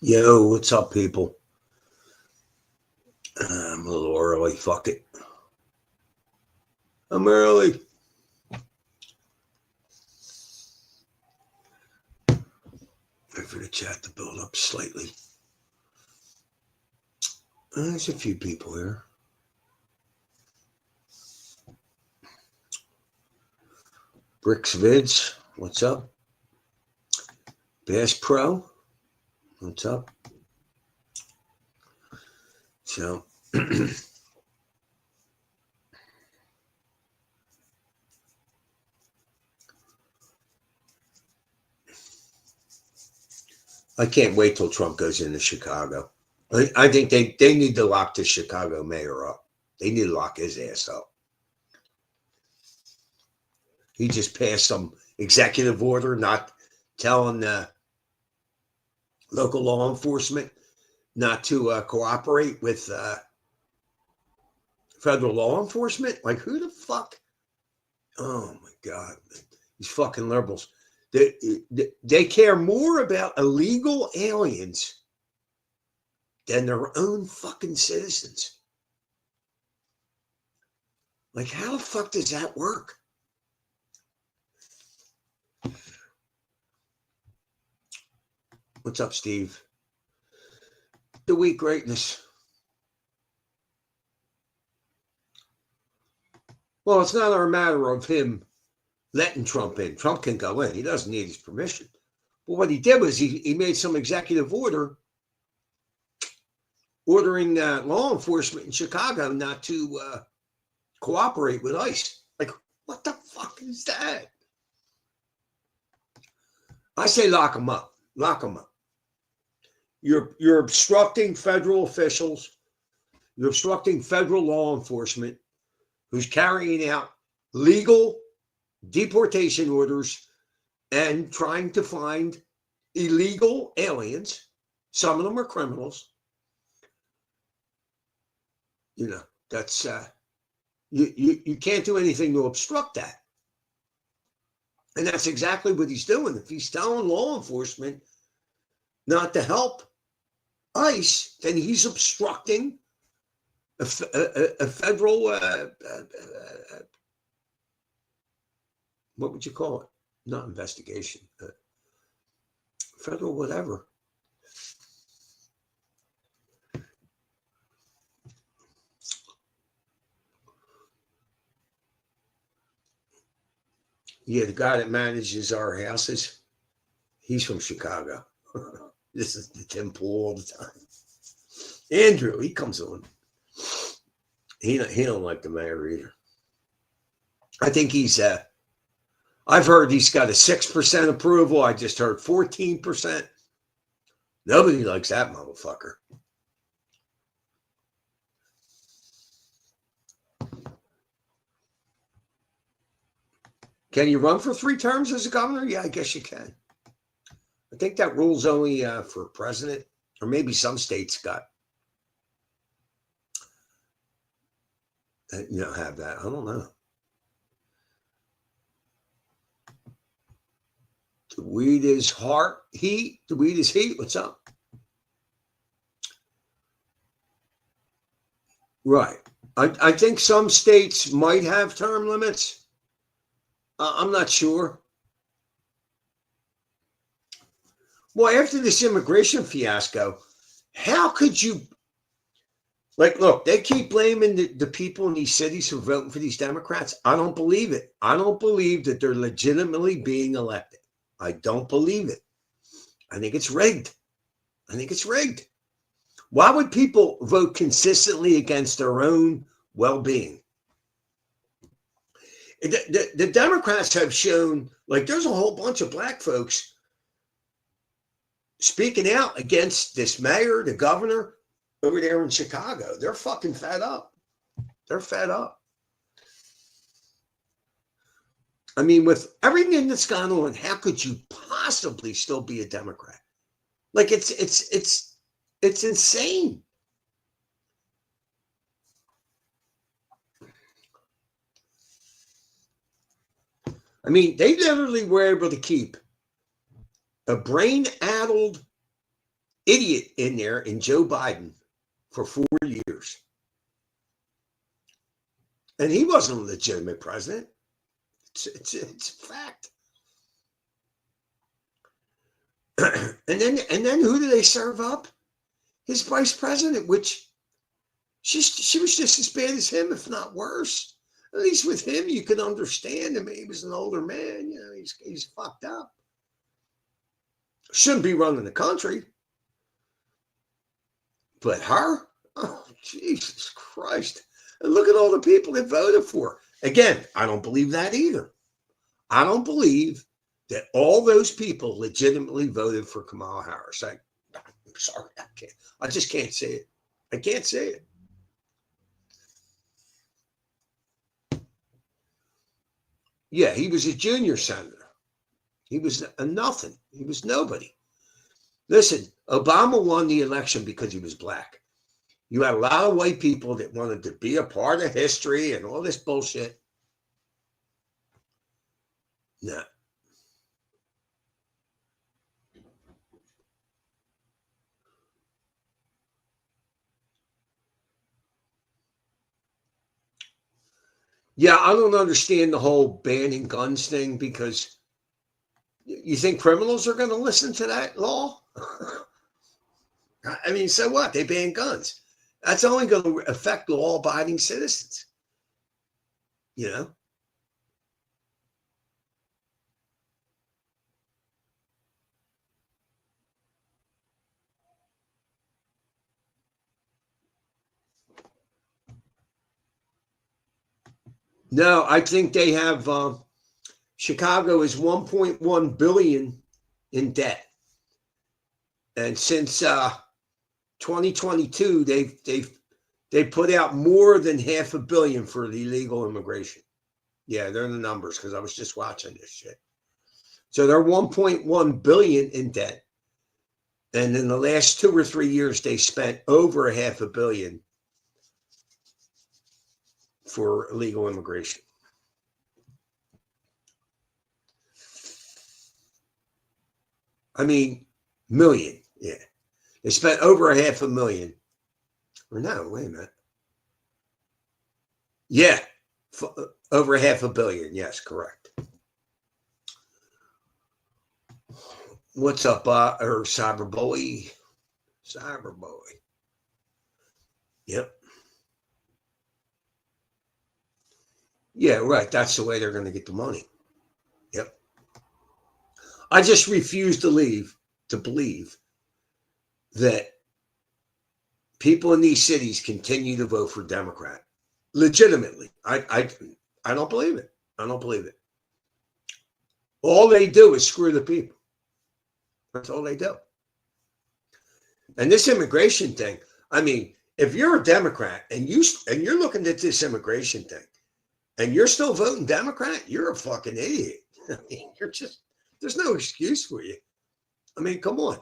Yo, what's up, people? I'm a little early. Fuck it. I'm early. Wait for the chat to build up slightly. There's a few people here. Bricks Vids, what's up? Bass Pro, what's up? So, I can't wait till Trump goes into Chicago. I think they need to lock the Chicago mayor up. They need to lock his ass up. He just passed some executive order not telling local law enforcement not to cooperate with federal law enforcement. Like, who the fuck? Oh my God, these fucking liberals. They care more about illegal aliens than their own fucking citizens. Like, how the fuck does that work? What's up, Steve? The weak greatness. Well, it's not a matter of him letting Trump in. Trump can go in. He doesn't need his permission. But what he did was he made some executive order ordering law enforcement in Chicago not to cooperate with ICE. Like, what the fuck is that? I say lock them up. Lock them up. You're obstructing federal officials. You're obstructing federal law enforcement who's carrying out legal deportation orders and trying to find illegal aliens. Some of them are criminals. You know, that's you can't do anything to obstruct that. And that's exactly what he's doing. If he's telling law enforcement not to help ICE, then he's obstructing a federal, what would you call it? Not investigation, federal whatever. Yeah, the guy that manages our houses, he's from Chicago. This is the Tim Pool all the time. Andrew, he comes on. He don't like the mayor either. I think he's I've heard he's got a 6% approval. I just heard 14%. Nobody likes that motherfucker. Can you run for 3 terms as a governor? Yeah, I guess you can. I think that rule's only for president, or maybe some states got, have that. I don't know. The weed is heat. The weed is heat. What's up? Right. I think some states might have term limits. I'm not sure. Well, after this immigration fiasco, how could you, look, they keep blaming the people in these cities who are voting for these Democrats. I don't believe it. I don't believe that they're legitimately being elected. I don't believe it. I think it's rigged. Why would people vote consistently against their own well-being? The Democrats have shown, there's a whole bunch of black folks speaking out against this mayor, the governor over there in Chicago. They're fucking fed up. They're fed up. I mean, with everything that's gone on, how could you possibly still be a Democrat? It's insane. I mean, they literally were able to keep a brain-addled idiot in there in Joe Biden for 4 years. And he wasn't a legitimate president. It's a fact. and then who do they serve up? His vice president, which she was just as bad as him, if not worse. At least with him, you could understand him. He was an older man. You know, he's fucked up. Shouldn't be running the country. But her? Oh, Jesus Christ. And look at all the people that voted for her. Again, I don't believe that either. I don't believe that all those people legitimately voted for Kamala Harris. I'm sorry. I just can't say it. I can't say it. Yeah, he was a junior senator. He was a nothing. He was nobody. Listen, Obama won the election because he was black. You had a lot of white people that wanted to be a part of history and all this bullshit. No. Yeah, I don't understand the whole banning guns thing, because you think criminals are going to listen to that law? I mean, so what? They ban guns. That's only going to affect law-abiding citizens. You know? No, I think they have Chicago is 1.1 billion in debt. And since 2022, they put out more than $500 million for the illegal immigration. Yeah, they're in the numbers because I was just watching this shit. So they're 1.1 billion in debt. And in the last 2 or 3 years, they spent over $500 million for illegal immigration. I mean, million. Yeah. They spent over $500 million. Or no, wait a minute. Yeah. Over $500 million. Yes, correct. What's up, or Cyberboy? Cyberboy. Yep. Yeah, right. That's the way they're going to get the money. Yep. I just refuse to believe that people in these cities continue to vote for Democrat. Legitimately. I don't believe it. I don't believe it. All they do is screw the people. That's all they do. And this immigration thing, I mean, if you're a Democrat and you're looking at this immigration thing and you're still voting Democrat, you're a fucking idiot. I mean, there's no excuse for you. I mean, come on.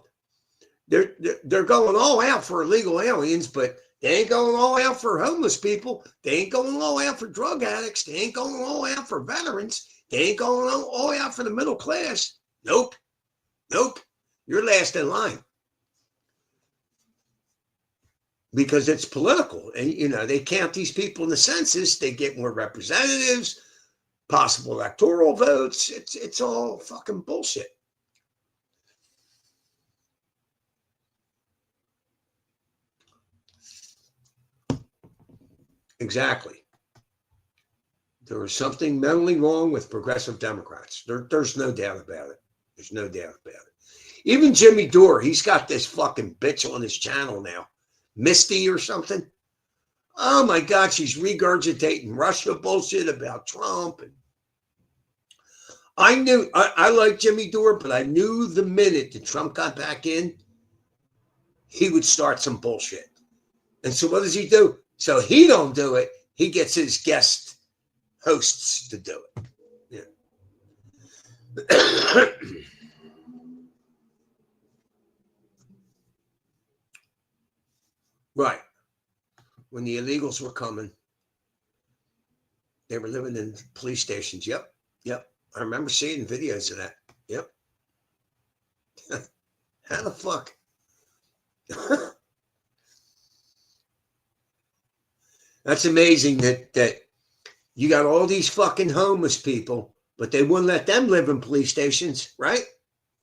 They're going all out for illegal aliens, but they ain't going all out for homeless people. They ain't going all out for drug addicts. They ain't going all out for veterans. They ain't going all out for the middle class. Nope. You're last in line. Because it's political. And, you know, they count these people in the census. They get more representatives, possible electoral votes. It's all fucking bullshit. Exactly. There was something mentally wrong with progressive Democrats. There's no doubt about it. There's no doubt about it. Even Jimmy Dore, he's got this fucking bitch on his channel now. Misty or something. Oh my God, she's regurgitating Russia bullshit about Trump. And I knew, I like Jimmy Dore, but I knew the minute that Trump got back in, he would start some bullshit. And so what does he do? So he don't do it. He gets his guest hosts to do it. Yeah. Right. When the illegals were coming, they were living in police stations. Yep. I remember seeing videos of that. Yep. How the fuck? That's amazing that you got all these fucking homeless people, but they wouldn't let them live in police stations, right?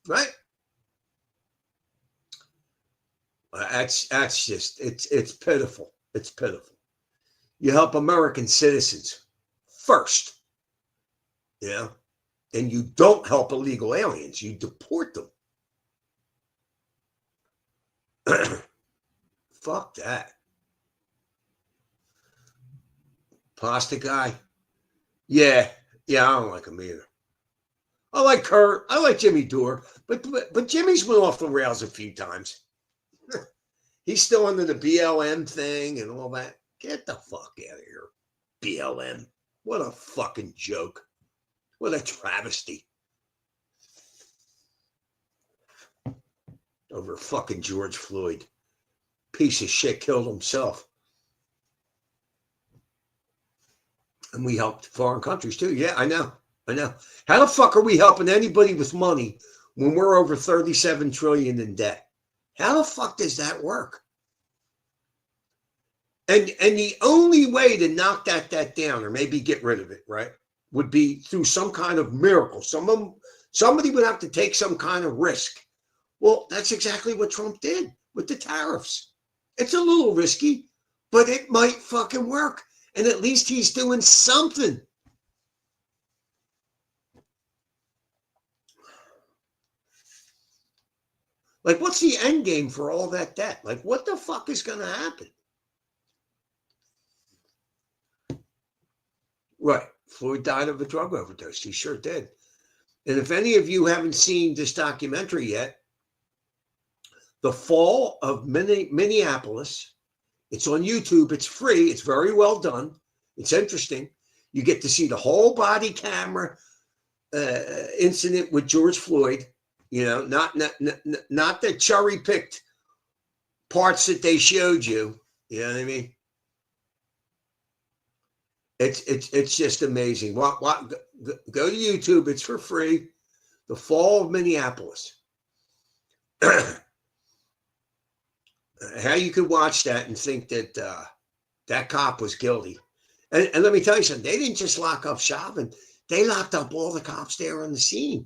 Right? That's just it's pitiful. It's pitiful. You help American citizens first, yeah, and you don't help illegal aliens. You deport them. Fuck that. Plastic guy. Yeah, I don't like him either. I like Kurt. I like Jimmy Dore, but Jimmy's went off the rails a few times. He's still under the BLM thing and all that. Get the fuck out of here. BLM. What a fucking joke. What a travesty. Over fucking George Floyd. Piece of shit killed himself. And we helped foreign countries too. Yeah, I know. How the fuck are we helping anybody with money when we're over 37 trillion in debt? How the fuck does that work? And the only way to knock that down or maybe get rid of it, right, would be through some kind of miracle. Somebody would have to take some kind of risk. Well, that's exactly what Trump did with the tariffs. It's a little risky, but it might fucking work. And at least he's doing something. Like, what's the end game for all that debt? Like, what the fuck is going to happen? Right. Floyd died of a drug overdose. He sure did. And if any of you haven't seen this documentary yet, The Fall of Minneapolis, it's on YouTube. It's free. It's very well done. It's interesting. You get to see the whole body camera incident with George Floyd. You know, not the cherry picked parts that they showed you. You know what I mean? It's just amazing. Go to YouTube. It's for free. The Fall of Minneapolis. How you could watch that and think that that cop was guilty. And let me tell you something. They didn't just lock up Chauvin. They locked up all the cops there on the scene.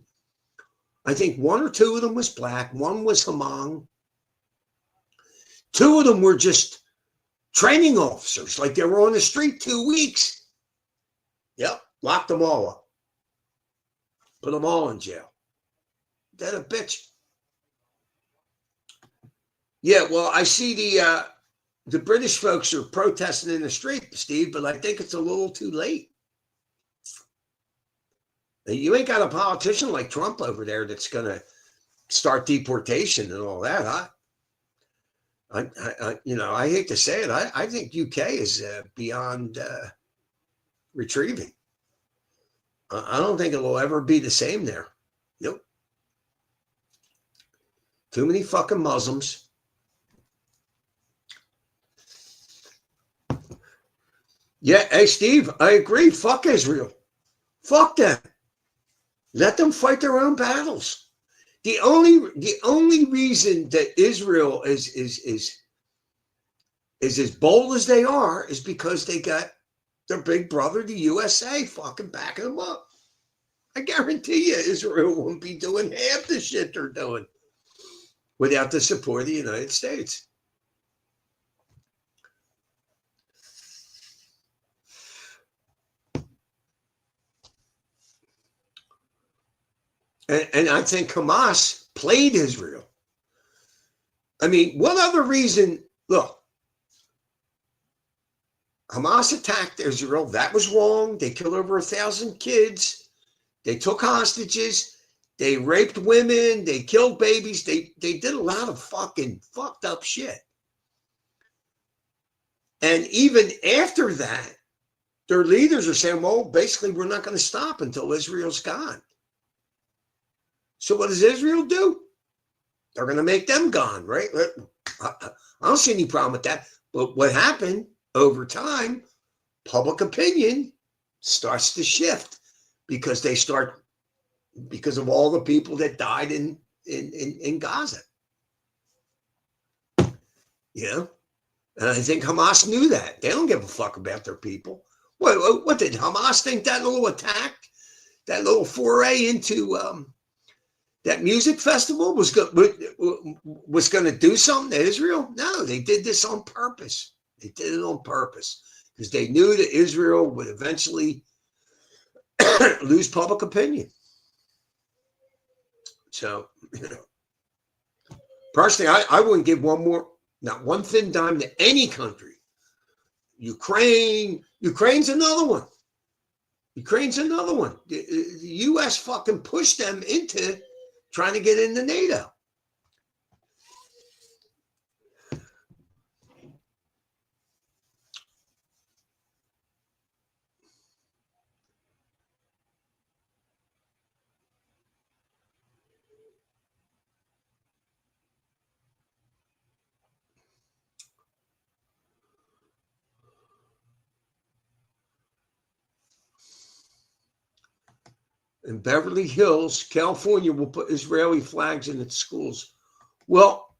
I think one or two of them was black. One was Hmong. Two of them were just training officers. Like they were on the street 2 weeks. Yep. Locked them all up. Put them all in jail. That a bitch. Yeah, well, I see the British folks are protesting in the street, Steve, but I think it's a little too late. You ain't got a politician like Trump over there that's going to start deportation and all that. I hate to say it. I think UK is beyond retrieving. I don't think it will ever be the same there. Nope. Too many fucking Muslims. Yeah, hey, Steve, I agree. Fuck Israel. Fuck them. Let them fight their own battles. The only reason that Israel is as bold as they are is because they got their big brother, the USA, fucking backing them up. I guarantee you Israel won't be doing half the shit they're doing without the support of the United States. And I think Hamas played Israel. I mean, what other reason? Look, Hamas attacked Israel. That was wrong. They killed over 1,000 kids. They took hostages. They raped women. They killed babies. They did a lot of fucking fucked up shit. And even after that, their leaders are saying, well, basically, we're not going to stop until Israel's gone. So what does Israel do? They're going to make them gone, right? I don't see any problem with that. But what happened over time, public opinion starts to shift because of all the people that died in Gaza. You know, and I think Hamas knew that. They don't give a fuck about their people. What did Hamas think that little attack, that little foray into that music festival was going to do something to Israel? No, they did this on purpose. They did it on purpose because they knew that Israel would eventually lose public opinion. So, personally, I wouldn't give not one thin dime to any country. Ukraine's another one. The U.S. fucking pushed them into trying to get into NATO. In Beverly Hills, California will put Israeli flags in its schools. Well,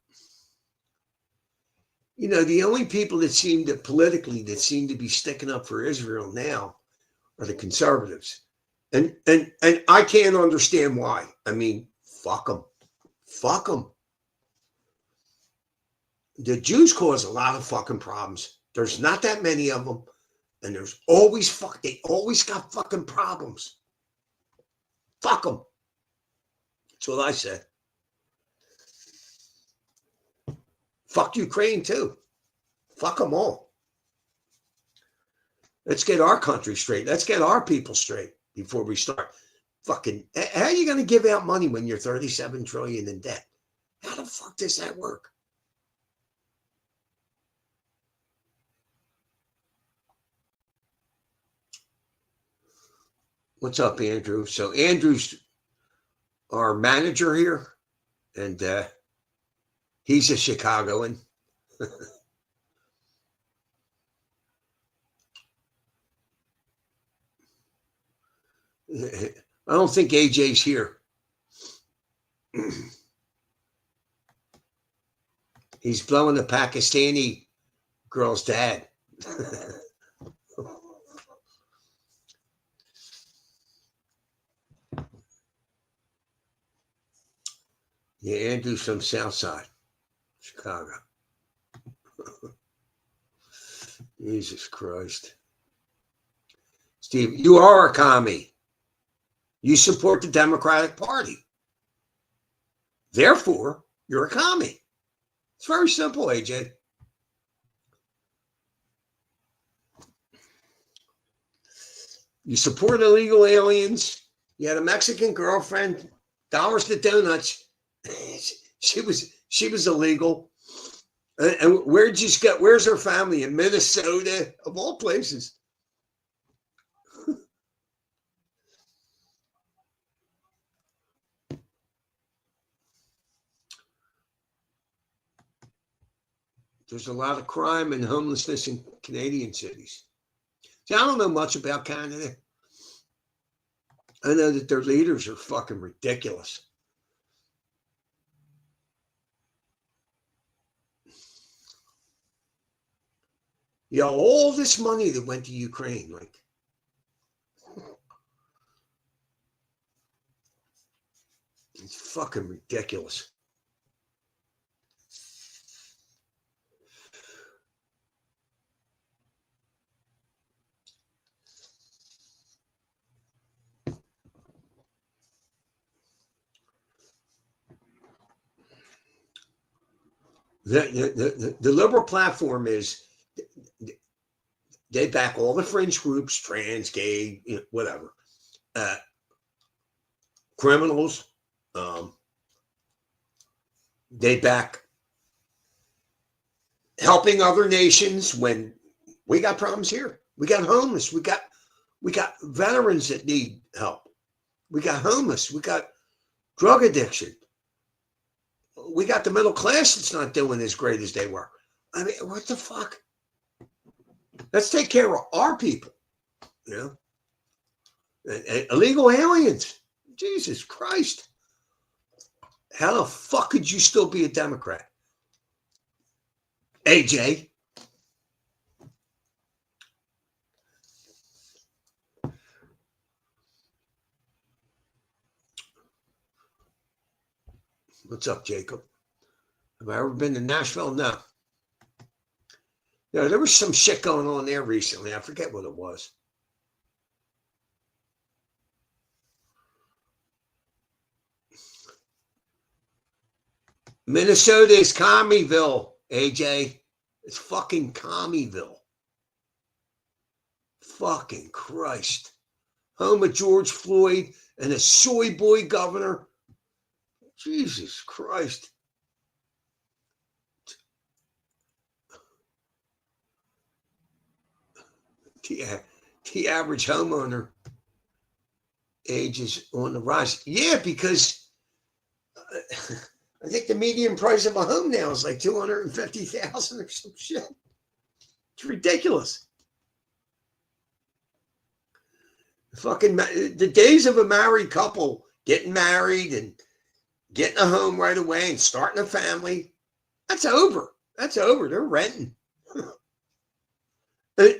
the only people that seem to be sticking up for Israel now are the conservatives. And I can't understand why. I mean, fuck them. The Jews cause a lot of fucking problems. There's not that many of them. And they always got fucking problems. Fuck them. That's what I said. Fuck Ukraine too. Fuck them all. Let's get our country straight. Let's get our people straight before we start fucking. How are you going to give out money when you're $37 trillion in debt? How the fuck does that work? What's up, Andrew? So Andrew's our manager here, and he's a Chicagoan. I don't think AJ's here. He's blowing the Pakistani girl's dad. Yeah, Andrew's from Southside, Chicago. Jesus Christ. Steve, you are a commie. You support the Democratic Party. Therefore, you're a commie. It's very simple, AJ. You support illegal aliens. You had a Mexican girlfriend, dollars to donuts. She was illegal. And where's her family? In Minnesota, of all places. There's a lot of crime and homelessness in Canadian cities. See, I don't know much about Canada. I know that their leaders are fucking ridiculous. Yeah, all this money that went to Ukraine, like, it's fucking ridiculous. The liberal platform is they back all the fringe groups, trans, gay, whatever, criminals. They back helping other nations when we got problems here. We got homeless. We got veterans that need help. We got homeless. We got drug addiction. We got the middle class that's not doing as great as they were. I mean, what the fuck? Let's take care of our people, And illegal aliens. Jesus Christ. How the fuck could you still be a Democrat? AJ. What's up, Jacob? Have I ever been to Nashville? No. No, there was some shit going on there recently. I forget what it was. Minnesota is Commeyville, AJ. It's fucking Commeyville. Fucking Christ. Home of George Floyd and a soy boy governor. Jesus Christ. The average homeowner age is on the rise. Yeah, because I think the median price of a home now is like $250,000 or some shit. It's ridiculous. Fucking the days of a married couple getting married and getting a home right away and starting a family, that's over. That's over. They're renting.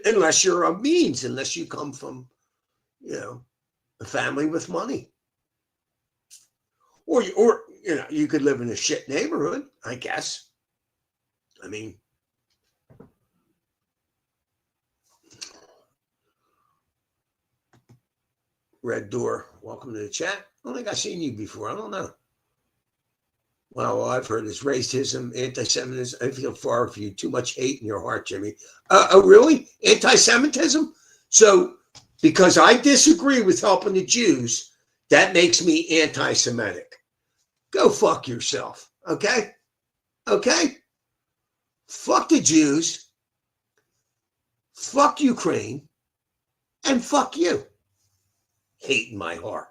Unless you're of means, unless you come from, a family with money. Or you could live in a shit neighborhood, I guess. I mean, Red Door, welcome to the chat. I don't think I've seen you before. I don't know. Well, all I've heard is racism, anti-Semitism. I feel far from you. Too much hate in your heart, Jimmy. Oh, really? Anti-Semitism? So, because I disagree with helping the Jews, that makes me anti-Semitic. Go fuck yourself, okay? Okay? Fuck the Jews, fuck Ukraine, and fuck you. Hate in my heart.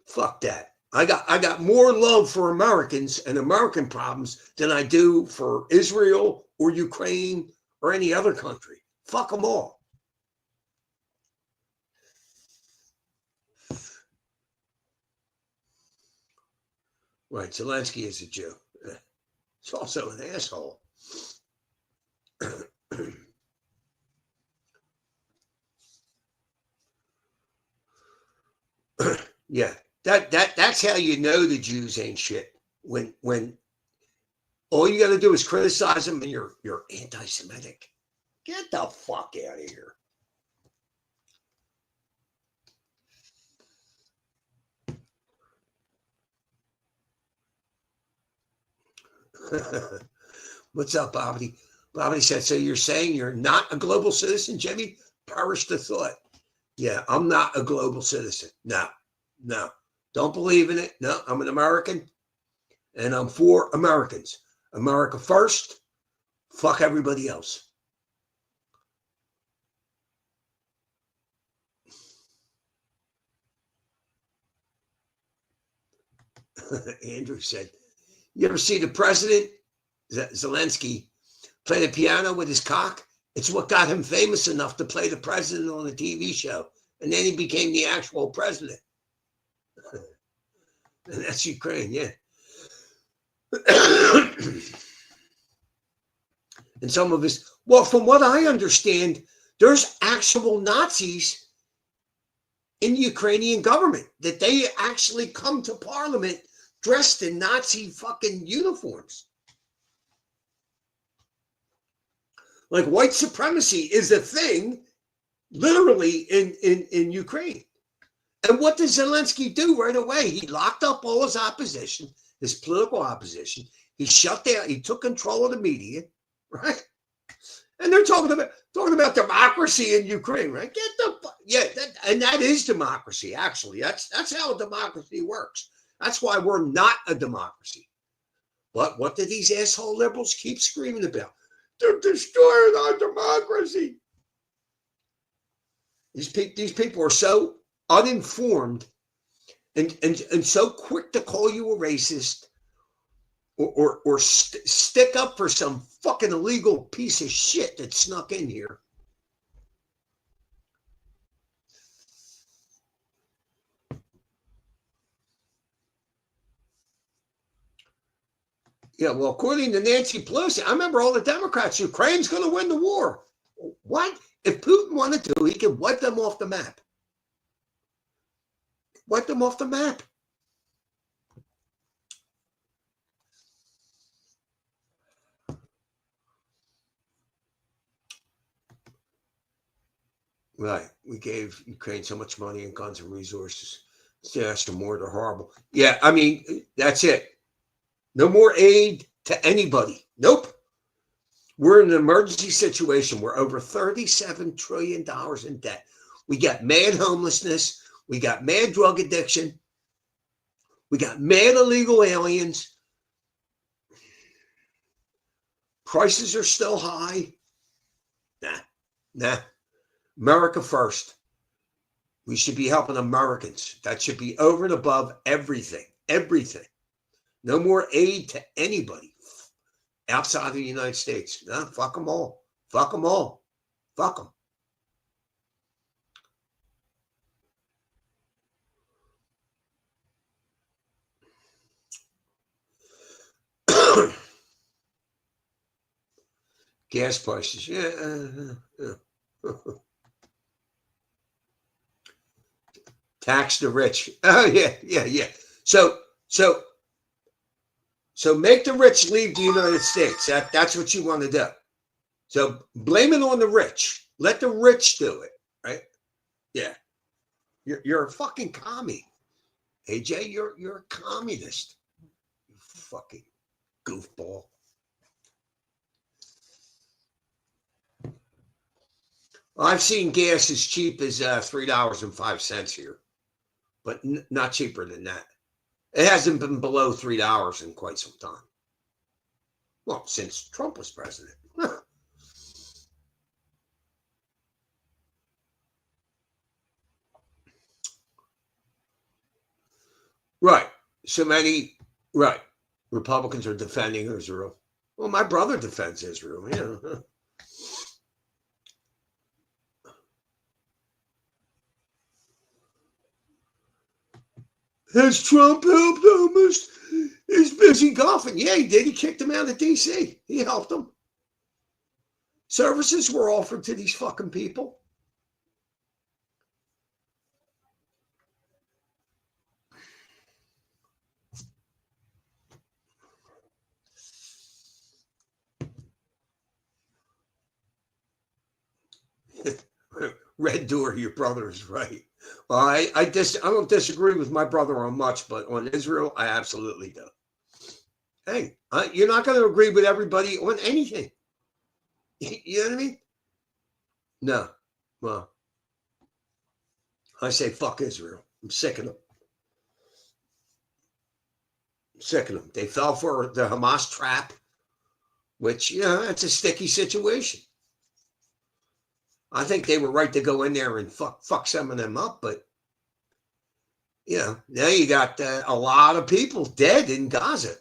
Fuck that. I got more love for Americans and American problems than I do for Israel or Ukraine or any other country. Fuck them all. Right, Zelensky is a Jew. He's also an asshole. Yeah, that's how you know the Jews ain't shit. When all you got to do is criticize them and you're anti-Semitic. Get the fuck out of here. What's up, Bobby? Bobby said, so you're saying you're not a global citizen, Jimmy? Perish the thought. Yeah, I'm not a global citizen. No. Don't believe in it. No, I'm an American, and I'm for Americans. America first. Fuck everybody else. Andrew said, you ever see the president, Zelensky, play the piano with his cock? It's what got him famous enough to play the president on a TV show. And then he became the actual president. And that's Ukraine, yeah. And some of his, well, from what I understand, there's actual Nazis in the Ukrainian government that they actually come to parliament dressed in Nazi fucking uniforms. Like white supremacy is a thing literally in Ukraine. And what does Zelensky do right away? He locked up all his opposition, his political opposition. He shut down, he took control of the media, right? And they're talking about democracy in Ukraine, right? That is democracy, actually. That's how a democracy works. That's why we're not a democracy. But what do these asshole liberals keep screaming about? They're destroying our democracy. These people are so uninformed and so quick to call you a racist or stick up for some fucking illegal piece of shit that snuck in here. Yeah, well, according to Nancy Pelosi, I remember all the Democrats, Ukraine's going to win the war. What? If Putin wanted to, he could wipe them off the map. Wipe them off the map. Right. We gave Ukraine so much money and guns and resources. To ask for more, they're horrible. Yeah, I mean, that's it. No more aid to anybody. Nope. We're in an emergency situation. We're over $37 trillion in debt. We got mad homelessness. We got mad drug addiction. We got mad illegal aliens. Prices are still high. Nah. America first. We should be helping Americans. That should be over and above everything. Everything. No more aid to anybody outside of the United States. No, fuck them all. Fuck them all. Fuck them. Gas prices. Yeah. Tax the rich. Oh, yeah. So make the rich leave the United States. That's what you want to do. So blame it on the rich. Let the rich do it, right? Yeah. You're a fucking commie. AJ, you're a communist. You fucking goofball. Well, I've seen gas as cheap as $3.05 here, but not cheaper than that. It hasn't been below $3 in quite some time. Well, since Trump was president. Right. So many, right. Republicans are defending Israel. Well, my brother defends Israel. Yeah. Has Trump helped them? He's busy golfing. Yeah, he did. He kicked him out of D.C. He helped them. Services were offered to these fucking people. Red Door, your brother is right. Well, I don't disagree with my brother on much, but on Israel, I absolutely do. Hey, you're not going to agree with everybody on anything. You know what I mean? No. Well, I say fuck Israel. I'm sick of them. Sick of them. They fell for the Hamas trap, which, it's a sticky situation. I think they were right to go in there and fuck some of them up, but now you got a lot of people dead in Gaza,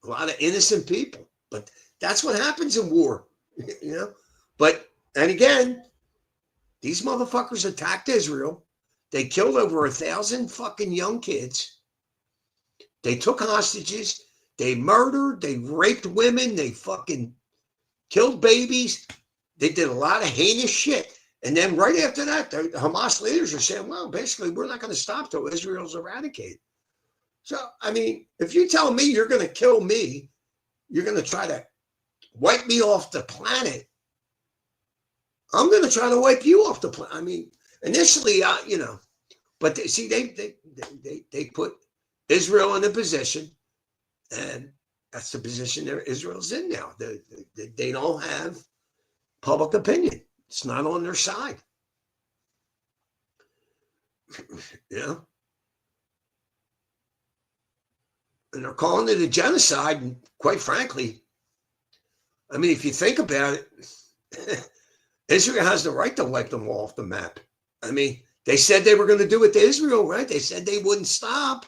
a lot of innocent people. But that's what happens in war, But and again, these motherfuckers attacked Israel. They killed over 1,000 fucking young kids. They took hostages. They murdered. They raped women. They fucking killed babies. They did a lot of heinous shit. And then right after that, the Hamas leaders are saying, well, basically, we're not going to stop till Israel's eradicated. So, I mean, if you tell me you're going to kill me, you're going to try to wipe me off the planet, I'm going to try to wipe you off the planet. I mean, initially, but they put Israel in a position, and that's the position that Israel's in now. They don't have public opinion. It's not on their side. And they're calling it a genocide. And quite frankly, I mean, if you think about it, Israel has the right to wipe them off the map. I mean, they said they were going to do it to Israel, right? They said they wouldn't stop.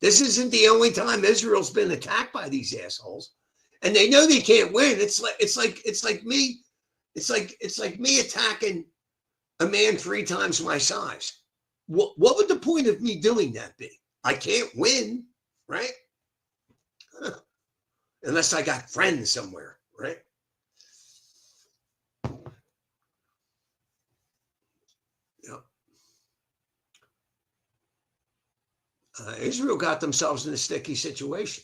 This isn't the only time Israel's been attacked by these assholes, and they know they can't win. It's like me. It's like me attacking a man 3 times my size. What would the point of me doing that be? I can't win, right? unless I got friends somewhere, right? Yep. Israel got themselves in a sticky situation.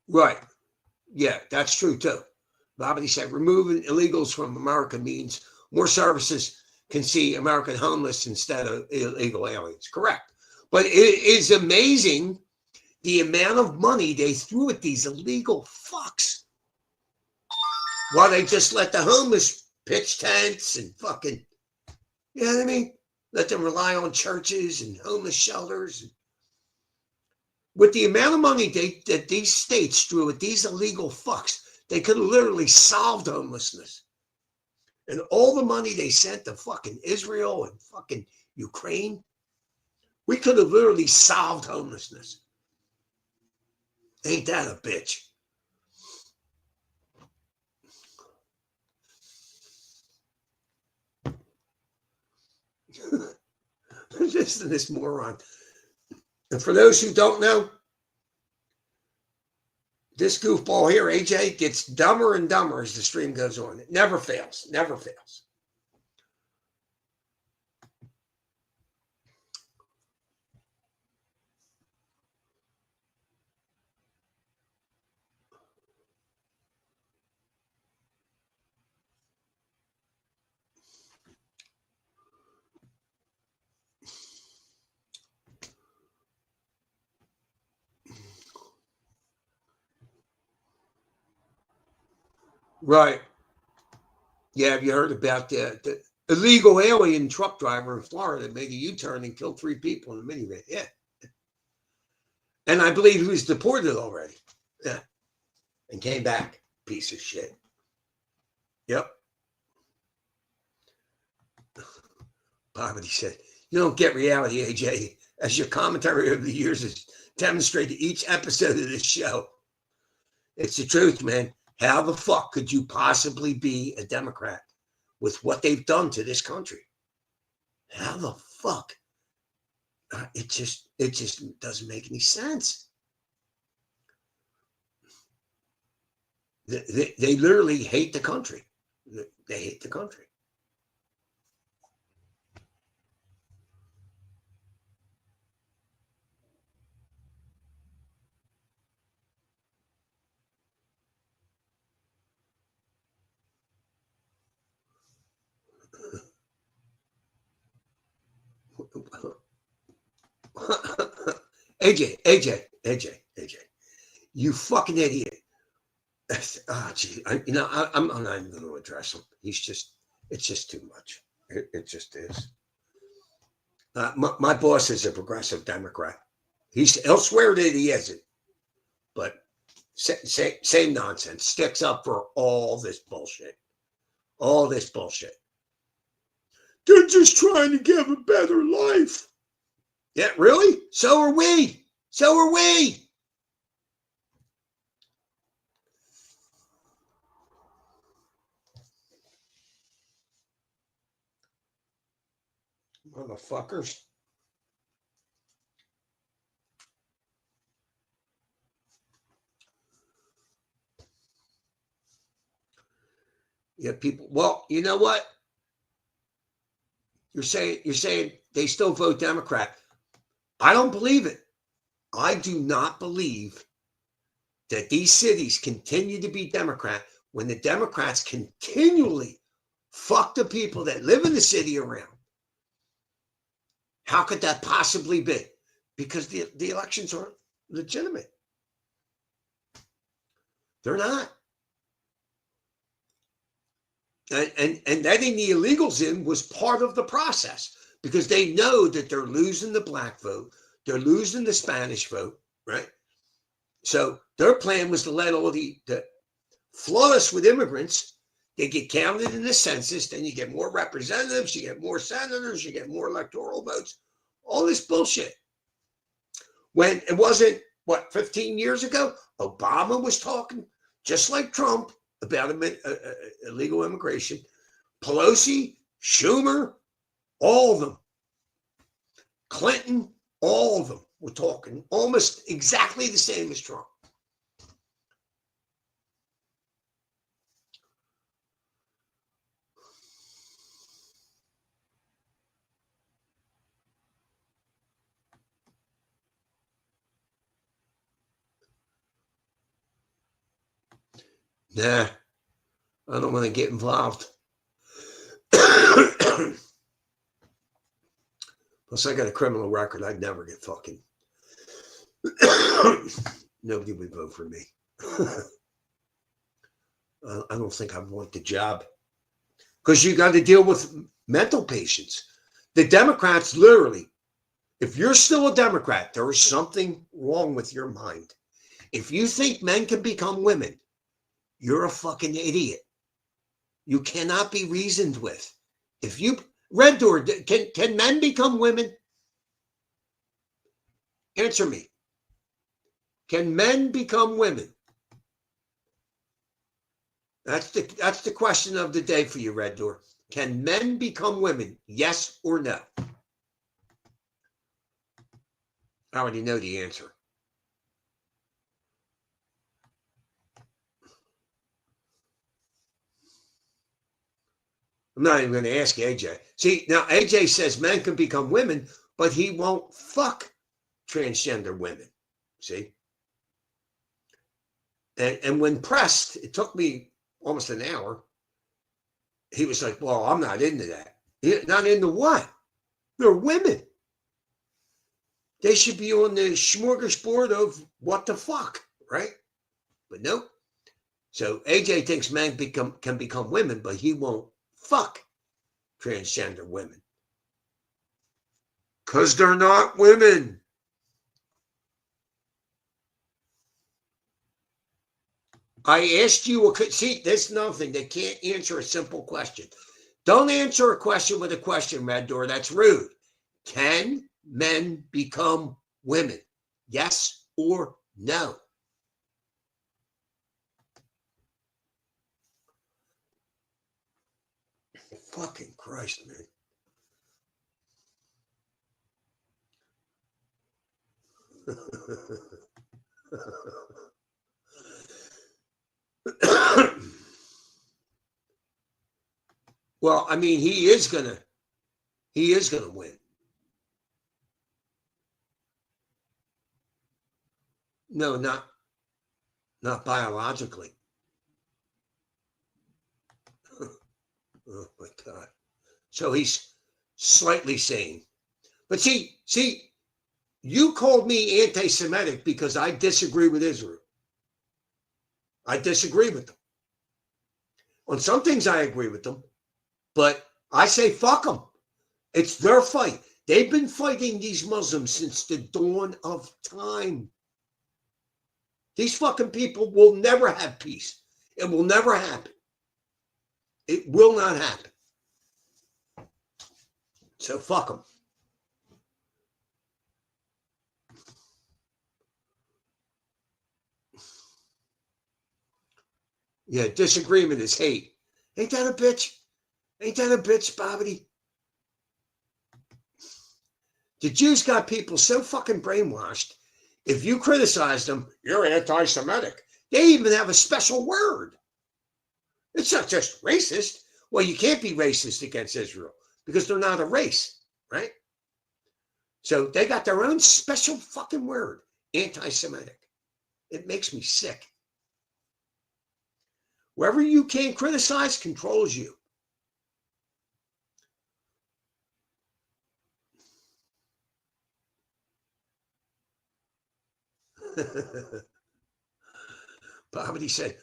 Right. Yeah, that's true too. Bobby said removing illegals from America means more services can see American homeless instead of illegal aliens. Correct. But it is amazing the amount of money they threw at these illegal fucks while they just let the homeless pitch tents and fucking, you know what I mean? Let them rely on churches and homeless shelters. With the amount of money that these states threw at these illegal fucks, they could have literally solved homelessness. And all the money they sent to fucking Israel and fucking Ukraine, we could have literally solved homelessness. Ain't that a bitch? Listen to this moron. And for those who don't know, this goofball here, AJ, gets dumber and dumber as the stream goes on. It never fails, never fails. Right. Yeah, have you heard about the illegal alien truck driver in Florida that made a U-turn and killed 3 people in a minivan? Yeah. And I believe he was deported already. Yeah. And came back. Piece of shit. Yep. Poverty said, you don't get reality, AJ, as your commentary over the years has demonstrated each episode of this show. It's the truth, man. How the fuck could you possibly be a Democrat with what they've done to this country? How the fuck? It just doesn't make any sense. They literally hate the country. They hate the country. AJ, you fucking idiot. Oh, gee. I'm not even going to address him. It's just too much. It just is. My boss is a progressive Democrat. He'll swear that he isn't, but same nonsense. Sticks up for all this bullshit. All this bullshit. They're just trying to give a better life. Yeah, really? So are we. So are we. Motherfuckers. Yeah, people. Well, you know what? You're saying they still vote Democrat. I don't believe it. I do not believe that these cities continue to be Democrat when the Democrats continually fuck the people that live in the city around. How could that possibly be? Because the elections aren't legitimate. They're not. And letting the illegals in was part of the process because they know that they're losing the black vote. They're losing the Spanish vote, right? So their plan was to let all the flood us with immigrants. They get counted in the census. Then you get more representatives. You get more senators. You get more electoral votes. All this bullshit. When it wasn't, 15 years ago, Obama was talking just like Trump about illegal immigration. Pelosi Schumer, all of them. Clinton, all of them were talking almost exactly the same as Trump. Nah, I don't want to get involved. Plus, I got a criminal record. I'd never get fucking. Nobody would vote for me. I don't think I want the job. Because you got to deal with mental patients. The Democrats, literally, if you're still a Democrat, there is something wrong with your mind. If you think men can become women, you're a fucking idiot. You cannot be reasoned with. If you, Red Door, can men become women? Answer me. Can men become women? That's the question of the day for you, Red Door. Can men become women? Yes or no? I already know the answer. I'm not even going to ask AJ. See, now AJ says men can become women, but he won't fuck transgender women. See? And when pressed, it took me almost an hour. He was like, well, I'm not into that. Not into what? They're women. They should be on the smorgasbord of what the fuck, right? But nope. So AJ thinks men can become women, but he won't fuck transgender women. Because they're not women. I asked you, see, there's nothing. They can't answer a simple question. Don't answer a question with a question, Red Door. That's rude. Can men become women? Yes or no? Fucking Christ, man. Well, I mean, he is gonna win. No, not biologically. Oh my God. So he's slightly sane. But see, you called me anti-Semitic because I disagree with Israel. I disagree with them. On some things I agree with them, but I say fuck them. It's their fight. They've been fighting these Muslims since the dawn of time. These fucking people will never have peace. It will never happen. It will not happen. So fuck them. Yeah, disagreement is hate. Ain't that a bitch? Ain't that a bitch, Bobbity? The Jews got people so fucking brainwashed. If you criticize them, you're anti-Semitic. They even have a special word. It's not just racist. Well, you can't be racist against Israel because they're not a race, right? So they got their own special fucking word, anti-Semitic. It makes me sick. Wherever you can't criticize controls you. Bobbity said,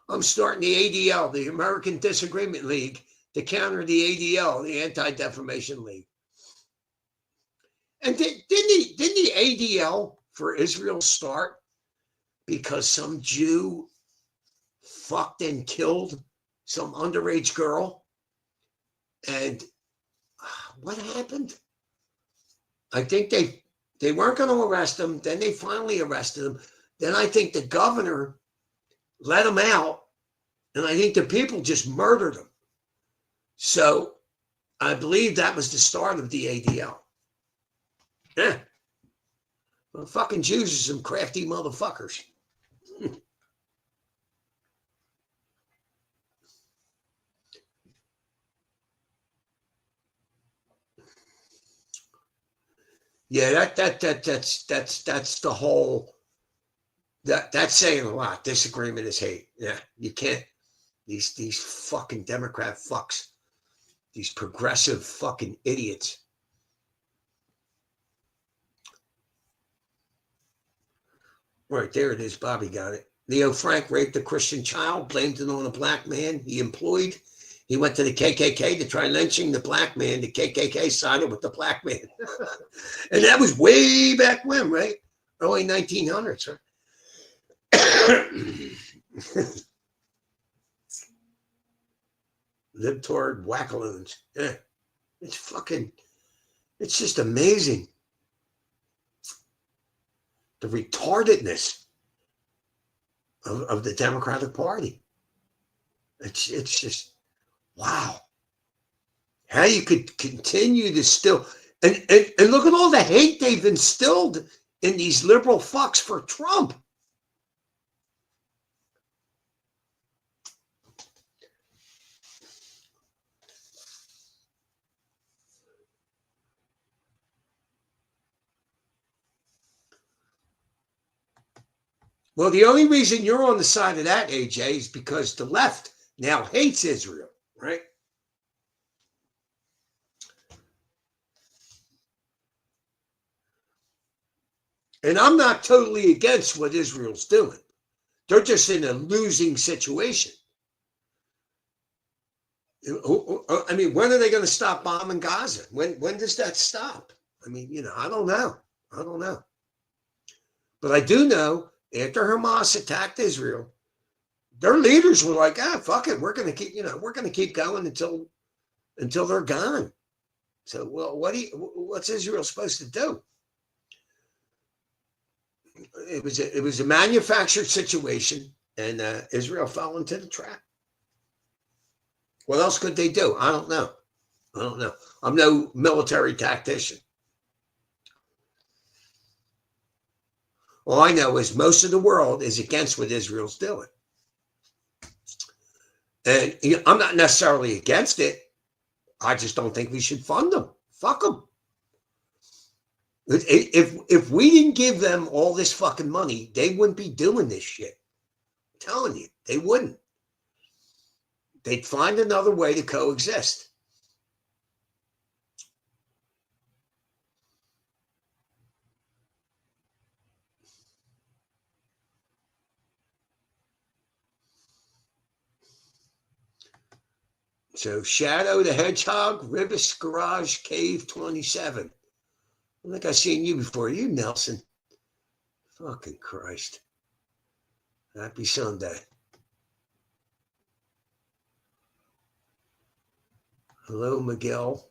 I'm starting the ADL, the American Disagreement League, to counter the ADL, the Anti-Defamation League. And didn't the ADL for Israel start because some Jew fucked and killed some underage girl? And what happened? I think they weren't going to arrest him. Then they finally arrested him. Then I think the governor let him out. And I think the people just murdered him. So I believe that was the start of the ADL. Yeah. Well, fucking Jews are some crafty motherfuckers. Yeah, that's the whole that's saying a lot. Disagreement is hate. Yeah, you can't these fucking Democrat fucks, these progressive fucking idiots. Right there it is. Bobby got it. Leo Frank raped a Christian child, blamed it on a black man he employed. He went to the KKK to try lynching the black man. The KKK sided with the black man. And that was way back when, right? Early 1900s, right? Libtard wackaloons. Yeah. It's fucking, it's just amazing. The retardedness of the Democratic Party. It's just, wow. How you could continue to still, and look at all the hate they've instilled in these liberal fucks for Trump. Well, the only reason you're on the side of that, AJ, is because the left now hates Israel, right? And I'm not totally against what Israel's doing. They're just in a losing situation. I mean, when are they going to stop bombing Gaza? When does that stop? I mean, I don't know. I don't know. But I do know after Hamas attacked Israel, their leaders were like, fuck it. We're going to keep going until they're gone. So, well, what's Israel supposed to do? It was a manufactured situation, and Israel fell into the trap. What else could they do? I don't know. I'm no military tactician. All I know is most of the world is against what Israel's doing. And I'm not necessarily against it. I just don't think we should fund them. Fuck them. If we didn't give them all this fucking money, they wouldn't be doing this shit. I'm telling you, they wouldn't. They'd find another way to coexist. So Shadow the Hedgehog, Ribis Garage, Cave 27. I think I've seen you before. You, Nelson. Fucking Christ. Happy Sunday. Hello, Miguel.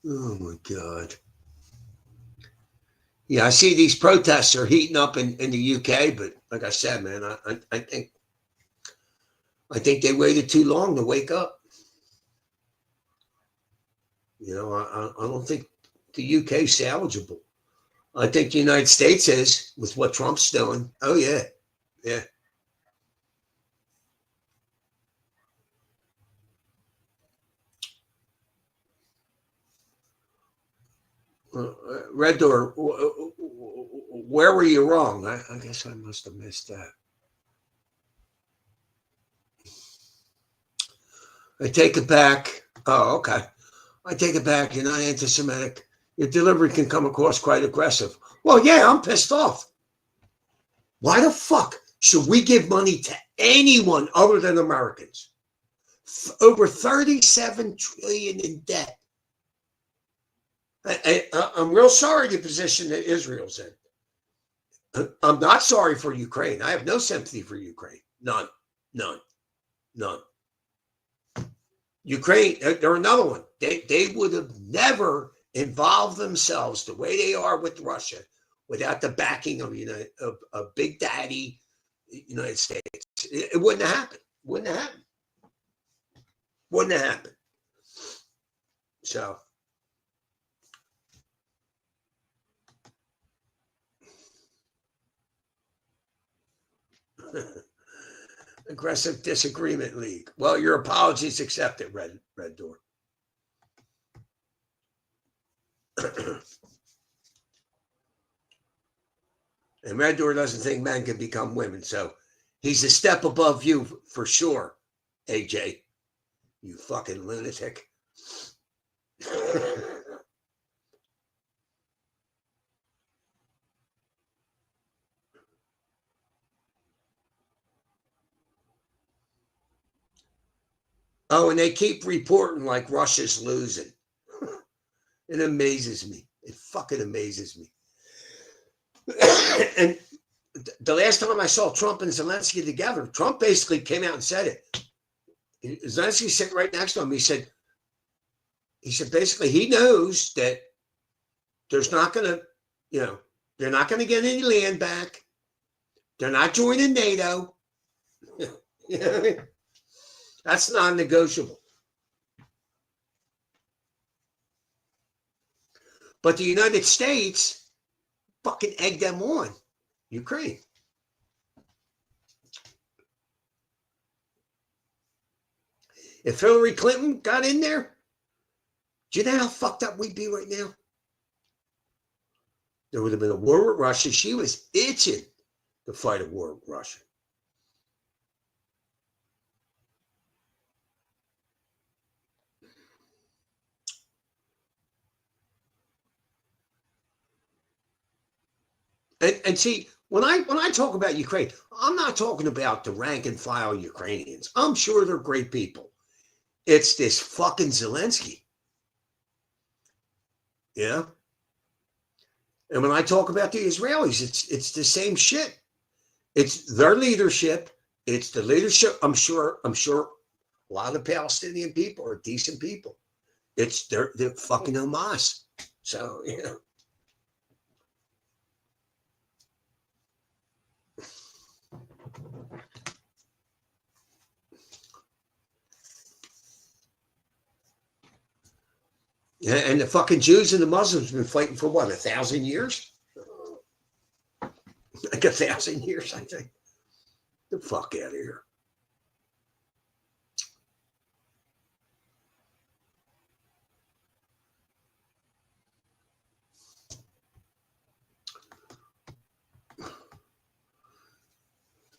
Oh my God. Yeah, I see these protests are heating up in the UK, but like I said, man, I think they waited too long to wake up. I don't think the UK is salvageable. I think the United States is with what Trump's doing. Oh yeah, yeah. Red Door, where were you wrong? I guess I must have missed that. I take it back. Oh, okay. I take it back. You're not anti-Semitic. Your delivery can come across quite aggressive. Well, yeah, I'm pissed off. Why the fuck should we give money to anyone other than Americans? Over 37 trillion in debt. I'm real sorry the position that Israel's in. I'm not sorry for Ukraine. I have no sympathy for Ukraine. None. Ukraine, they're another one. They would have never involved themselves the way they are with Russia without the backing of Big Daddy United States. It wouldn't have happened. Wouldn't have happened. Wouldn't have happened. So Aggressive Disagreement League. Well, your apologies accepted, Red Door. And Red Door doesn't think men can become women, so he's a step above you for sure, AJ. You fucking lunatic. Oh, and they keep reporting like Russia's losing. It amazes me. It fucking amazes me. And the last time I saw Trump and Zelensky together, Trump basically came out and said it. Zelensky sat right next to him. He said basically he knows that there's not going to, they're not going to get any land back. They're not joining NATO. You know what I mean? That's non-negotiable. But the United States fucking egged them on, Ukraine. If Hillary Clinton got in there, do you know how fucked up we'd be right now? There would have been a war with Russia. She was itching to fight a war with Russia. And see, when I talk about Ukraine, I'm not talking about the rank and file Ukrainians. I'm sure they're great people. It's this fucking Zelensky. Yeah. And when I talk about the Israelis, it's the same shit. It's their leadership. It's the leadership. I'm sure a lot of Palestinian people are decent people. They're fucking Hamas. So, Yeah, and the fucking Jews and the Muslims have been fighting for what, 1,000 years? Like 1,000 years, I think. The fuck out of here.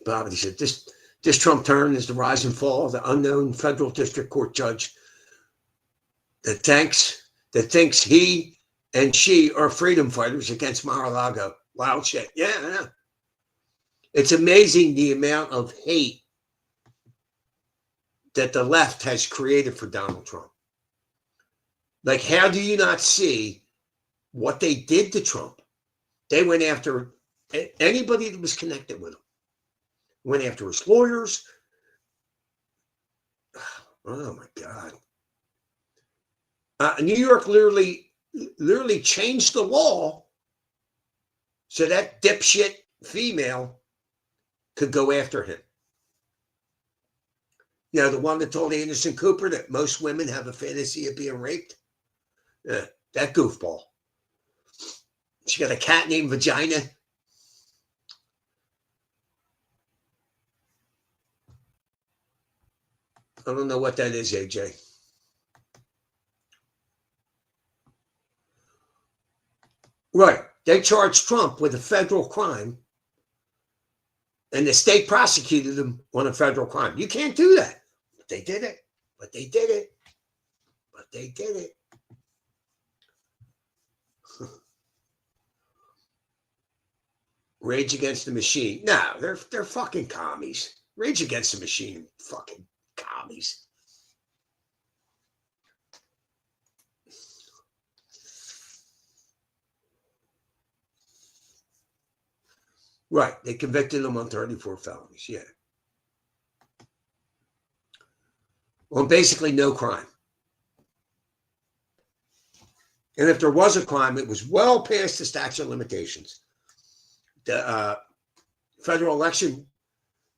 Bob, he said, this Trump turn is the rise and fall of the unknown federal district court judge that thinks he and she are freedom fighters against Mar-a-Lago. Wild shit. Yeah, I know. It's amazing the amount of hate that the left has created for Donald Trump. Like, how do you not see what they did to Trump? They went after anybody that was connected with him. Went after his lawyers. Oh my God. New York literally changed the law so that dipshit female could go after him. The one that told Anderson Cooper that most women have a fantasy of being raped. Yeah, that goofball. She got a cat named Vagina. I don't know what that is, AJ. Right. They charged Trump with a federal crime, and the state prosecuted him on a federal crime. You can't do that. But they did it. But they did it. But they did it. Rage Against the Machine. No, they're fucking commies. Rage Against the Machine, fucking commies. Right. They convicted him on 34 felonies. Yeah. on basically no crime. And if there was a crime, it was well past the statute of limitations. The federal election,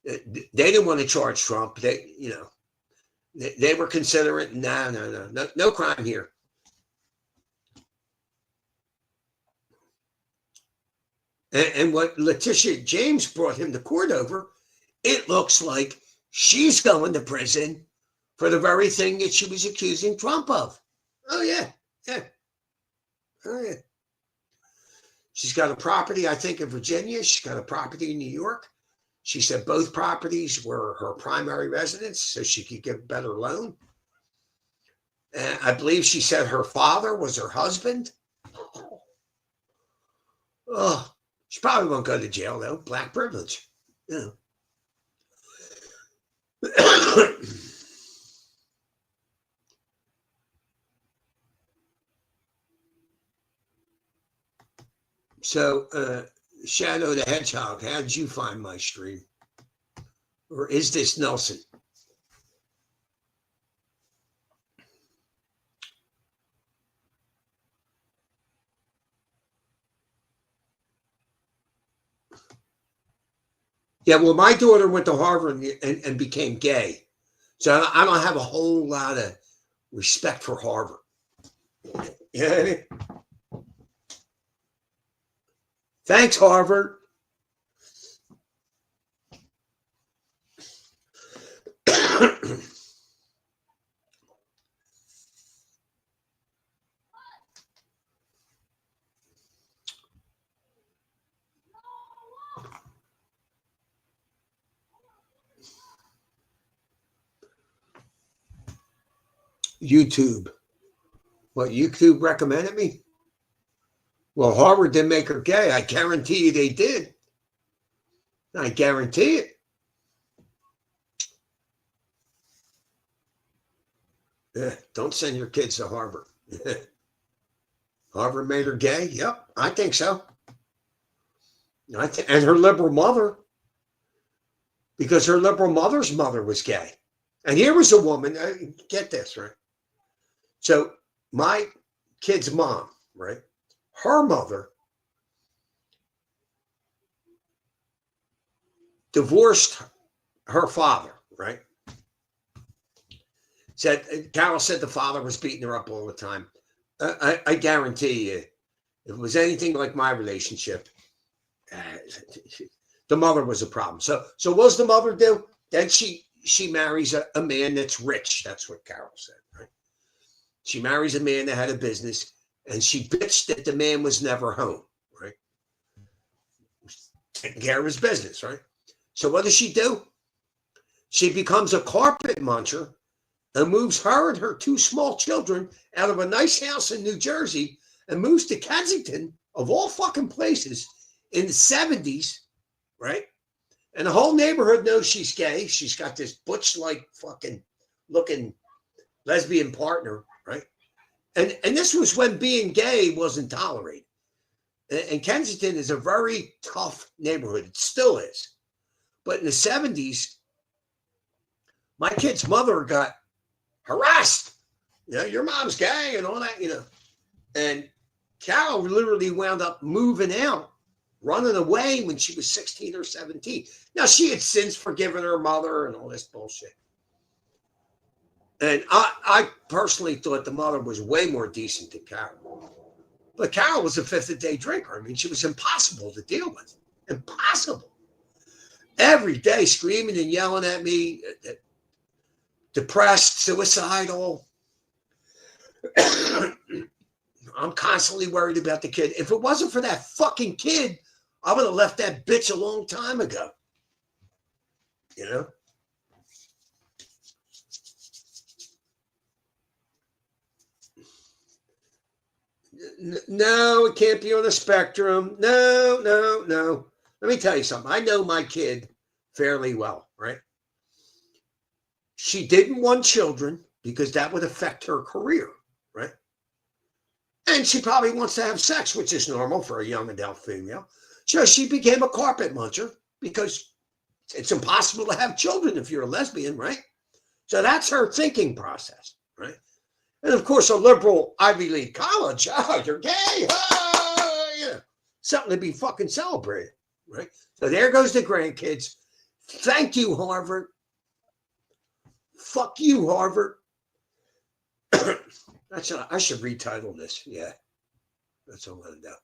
they didn't want to charge Trump. They were considering no crime here. And what Letitia James brought him to court over, it looks like she's going to prison for the very thing that she was accusing Trump of. Oh, yeah. Oh, yeah. She's got a property, I think, in Virginia. She's got a property in New York. She said both properties were her primary residence, so she could get a better loan. And I believe she said her father was her husband. Oh, she probably won't go to jail, though. Black privilege. Yeah. So, Shadow the Hedgehog, how did you find my stream? Or is this Nelson? Yeah, well, my daughter went to Harvard and became gay. So I don't have a whole lot of respect for Harvard. You know what I mean? Thanks, Harvard. YouTube. What, YouTube recommended me? Well, Harvard didn't make her gay. I guarantee you they did. I guarantee it. Yeah, don't send your kids to Harvard. Harvard made her gay? Yep, I think so. And her liberal mother, because her liberal mother's mother was gay. And here was a woman, get this, right? So my kid's mom, right? Her mother divorced her father, right? Carol said the father was beating her up all the time. I guarantee you, if it was anything like my relationship, the mother was a problem. So what does the mother do? Then she marries a man that's rich. That's what Carol said, right? She marries a man that had a business, and she bitched that the man was never home, right? Taking care of his business, right? So what does she do? She becomes a carpet muncher and moves her and her two small children out of a nice house in New Jersey and moves to Kensington, of all fucking places, in the 70s, right? And the whole neighborhood knows she's gay. She's got this butch-like fucking looking lesbian partner, right? And this was when being gay wasn't tolerated. And Kensington is a very tough neighborhood. It still is. But in the 70s, my kid's mother got harassed. You know, your mom's gay and all that, you know. And Carol literally wound up moving out, running away when she was 16 or 17. Now, she had since forgiven her mother and all this bullshit. And I personally thought the mother was way more decent than Carol. But Carol was a fifth-a-day drinker. I mean, she was impossible to deal with. Impossible. Every day screaming and yelling at me, depressed, suicidal. I'm constantly worried about the kid. If it wasn't for that fucking kid, I would have left that bitch a long time ago. You know? No, it can't be on the spectrum. No. Let me tell you something. I know my kid fairly well, right? She didn't want children because that would affect her career, right? And she probably wants to have sex, which is normal for a young adult female. So she became a carpet muncher because it's impossible to have children if you're a lesbian, right? So that's her thinking process, right? And of course, a liberal Ivy League college, oh, you're gay, oh, yeah, something to be fucking celebrated, right? So there goes the grandkids. Thank you, Harvard. Fuck you, Harvard. I should retitle this. Yeah, that's what I'm going to do.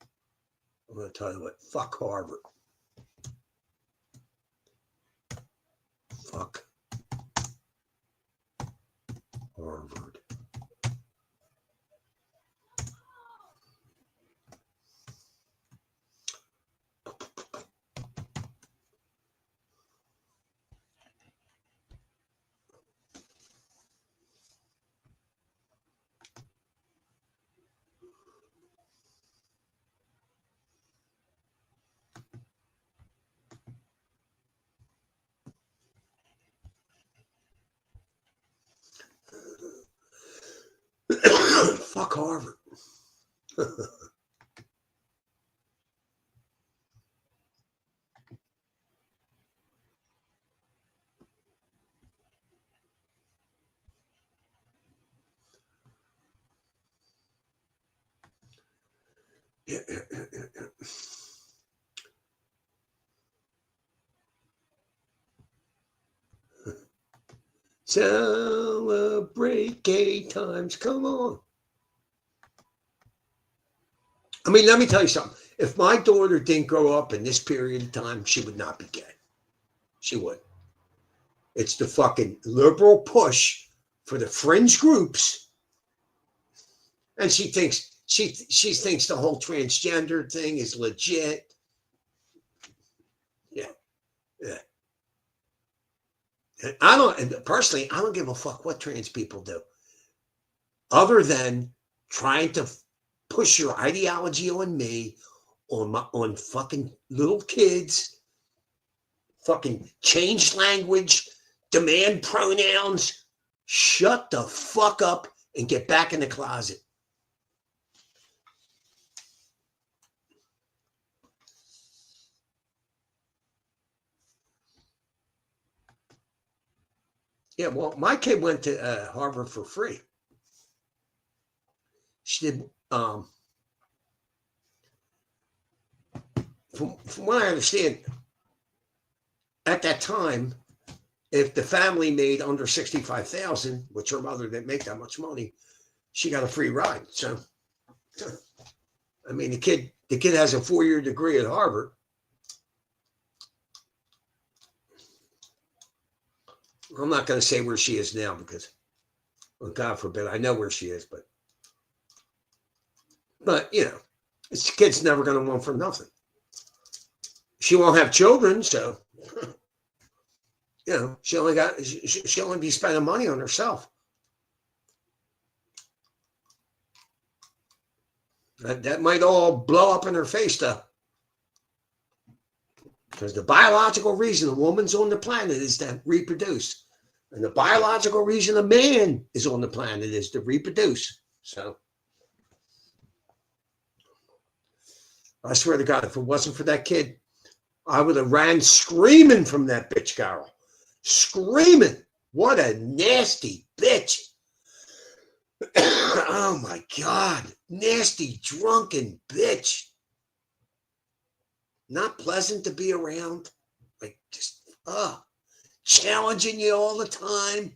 I'm going to title it, Fuck Harvard. Fuck Harvard. Fuck Harvard. Celebrate gay times. Come on. I mean, let me tell you something. If my daughter didn't grow up in this period of time, she would not be gay. She would. It's the fucking liberal push for the fringe groups. And she thinks she thinks the whole transgender thing is legit. Yeah. Yeah. And personally, I don't give a fuck what trans people do, other than trying to push your ideology on me, on fucking little kids, fucking change language, demand pronouns. Shut the fuck up and get back in the closet. Yeah, well, my kid went to Harvard for free. She did. From what I understand, at that time, if the family made under 65,000, which her mother didn't make that much money, she got a free ride. So, I mean, the kid has a 4-year degree at Harvard. I'm not going to say where she is now because, well, God forbid, I know where she is, but you know, this kid's never going to want for nothing. She won't have children, so you know, she'll only be spending money on herself. That might all blow up in her face, though. Because the biological reason a woman's on the planet is to reproduce. And the biological reason a man is on the planet is to reproduce. So, I swear to God, if it wasn't for that kid, I would have ran screaming from that bitch girl. Screaming. What a nasty bitch. Oh my God. Nasty, drunken bitch. Not pleasant to be around. Like, just, challenging you all the time.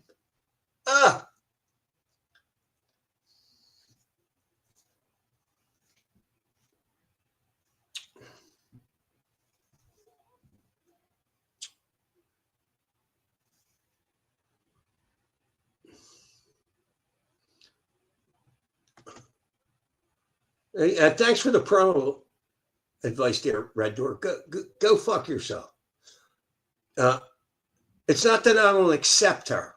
Thanks for the promo advice there, Red Door. Go fuck yourself. It's not that I don't accept her.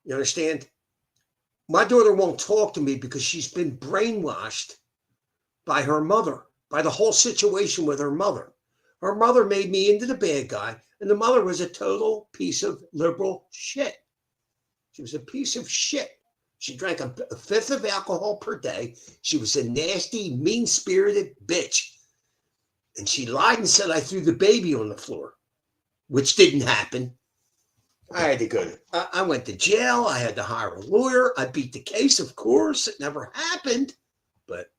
You understand? My daughter won't talk to me because she's been brainwashed by her mother, by the whole situation with her mother. Her mother made me into the bad guy, and the mother was a total piece of liberal shit. She was a piece of shit. She drank a fifth of alcohol per day. She was a nasty, mean-spirited bitch. And she lied and said I threw the baby on the floor, which didn't happen. I had to go to, I went to jail. I had to hire a lawyer. I beat the case, of course. It never happened. But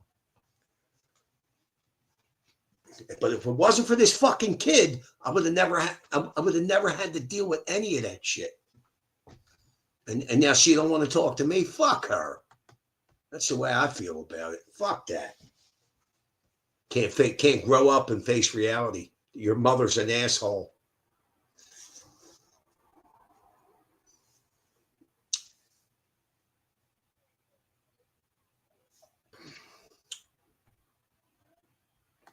if it wasn't for this fucking kid, I would have never had to deal with any of that shit. And now she don't want to talk to me. Fuck her. That's the way I feel about it. Fuck that. Can't grow up and face reality. Your mother's an asshole.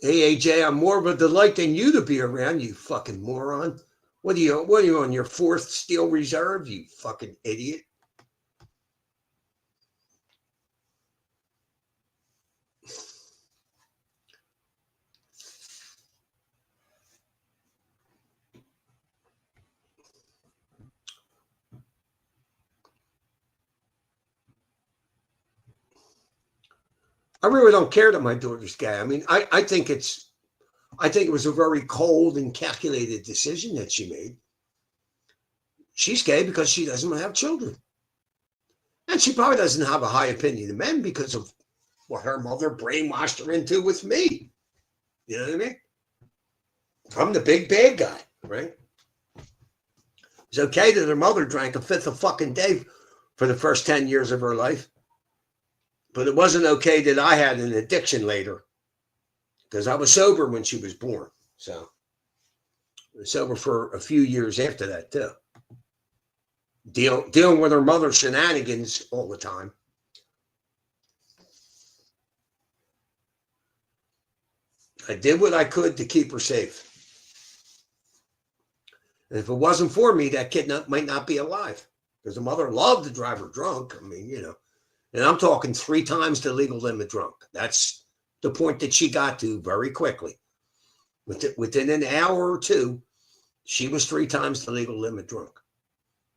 Hey AJ, I'm more of a delight than you to be around, you fucking moron. What are you on your fourth steel reserve, you fucking idiot? I really don't care that my daughter's gay. I mean, I think it was a very cold and calculated decision that she made. She's gay because she doesn't want to have children. And she probably doesn't have a high opinion of men because of what her mother brainwashed her into with me. You know what I mean? I'm the big bad guy, right? It's okay that her mother drank a fifth a fucking day for the first 10 years of her life. But it wasn't okay that I had an addiction later because I was sober when she was born. So I was sober for a few years after that, too. Dealing with her mother's shenanigans all the time. I did what I could to keep her safe. And if it wasn't for me, that kid might not be alive because the mother loved to drive her drunk. I mean, you know. And I'm talking 3 times the legal limit drunk. That's the point that she got to very quickly. Within an hour or two, she was 3 times the legal limit drunk.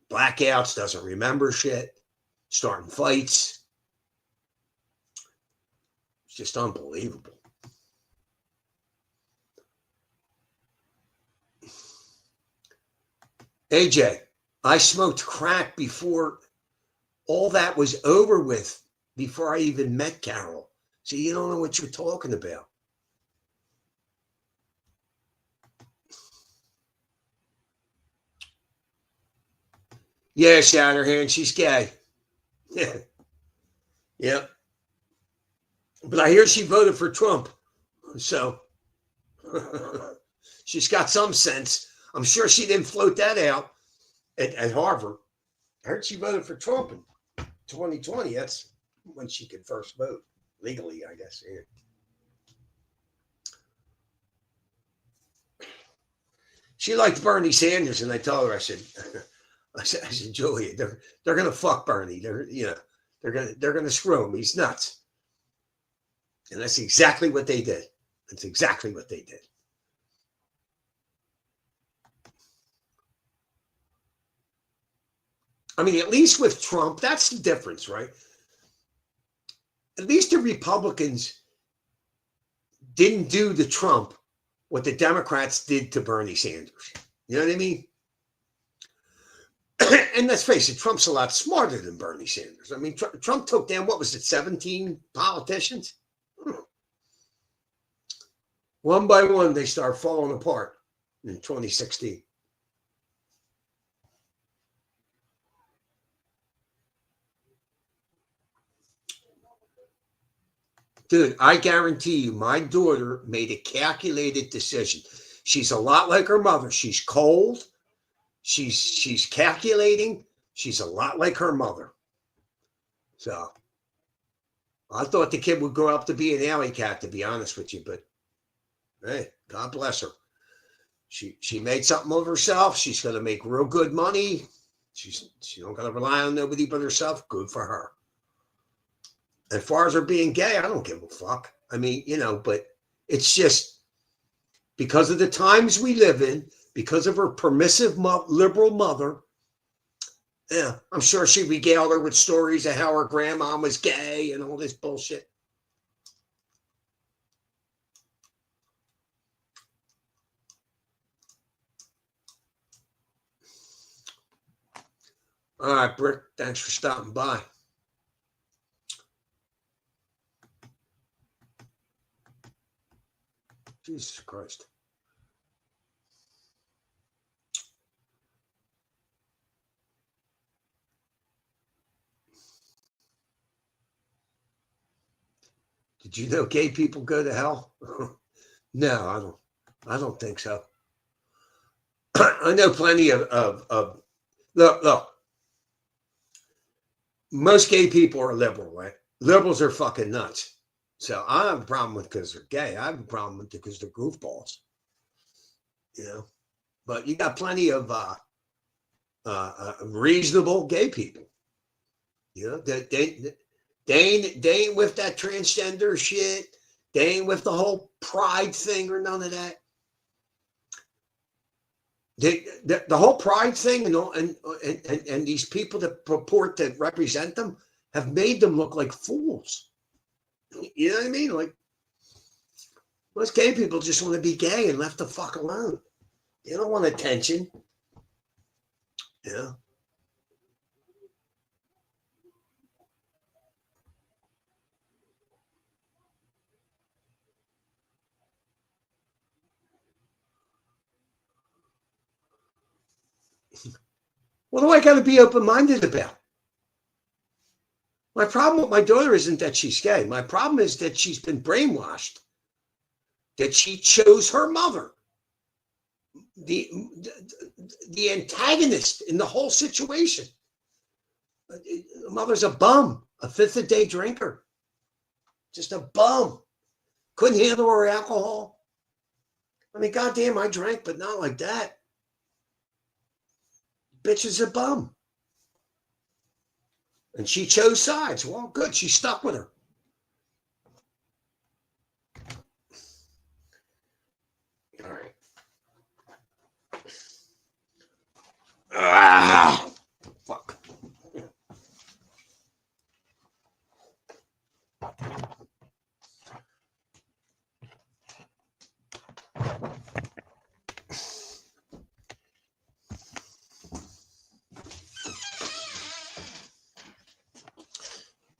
Blackouts, doesn't remember shit, starting fights. It's just unbelievable. AJ, I smoked crack before all that was over with, before I even met Carol. So you don't know what you're talking about. Yeah, Shatterhand, she's gay. Yeah. Yep. But I hear she voted for Trump. So she's got some sense. I'm sure she didn't float that out at Harvard. I heard she voted for Trump in 2020. That's when she could first vote legally, I guess. Yeah. She liked Bernie Sanders, and I told her, I said, Julia, they're gonna fuck Bernie. They're gonna screw him. He's nuts. And that's exactly what they did. That's exactly what they did. I mean, at least with Trump, that's the difference, right? At least the Republicans didn't do to Trump what the Democrats did to Bernie Sanders. You know what I mean? And let's face it, Trump's a lot smarter than Bernie Sanders. I mean, Trump took down, what was it, 17 politicians? One by one, they start falling apart in 2016. Dude, I guarantee you, my daughter made a calculated decision. She's a lot like her mother. She's cold. She's calculating. She's a lot like her mother. So I thought the kid would grow up to be an alley cat, to be honest with you. But hey, God bless her. She made something of herself. She's going to make real good money. She don't got to rely on nobody but herself. Good for her. As far as her being gay, I don't give a fuck. I mean, but it's just because of the times we live in, because of her permissive liberal mother. Yeah, I'm sure she regaled her with stories of how her grandma was gay and all this bullshit. All right, Brick. Thanks for stopping by. Jesus Christ. Did you know gay people go to hell? No, I don't think so. I know plenty of look. Most gay people are liberal, right? Liberals are fucking nuts. So I have a problem with because they're gay. I have a problem with because they're goofballs. You know, but you got plenty of reasonable gay people. You know, they ain't with that transgender shit. They ain't with the whole pride thing or none of that. The whole pride thing and these people that purport to represent them have made them look like fools. You know what I mean? Like most gay people just want to be gay and left the fuck alone. They don't want attention. Yeah. What do I got to be open-minded about? My problem with my daughter isn't that she's gay. My problem is that she's been brainwashed. That she chose her mother. The antagonist in the whole situation. The mother's a bum, a fifth-a-day drinker. Just a bum. Couldn't handle her alcohol. I mean, goddamn, I drank, but not like that. Bitch is a bum. And she chose sides. Well, good. She stuck with her. All right. Fuck.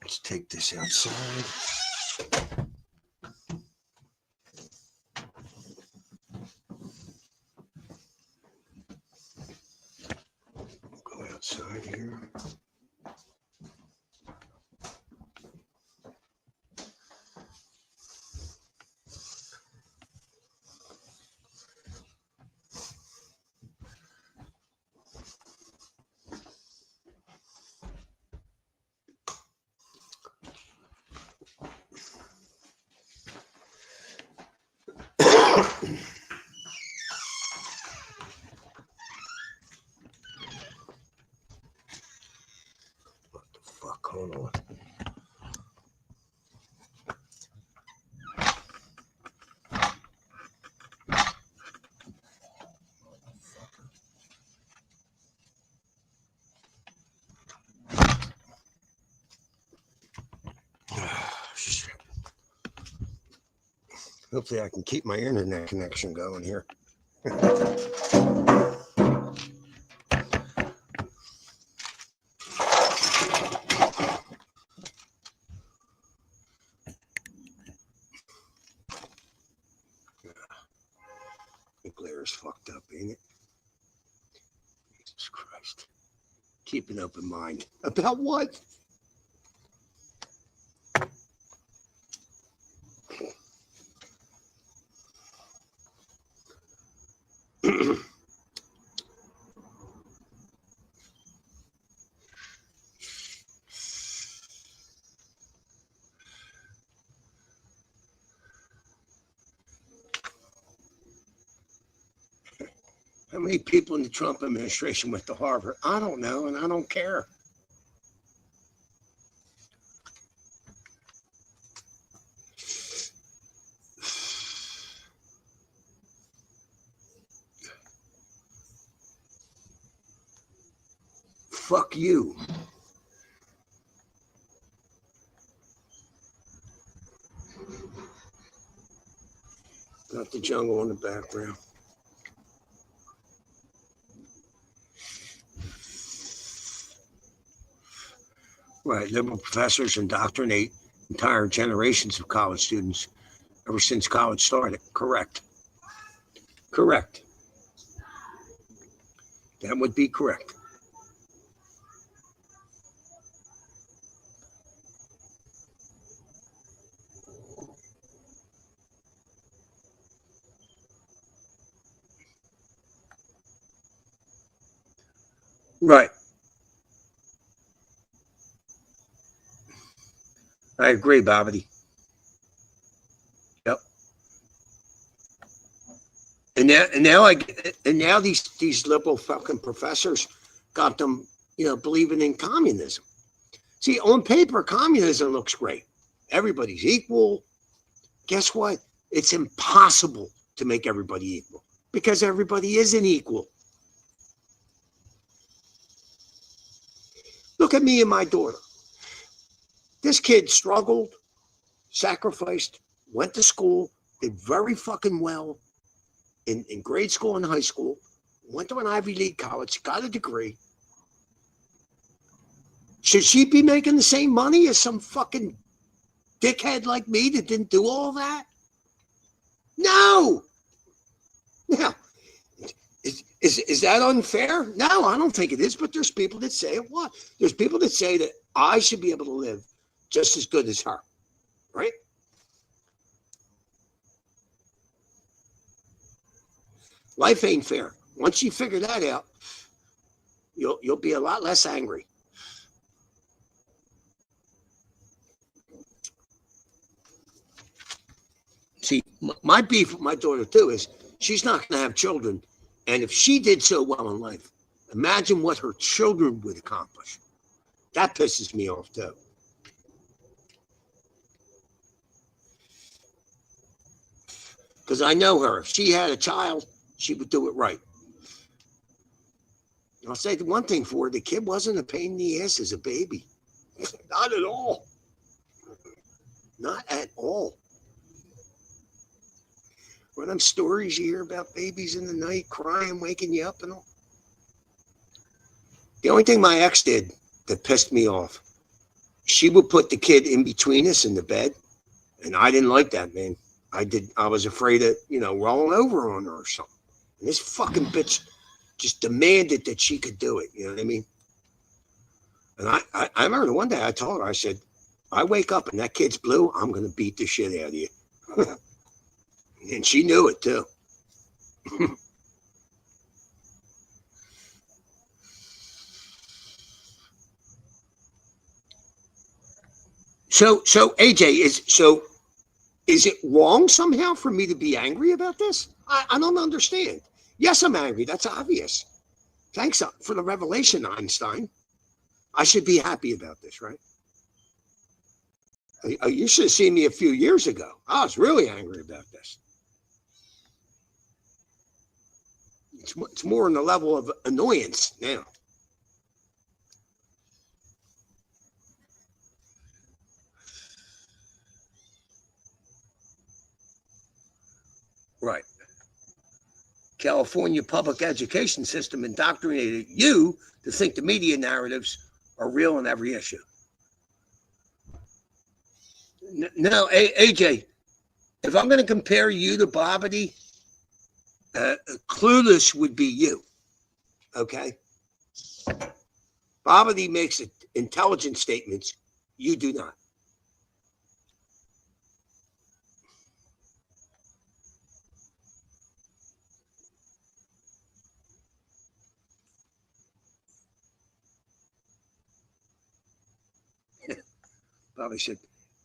Let's take this outside. Go outside here. What the fuck? Hold on. Shit. Hopefully I can keep my internet connection going here. The glare's fucked up, ain't it? Jesus Christ. Keep an open mind. About what? How many people in the Trump administration went to Harvard? I don't know, and I don't care. Fuck you. Got the jungle in the background. Right. Liberal professors indoctrinate entire generations of college students ever since college started. Correct. Correct. That would be correct. Right. I agree, Bobbity. Yep. And now these liberal fucking professors got them, believing in communism. See, on paper, communism looks great. Everybody's equal. Guess what? It's impossible to make everybody equal because everybody isn't equal. Look at me and my daughter. This kid struggled, sacrificed, went to school, did very fucking well in grade school and high school, went to an Ivy League college, got a degree. Should she be making the same money as some fucking dickhead like me that didn't do all that? No. Now, is that unfair? No, I don't think it is, but there's people that say it was. There's people that say that I should be able to live just as good as her, right? Life ain't fair. Once you figure that out, you'll be a lot less angry. See, my beef with my daughter too is she's not going to have children, and if she did so well in life, imagine what her children would accomplish. That pisses me off too. Because I know her. If she had a child, she would do it right. I'll say the one thing for her, the kid wasn't a pain in the ass as a baby. Not at all. Not at all. One of them stories you hear about babies in the night crying, waking you up and all. The only thing my ex did that pissed me off, she would put the kid in between us in the bed, and I didn't like that, man. I was afraid of, rolling over on her or something. And this fucking bitch just demanded that she could do it. You know what I mean? And I remember the one day I told her, I said, I wake up and that kid's blue, I'm going to beat the shit out of you. And she knew it too. So AJ, is it wrong somehow for me to be angry about this? I don't understand. Yes, I'm angry. That's obvious. Thanks for the revelation, Einstein. I should be happy about this, right? You should have seen me a few years ago. I was really angry about this. It's more on the level of annoyance now. Right. California public education system indoctrinated you to think the media narratives are real on every issue. No, AJ, if I'm going to compare you to Bobbity, Clueless would be you. Okay? Bobbity makes intelligent statements. You do not. Bobby said,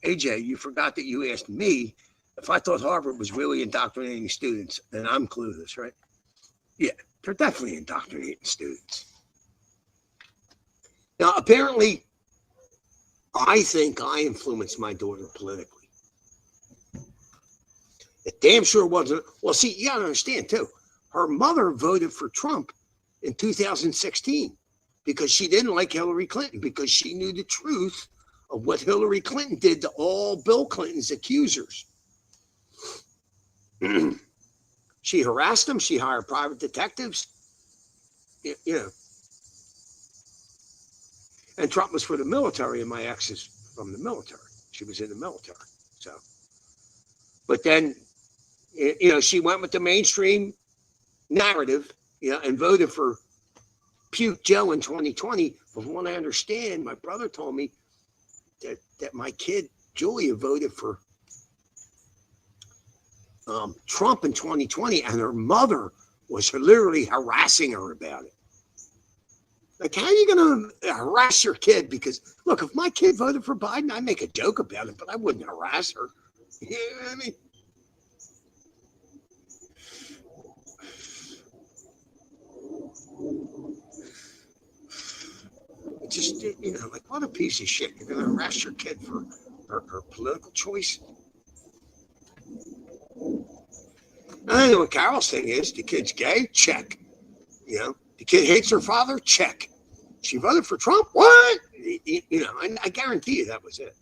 AJ, you forgot that you asked me if I thought Harvard was really indoctrinating students, and I'm clueless, right? Yeah, they're definitely indoctrinating students. Now, apparently, I think I influenced my daughter politically. It damn sure wasn't. Well, see, you got to understand, too. Her mother voted for Trump in 2016 because she didn't like Hillary Clinton, because she knew the truth of what Hillary Clinton did to all Bill Clinton's accusers. She harassed them. She hired private detectives. You know. And Trump was for the military, and my ex is from the military. She was in the military. So, but then, she went with the mainstream narrative, and voted for Puke Joe in 2020. But from what I understand, my brother told me that my kid Julia voted for Trump in 2020, and her mother was literally harassing her about it. Like, how are you going to harass your kid? Because, look, if my kid voted for Biden, I'd make a joke about it, but I wouldn't harass her. You know what I mean? Just, like, what a piece of shit. You're going to harass your kid for her political choice? I don't know what Carol's thing is. The kid's gay? Check. The kid hates her father? Check. She voted for Trump? What? I guarantee you that was it.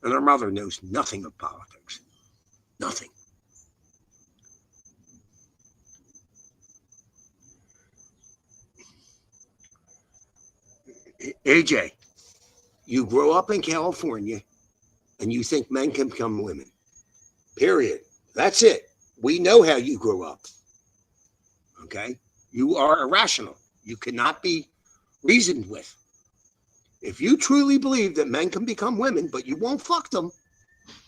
And her mother knows nothing of politics. Nothing. AJ, you grow up in California and you think men can become women. Period. That's it. We know how you grew up. Okay? You are irrational. You cannot be reasoned with. If you truly believe that men can become women, but you won't fuck them,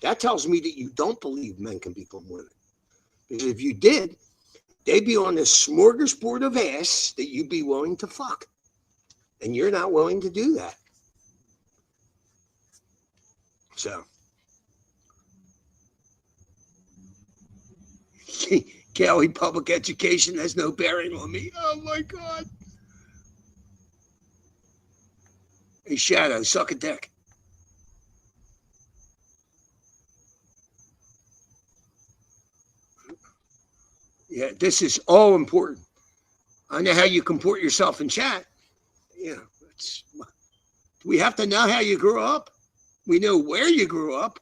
that tells me that you don't believe men can become women. Because if you did, they'd be on this smorgasbord of ass that you'd be willing to fuck. And you're not willing to do that. So, Kelly, public education has no bearing on me. Oh my God. Hey, Shadow, suck a dick. Yeah, this is all important. I know how you comport yourself in chat. We have to know how you grew up. We know where you grew up.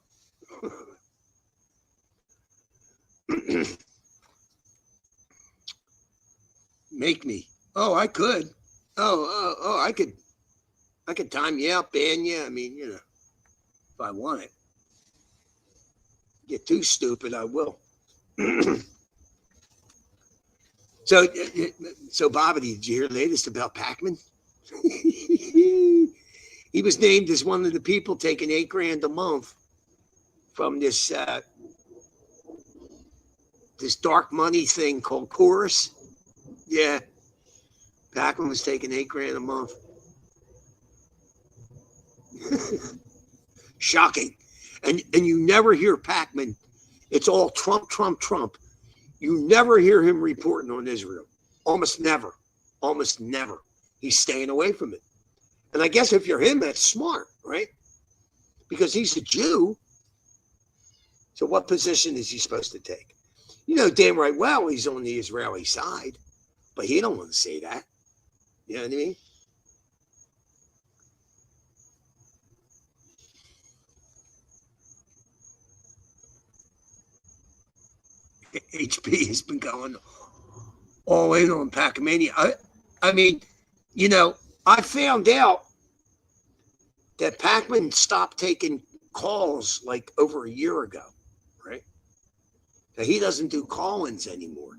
Make me. Oh, I could. Oh, I could time you out, ban you. I mean, if I want it. Get too stupid, I will. So Bobby, did you hear the latest about Pac-Man? He was named as one of the people taking $8,000 a month from this dark money thing called Chorus. Yeah, Pac-Man was taking $8,000 a month. Shocking. And you never hear Pac-Man. It's all Trump, Trump, Trump. You never hear him reporting on Israel. Almost never. Almost never. He's staying away from it. And I guess if you're him, that's smart, right? Because he's a Jew. So what position is he supposed to take? Damn right well he's on the Israeli side. But he don't want to say that. You know what I mean? HP has been going all in on Pac-Mania. I mean, I found out that Pac-Man stopped taking calls like over a year ago, right? That he doesn't do call-ins anymore.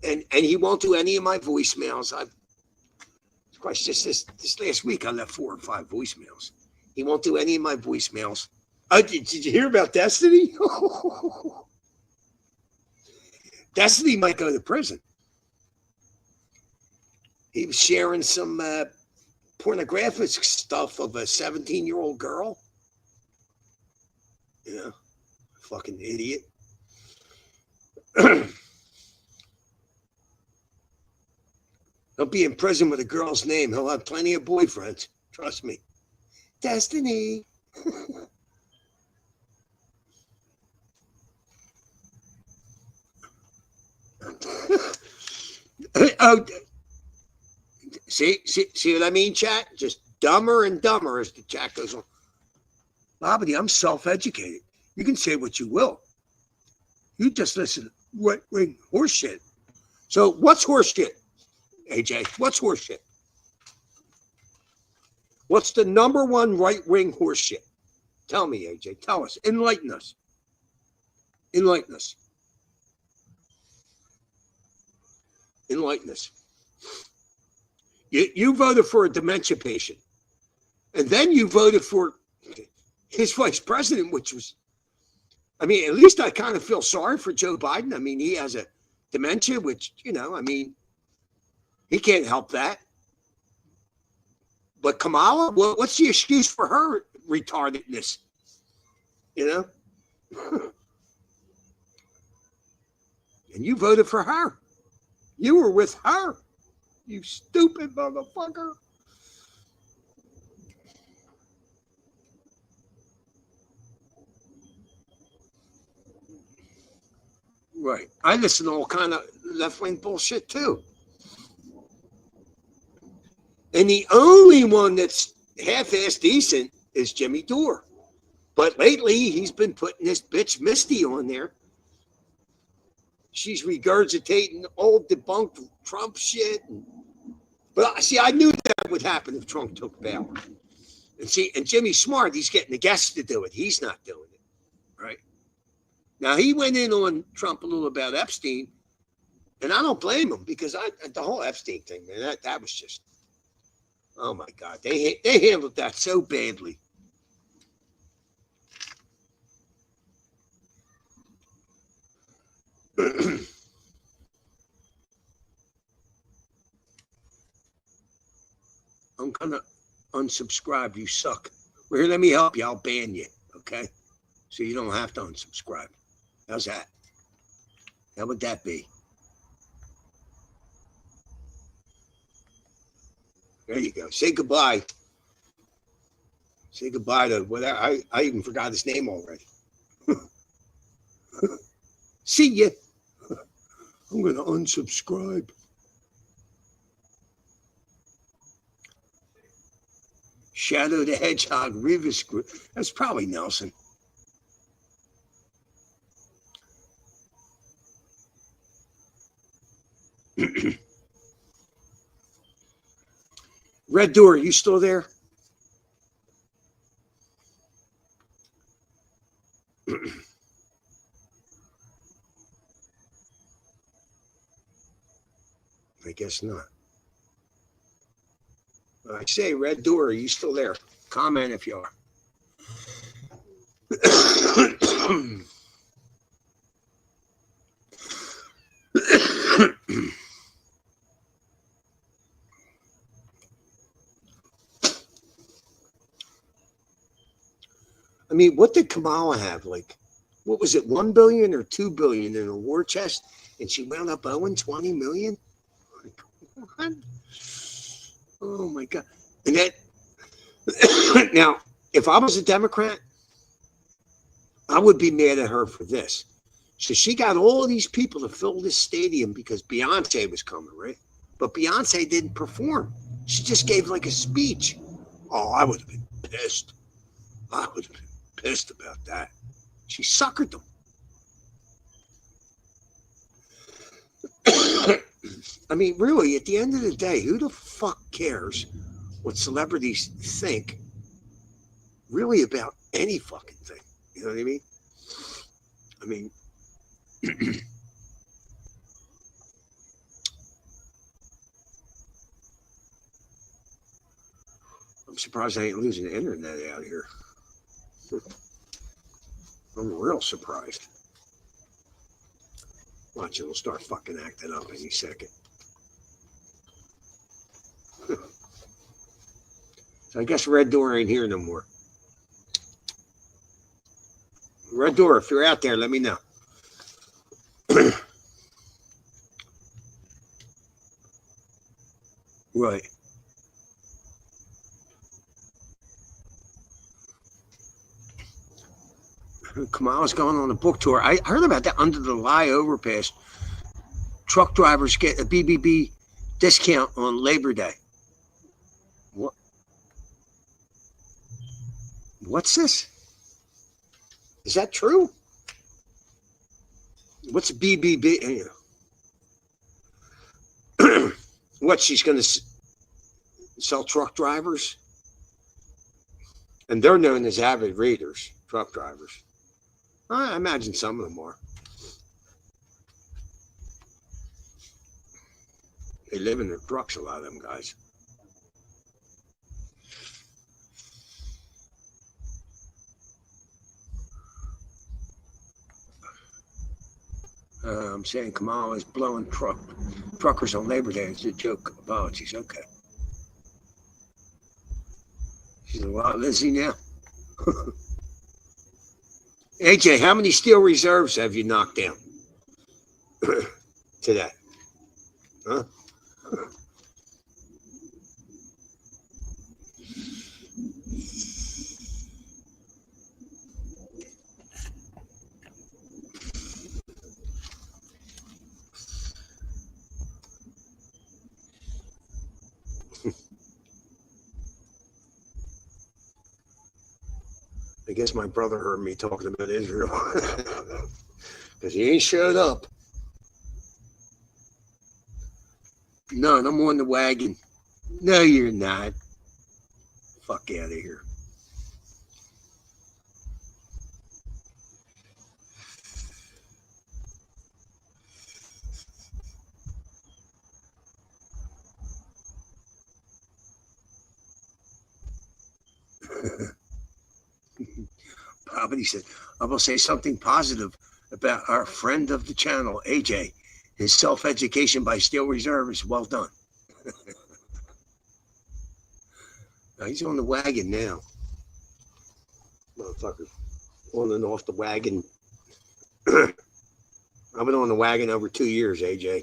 And he won't do any of my voicemails. Just this last week, I left 4 or 5 voicemails. He won't do any of my voicemails. Did you hear about Destiny? Destiny might go to prison. He was sharing some pornographic stuff of a 17-year-old girl. Fucking idiot. Don't be in prison with a girl's name. He'll have plenty of boyfriends. Trust me. Destiny. Oh, see what I mean, chat? Just dumber and dumber as the chat goes on. Bobby, I'm self-educated. You can say what you will. You just listen right-wing horseshit. So what's horseshit, AJ? What's horseshit? What's the number one right-wing horseshit? Tell me, AJ. Tell us. Enlighten us. Enlighten us. Enlighten us. You voted for a dementia patient. And then you voted for his vice president, which was, I mean, at least I kind of feel sorry for Joe Biden. I mean, he has a dementia, which, you know, I mean, he can't help that. But Kamala, what's the excuse for her retardedness? You know? And you voted for her. You were with her. You stupid motherfucker. Right. I listen to all kind of left-wing bullshit too. And the only one that's half-ass decent is Jimmy Dore. But lately, he's been putting this bitch Misty on there. She's regurgitating old debunked Trump shit. But see, I knew that would happen if Trump took power. And see, and Jimmy's smart. He's getting the guests to do it. He's not doing it, right? Now, he went in on Trump a little about Epstein, and I don't blame him because the whole Epstein thing, man, that was just, oh my God. They handled that so badly. I'm going to unsubscribe. You suck. Well, here, let me help you. I'll ban you, okay? So you don't have to unsubscribe. How's that? How would that be? There you go. Say goodbye. Say goodbye to whatever. I even forgot his name already. See ya. I'm going to unsubscribe. Shadow the Hedgehog, Rivas Group. That's probably Nelson. Red Door, you still there? I guess not. I say, Red Door, are you still there? Comment if you are. I mean, what did Kamala have? Like, what was it, 1 billion or 2 billion in a war chest? And she wound up owing 20 million? Like, what? Oh my God. And that, now, if I was a Democrat, I would be mad at her for this. So she got all of these people to fill this stadium because Beyonce was coming, right? But Beyonce didn't perform. She just gave like a speech. Oh, I would have been pissed. I would have been pissed about that. She suckered them. I mean, really, at the end of the day, who the fuck cares what celebrities think really about any fucking thing? You know what I mean? I mean, I'm surprised I ain't losing the internet out here. I'm real surprised. Watch, it'll start fucking acting up any second. So I guess Red Door ain't here no more. Red Door, if you're out there, let me know. Right. Kamala's going on a book tour. I heard about that under the Lie overpass. Truck drivers get a BBB discount on Labor Day. What? What's this? Is that true? What's BBB? What, she's going to sell truck drivers? And they're known as avid readers, truck drivers. I imagine some of them are. They live in their trucks, a lot of them guys. I'm saying Kamala is blowing truckers on Labor Day. It's a joke. Apologies. Okay. She's a lot Lizzie now. AJ, how many steel reserves have you knocked down today? Huh? I guess my brother heard me talking about Israel because he ain't showed up. None. I'm on the wagon. No, you're not. Fuck out of here. Poverty said, I will say something positive about our friend of the channel, AJ. His self-education by Steel Reserve is well done. He's on the wagon now. Motherfucker. On and off the wagon. I've been on the wagon over 2 years, AJ.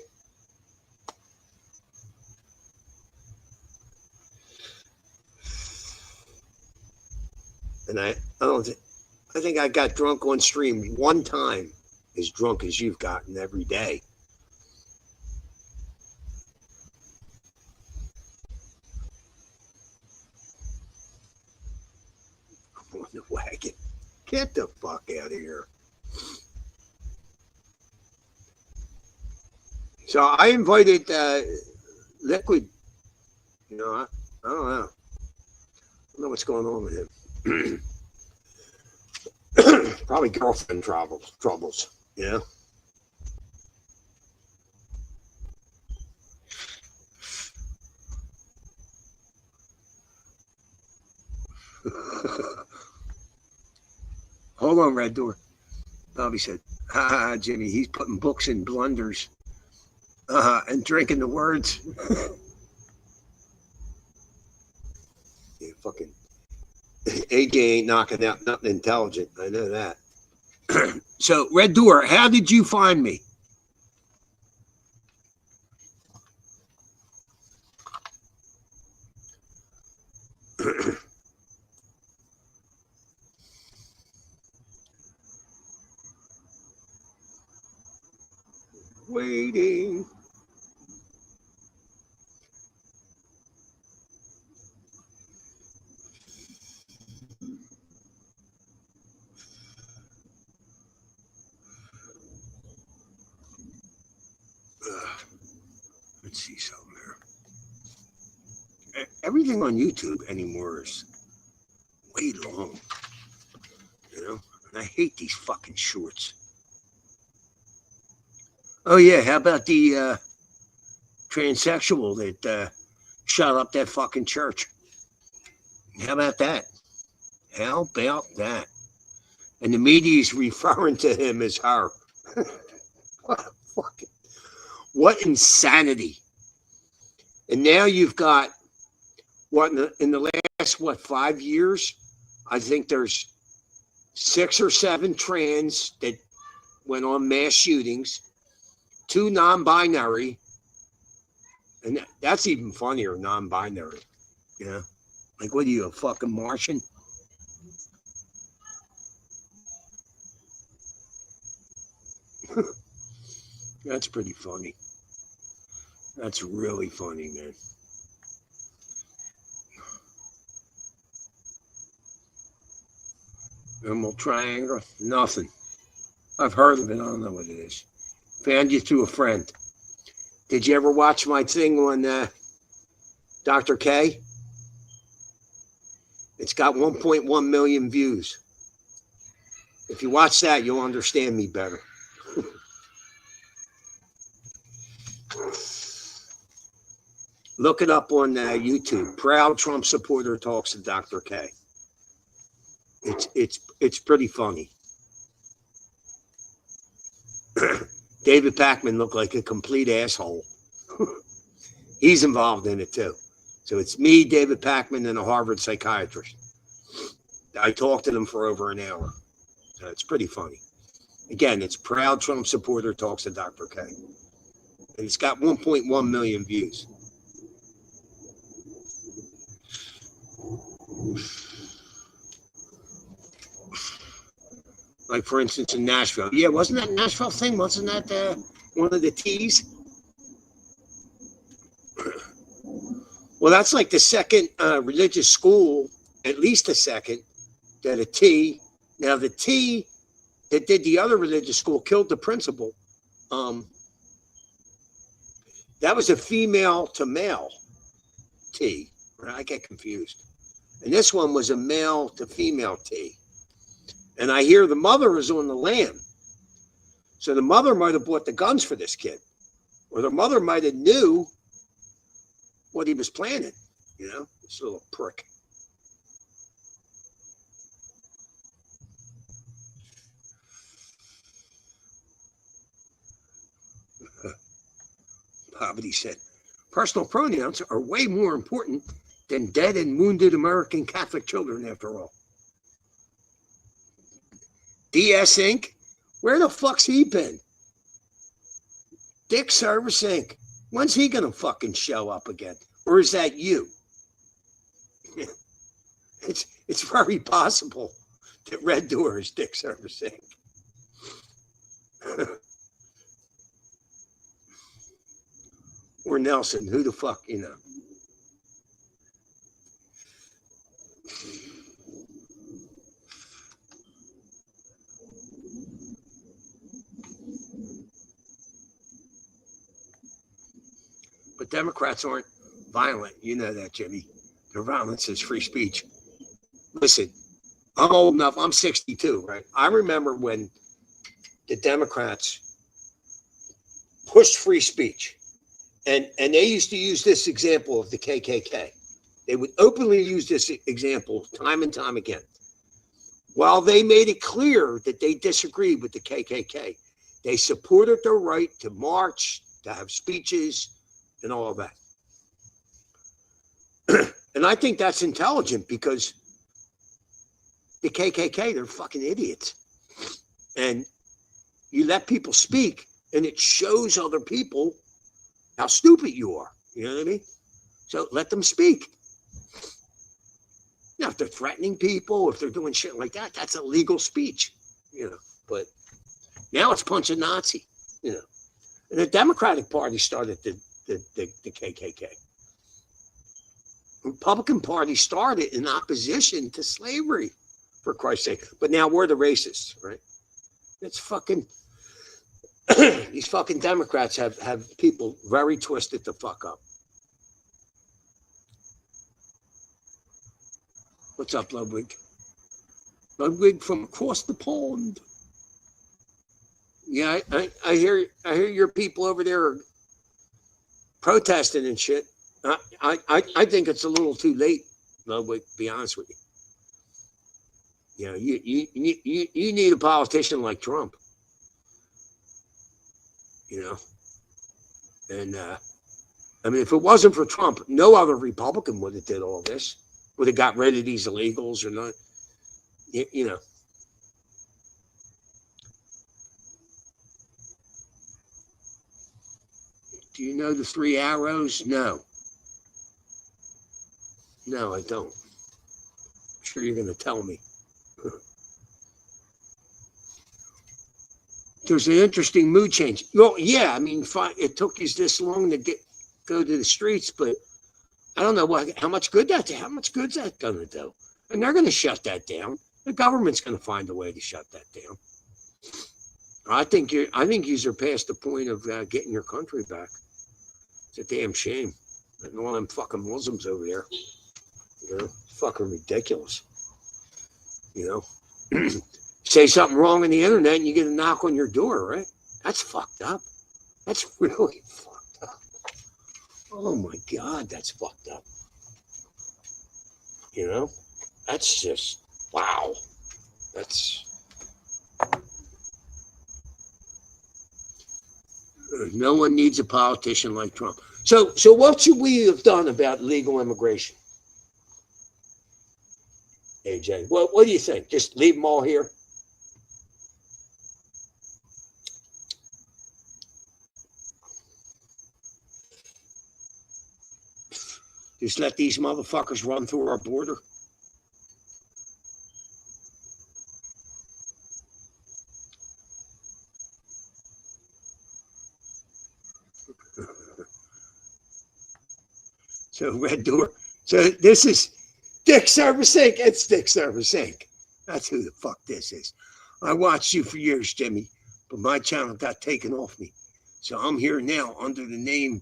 And I think I got drunk on stream one time, as drunk as you've gotten every day. I'm on the wagon. Get the fuck out of here. So I invited Liquid. You know, I don't know. I don't know what's going on with him. Probably girlfriend troubles, you know? Hold on, Red Door. Bobby said, Jimmy, he's putting books in blunders and drinking the words. Yeah, fucking AJ ain't knocking out nothing intelligent. I know that. So, Red Door, how did you find me? Waiting. Let's see something here. Everything on YouTube anymore is way long. You know? And I hate these fucking shorts. Oh, yeah. How about the transsexual that shot up that fucking church? How about that? How about that? And the media is referring to him as her. What insanity. And now you've got, what, in the last, 5 years? I think there's 6 or 7 trans that went on mass shootings, 2 non-binary, and that's even funnier, non-binary. Yeah. Like, what are you, a fucking Martian? That's pretty funny. That's really funny, man. Emerald triangle, nothing. I've heard of it. I don't know what it is. Found you through a friend. Did you ever watch my thing on Dr. K? It's got 1.1 million views. If you watch that, you'll understand me better. Look it up on YouTube. Proud Trump supporter talks to Dr. K. It's pretty funny. David Pakman looked like a complete asshole. He's involved in it too. So it's me, David Pakman, and a Harvard psychiatrist. I talked to them for over an hour. So it's pretty funny. Again, it's Proud Trump supporter talks to Dr. K. And it's got 1.1 million views. Like, for instance, in Nashville. Yeah, wasn't that Nashville thing? Wasn't that one of the T's? Well, that's like the second religious school, at least the second, that a T. Now, the T that did the other religious school killed the principal. That was a female to male T. Right? I get confused. And this one was a male to female T. And I hear the mother is on the lam. So the mother might have bought the guns for this kid. Or the mother might have knew what he was planning. You know, this little prick. Poverty said, personal pronouns are way more important than dead and wounded American Catholic children, after all. DS Inc., where the fuck's he been? Dick Service Inc., when's he gonna fucking show up again? Or is that you? It's very possible that Red Door is Dick Service Inc. Or Nelson, who the fuck, you know. But Democrats aren't violent. You know that, Jimmy. Their violence is free speech. Listen, I'm old enough. I'm 62, right? I remember when the Democrats pushed free speech. And they used to use this example of the KKK. They would openly use this example time and time again. While they made it clear that they disagreed with the KKK, they supported their right to march, to have speeches, and all of that. And I think that's intelligent because the KKK, they're fucking idiots. And you let people speak, and it shows other people how stupid you are. You know what I mean? So let them speak. Now, if they're threatening people, if they're doing shit like that, that's illegal speech. You know, but now it's punch a Nazi. You know, and the Democratic Party started the KKK. Republican Party started in opposition to slavery, for Christ's sake. But now we're the racists, right? It's fucking. These fucking Democrats have people very twisted the fuck up. What's up, Ludwig? Ludwig from across the pond. Yeah, I hear your people over there are protesting and shit. I think it's a little too late, Ludwig, to be honest with you. You know, you need a politician like Trump. You know, and I mean, if it wasn't for Trump, no other Republican would have did all this. Would have got rid of these illegals or not. You know. Do you know the three arrows? No. No, I don't. I'm sure you're going to tell me. There's an interesting mood change. Well, yeah, I mean, it took you this long to go to the streets, but I don't know how much good's that going to do? And they're going to shut that down. The government's going to find a way to shut that down. I think you're past the point of getting your country back. It's a damn shame. And all them fucking Muslims over there. You know, it's fucking ridiculous. You know, say something wrong on the internet and you get a knock on your door, right? That's fucked up. That's really fucked up. Oh my God, that's fucked up. You know, that's just, wow. That's, no one needs a politician like Trump. So what should we have done about legal immigration? AJ, what do you think? Just leave them all here? Just let these motherfuckers run through our border? So Red Door. So this is Dick Service Inc. It's Dick Service Inc. That's who the fuck this is. I watched you for years, Jimmy, but my channel got taken off me. So I'm here now under the name.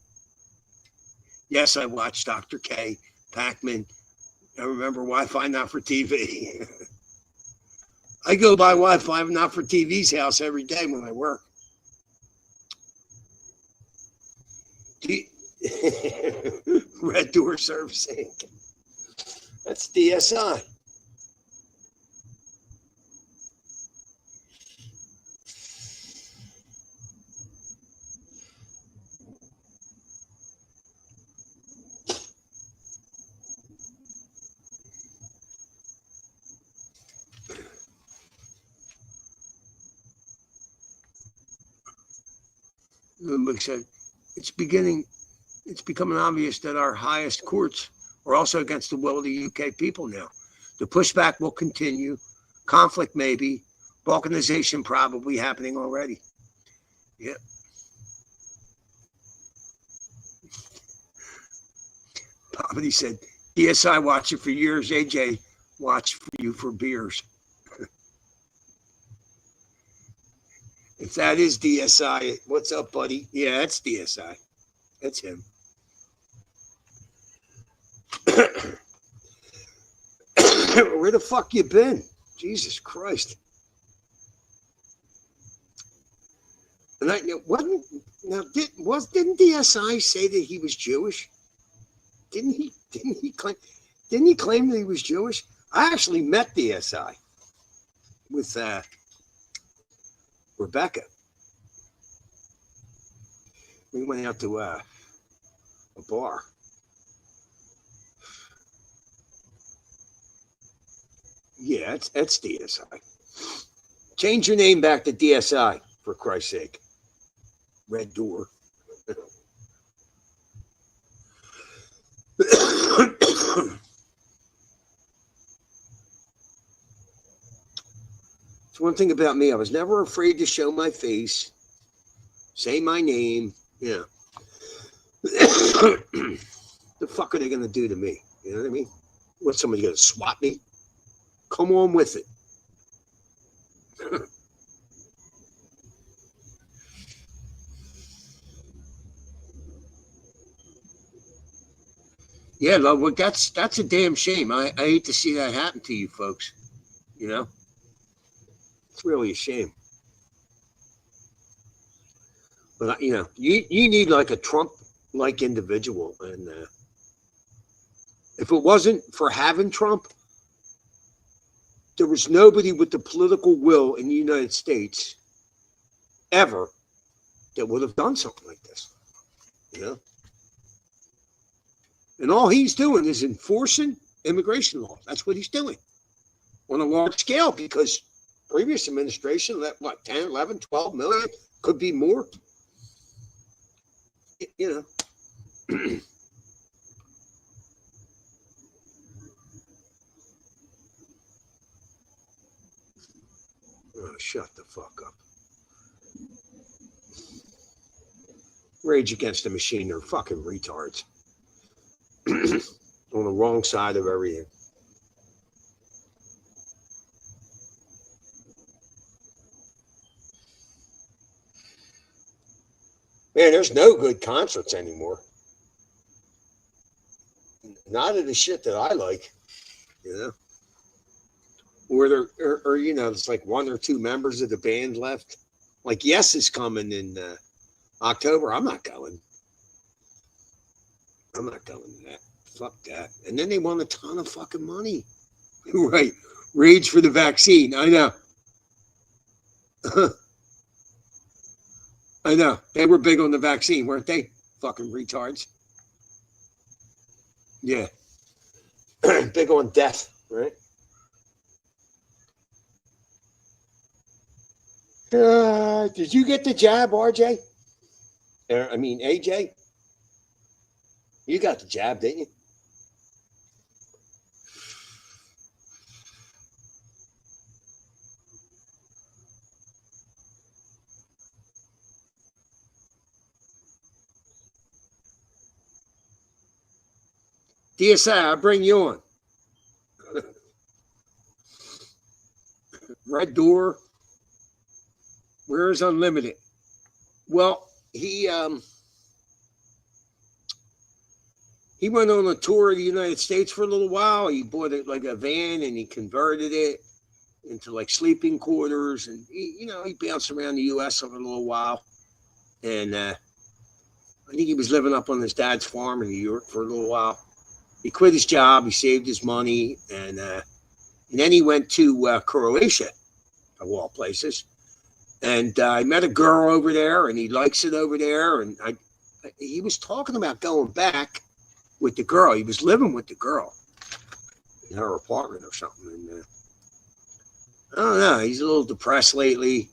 Yes, I watched Dr. K, Pac-Man. I remember Wi-Fi Not for TV. I go by Wi-Fi Not for TV's house every day when I work. Red Door Service Inc. That's DSI. It's becoming obvious that our highest courts are also against the will of the UK people now. The pushback will continue. Conflict maybe. Balkanization probably happening already. Yeah. Poverty said, DSI watched you for years. AJ watched for you for beers. If that is DSI, what's up, buddy? Yeah, that's DSI. That's him. Where the fuck you been? Jesus Christ. And didn't DSI say that he was Jewish? Didn't he claim that he was Jewish? I actually met DSI with Rebecca. We went out to a bar. Yeah, that's DSI. Change your name back to DSI, for Christ's sake. Red Door. It's one thing about me. I was never afraid to show my face, say my name. Yeah. The fuck are they going to do to me? You know what I mean? What, somebody going to swat me? Come on with it. Yeah, well, that's a damn shame. I hate to see that happen to you folks. You know? It's really a shame. But, you know, you need like a Trump-like individual. And if it wasn't for having Trump, there was nobody with the political will in the United States ever that would have done something like this. You know? And all he's doing is enforcing immigration law. That's what he's doing on a large scale, because previous administration let, 10, 11, 12 million, could be more. You know. Oh, shut the fuck up. Rage Against the Machine, they're fucking retards. On the wrong side of everything. Man, there's no good concerts anymore. Not of the shit that I like, you know. Or there, or you know, it's like one or two members of the band left. Like Yes is coming in October. I'm not going. I'm not going to that. Fuck that. And then they want a ton of fucking money. Right. Rage for the vaccine. I know. I know. They were big on the vaccine, weren't they? Fucking retards. Yeah. Big on death, right? Did you get the jab, RJ? I mean, AJ? You got the jab, didn't you? DSI, I'll bring you on. Red Door. Where is Unlimited? Well, he went on a tour of the United States for a little while. He bought it like a van and he converted it into like sleeping quarters, and he bounced around the U.S. for a little while. And I think he was living up on his dad's farm in New York for a little while. He quit his job, he saved his money, and then he went to Croatia, of all places. And I met a girl over there, and he likes it over there. And he was talking about going back with the girl. He was living with the girl in her apartment or something. And I don't know. He's a little depressed lately.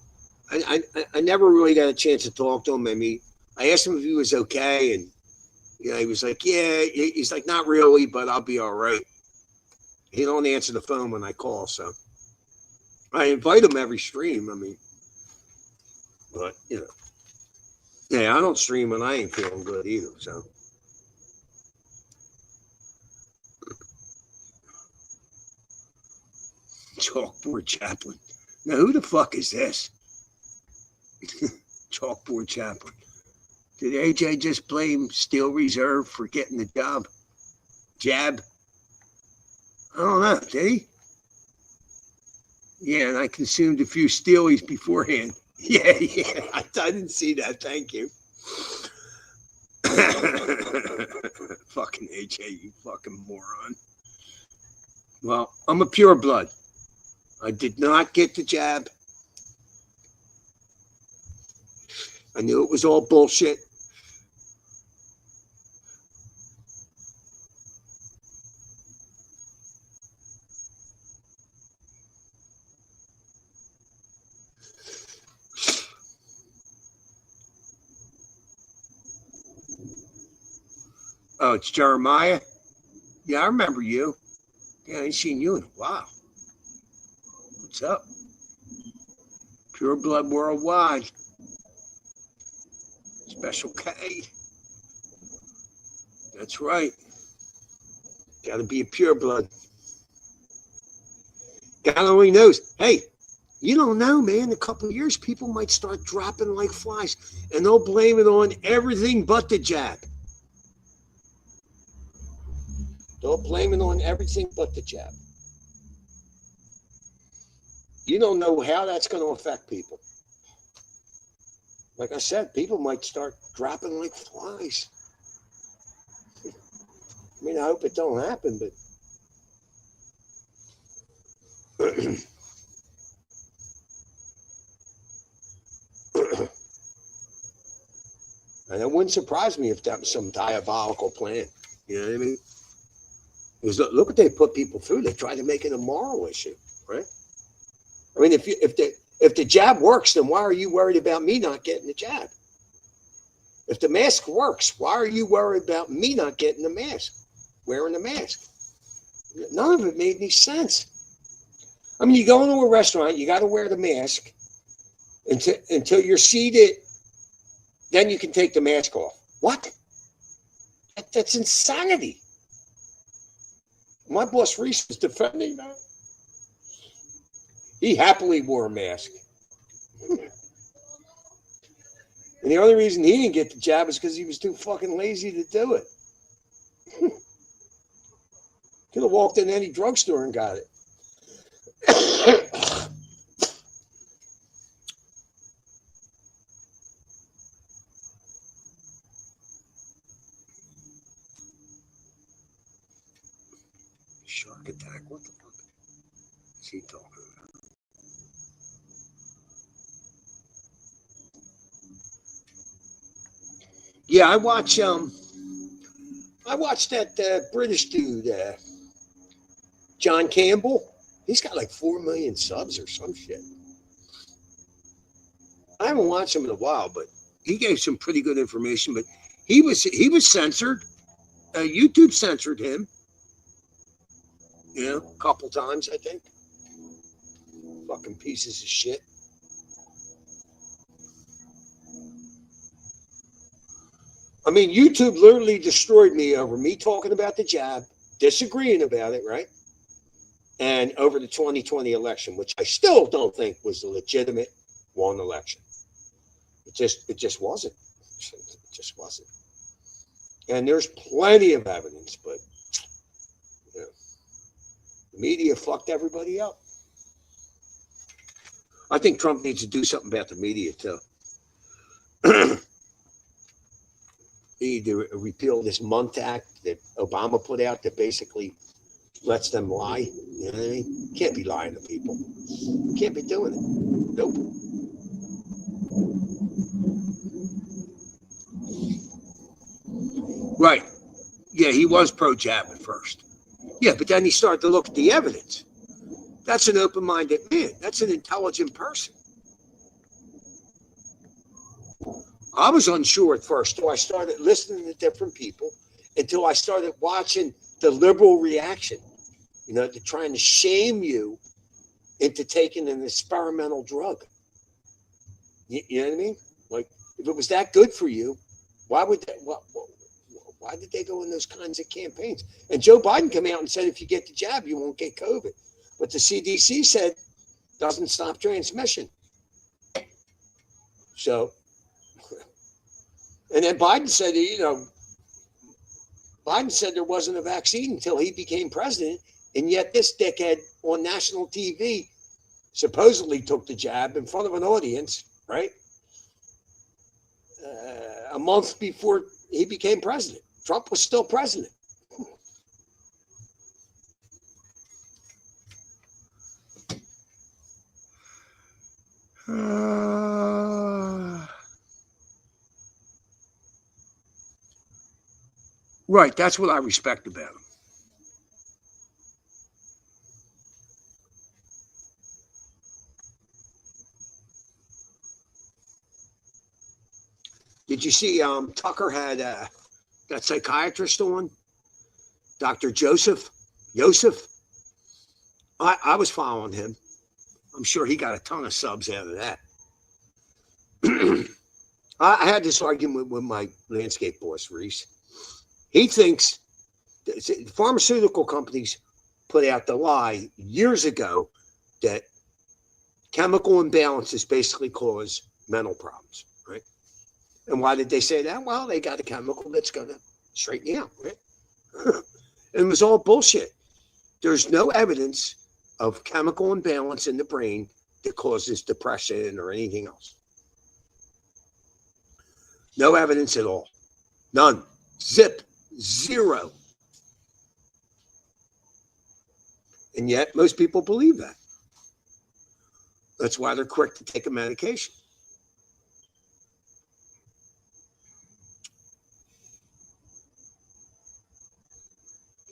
I never really got a chance to talk to him. I mean, I asked him if he was okay, and he was like, "Yeah." He's like, "Not really, but I'll be all right." He don't answer the phone when I call, so I invite him every stream. I mean, but yeah, I don't stream when I ain't feeling good either. So. Chalkboard Chaplain. Now, who the fuck is this? Chalkboard Chaplain. Did AJ just blame Steel Reserve for getting the job? Jab? I don't know. Did he? Yeah, and I consumed a few Steelies beforehand. Yeah. I didn't see that. Thank you. Fucking AJ, you fucking moron. Well, I'm a pure blood. I did not get the jab. I knew it was all bullshit. Oh, it's Jeremiah? Yeah, I remember you. Yeah, I ain't seen you in a while. What's up? Pure Blood Worldwide. Special K. That's right. Got to be a pure blood. God only knows. Hey, you don't know, man. In a couple of years, people might start dropping like flies, and they'll blame it on everything but the jab. They'll blame it on everything but the jab. You don't know how that's going to affect people. Like I said, people might start dropping like flies. I mean, I hope it don't happen, but and it wouldn't surprise me if that was some diabolical plan. You know what I mean? Because look what they put people through. They try to make it a moral issue, right? I mean, if the jab works, then why are you worried about me not getting the jab? If the mask works, why are you worried about me not getting the mask, wearing the mask? None of it made any sense. I mean, you go into a restaurant, you got to wear the mask until you're seated, then you can take the mask off. What? That's insanity. My boss Reese was defending that. He happily wore a mask. And the only reason he didn't get the jab is because he was too fucking lazy to do it. Could have walked in any drugstore and got it. Shark attack? What the fuck is he talking about? Yeah, I watched that British dude, John Campbell. He's got like 4 million subs or some shit. I haven't watched him in a while, but he gave some pretty good information. But he was censored. YouTube censored him. A couple times, I think. Fucking pieces of shit. I mean, YouTube literally destroyed me over me talking about the jab, disagreeing about it, right? And over the 2020 election, which I still don't think was a legitimate won election. It just wasn't. It just wasn't. And there's plenty of evidence, but the media fucked everybody up. I think Trump needs to do something about the media too. They need to repeal this Month Act that Obama put out that basically lets them lie. You know what I mean? Can't be lying to people. Can't be doing it. Nope. Right. Yeah, he was pro-jab at first. Yeah, but then he started to look at the evidence. That's an open-minded man. That's an intelligent person. I was unsure at first until I started listening to different people, until I started watching the liberal reaction. They're trying to shame you into taking an experimental drug. You know what I mean? Like, if it was that good for you, why did they go in those kinds of campaigns? And Joe Biden came out and said, if you get the jab, you won't get COVID. But the CDC said, doesn't stop transmission. So, and then Biden said, Biden said there wasn't a vaccine until he became president. And yet this dickhead on national TV supposedly took the jab in front of an audience, right? A month before he became president. Trump was still president. Right, that's what I respect about him. Did you see Tucker had that psychiatrist on? Dr. Joseph? I was following him. I'm sure he got a ton of subs out of that. I had this argument with my landscape boss, Reese. He thinks pharmaceutical companies put out the lie years ago that chemical imbalances basically cause mental problems, right? And why did they say that? Well, they got a chemical that's going to straighten you out, right? It was all bullshit. There's no evidence of chemical imbalance in the brain that causes depression or anything else. No evidence at all. None. Zip. Zero. And yet most people believe that. That's why they're quick to take a medication.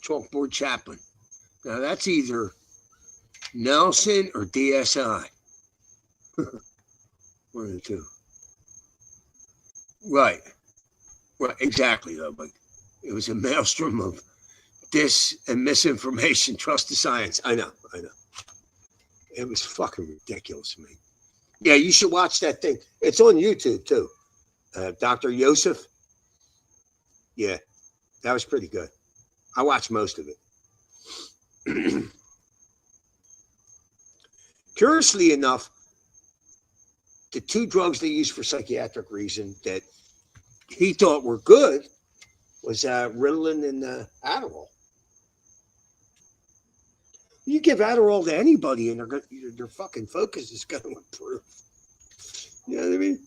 Chalkboard chaplain. Now that's either Nelson or DSI. One of the two. Right. Right. Exactly, though. But it was a maelstrom of dis and misinformation. Trust the science. I know. It was fucking ridiculous to me. Yeah, you should watch that thing. It's on YouTube, too. Dr. Joseph. Yeah, that was pretty good. I watched most of it. Curiously enough, the two drugs they used for psychiatric reason that he thought were good was Ritalin and Adderall. You give Adderall to anybody, and their fucking focus is going to improve. You know what I mean?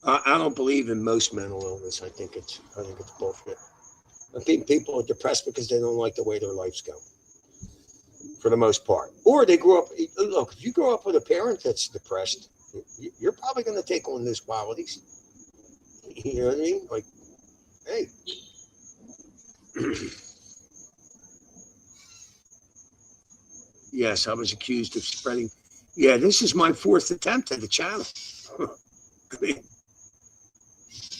I don't believe in most mental illness. I think it's bullshit. I think people are depressed because they don't like the way their life's going, for the most part. Or they grew up. Look, if you grow up with a parent that's depressed, you're probably going to take on those qualities. You know what I mean? Like, hey. Yes, I was accused of spreading. Yeah, this is my fourth attempt at the channel. I mean,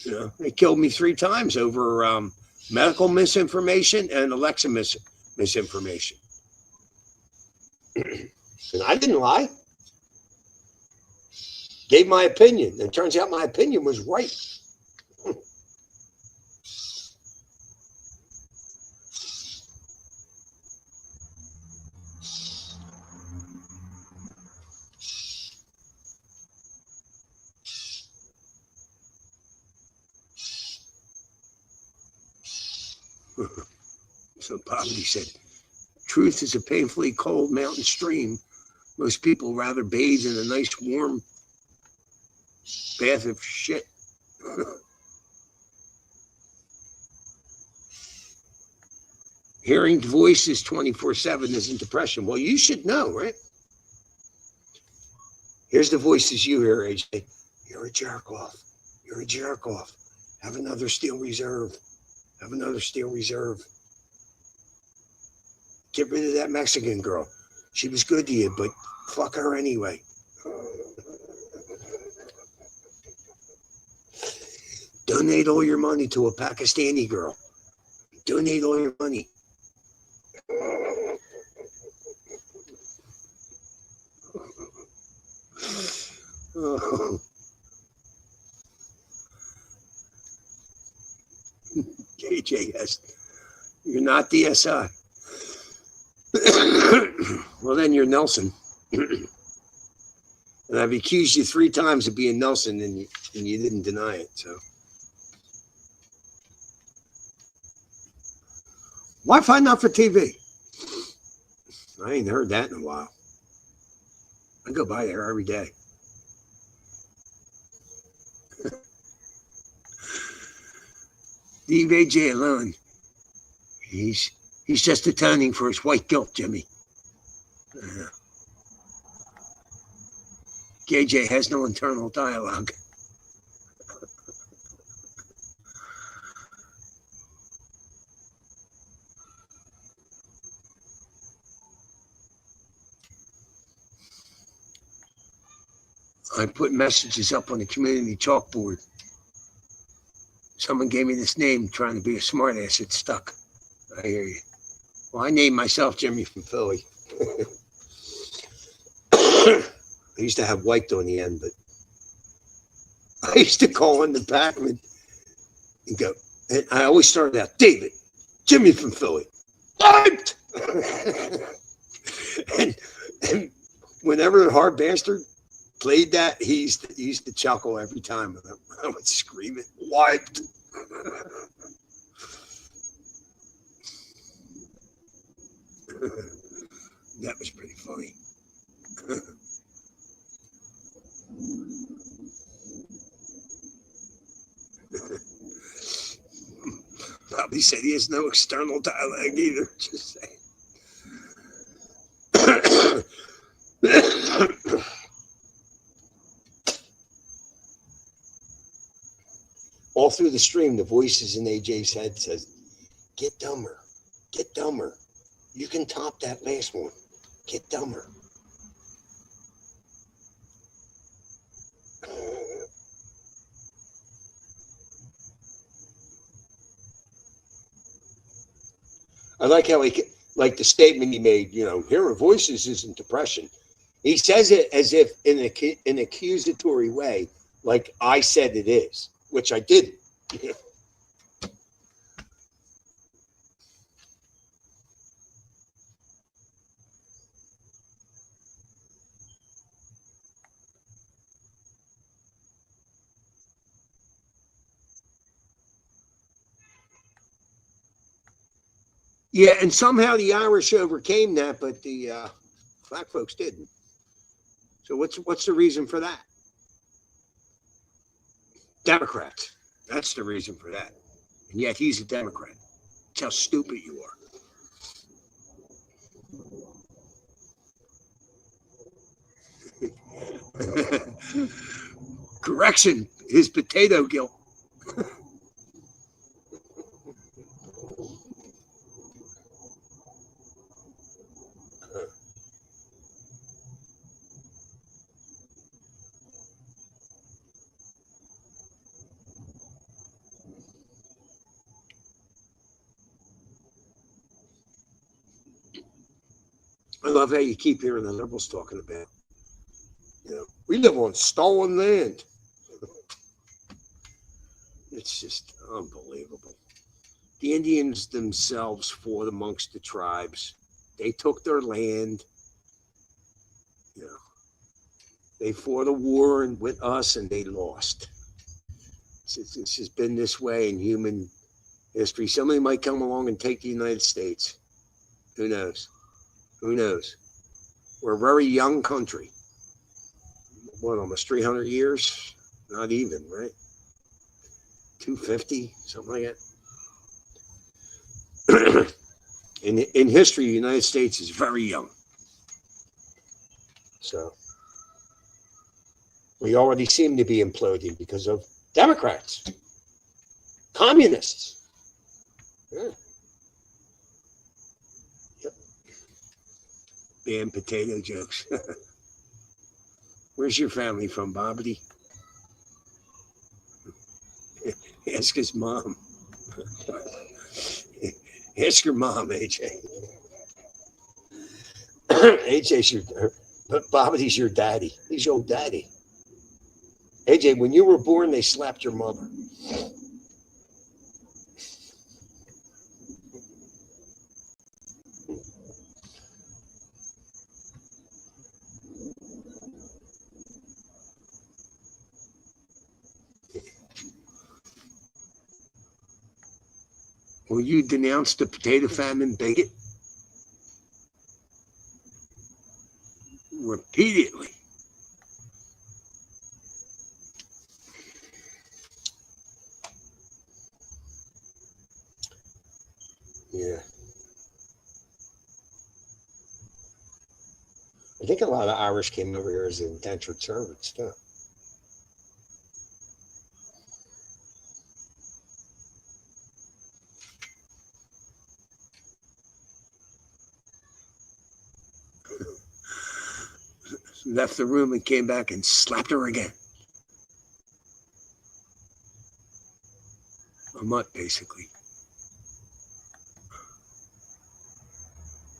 you know, they killed me 3 times over medical misinformation and Alexa misinformation. And I didn't lie. Gave my opinion. And it turns out my opinion was right. So Poverty said, truth is a painfully cold mountain stream. Most people rather bathe in a nice warm bath of shit. Hearing voices 24/7 isn't depression. Well, you should know, right? Here's the voices you hear, AJ. You're a jerk off. You're a jerk off. Have another steel reserve. Have another steel reserve. Get rid of that Mexican girl. She was good to you, but fuck her anyway. Donate all your money to a Pakistani girl. Donate all your money. Oh. KJS, you're not DSI. Well, then you're Nelson. And I've accused you 3 times of being Nelson, and you didn't deny it. So, Wi-Fi not for TV. I ain't heard that in a while. I go by there every day. Leave AJ alone. He's just atoning for his white guilt, Jimmy. KJ has no internal dialogue. I put messages up on the community chalkboard. Someone gave me this name trying to be a smartass. It stuck. I hear you. Well, I named myself Jimmy from Philly. I used to have White on the end, but I used to call in the Pac-Man and go, and I always started out, David, Jimmy from Philly. White! and whenever the hard bastard played that, he used to chuckle every time. I would scream it, wiped. That was pretty funny. Probably said he has no external dialogue either. Just saying. All through the stream, the voices in AJ's head says, get dumber, get dumber. You can top that last one. Get dumber. I like how like the statement he made, you know, hearing voices isn't depression. He says it as if in an accusatory way, like I said it is, which I didn't. Yeah, and somehow the Irish overcame that, but the black folks didn't. So what's the reason for that? Democrats. That's the reason for that. And yet he's a Democrat. That's how stupid you are. Correction, his potato guilt. I love how you keep hearing the liberals talking about, we live on stolen land. It's just unbelievable. The Indians themselves fought amongst the tribes. They took their land. They fought a war with us and they lost. It's just been this way in human history. Somebody might come along and take the United States. Who knows? Who knows? We're a very young country. What, almost 300 years? Not even, right? 250, something like that. In history, the United States is very young. So we already seem to be imploding because of Democrats, communists. Yeah. Yep. Banned potato jokes. Where's your family from, Bobbity? Ask his mom. Ask your mom, AJ. AJ's Bobbity's your daddy. He's your daddy. AJ, when you were born, they slapped your mother. Will you denounce the potato famine bigot? Repeatedly. Yeah. I think a lot of Irish came over here as indentured servants, too. Left the room and came back and slapped her again. A mutt, basically.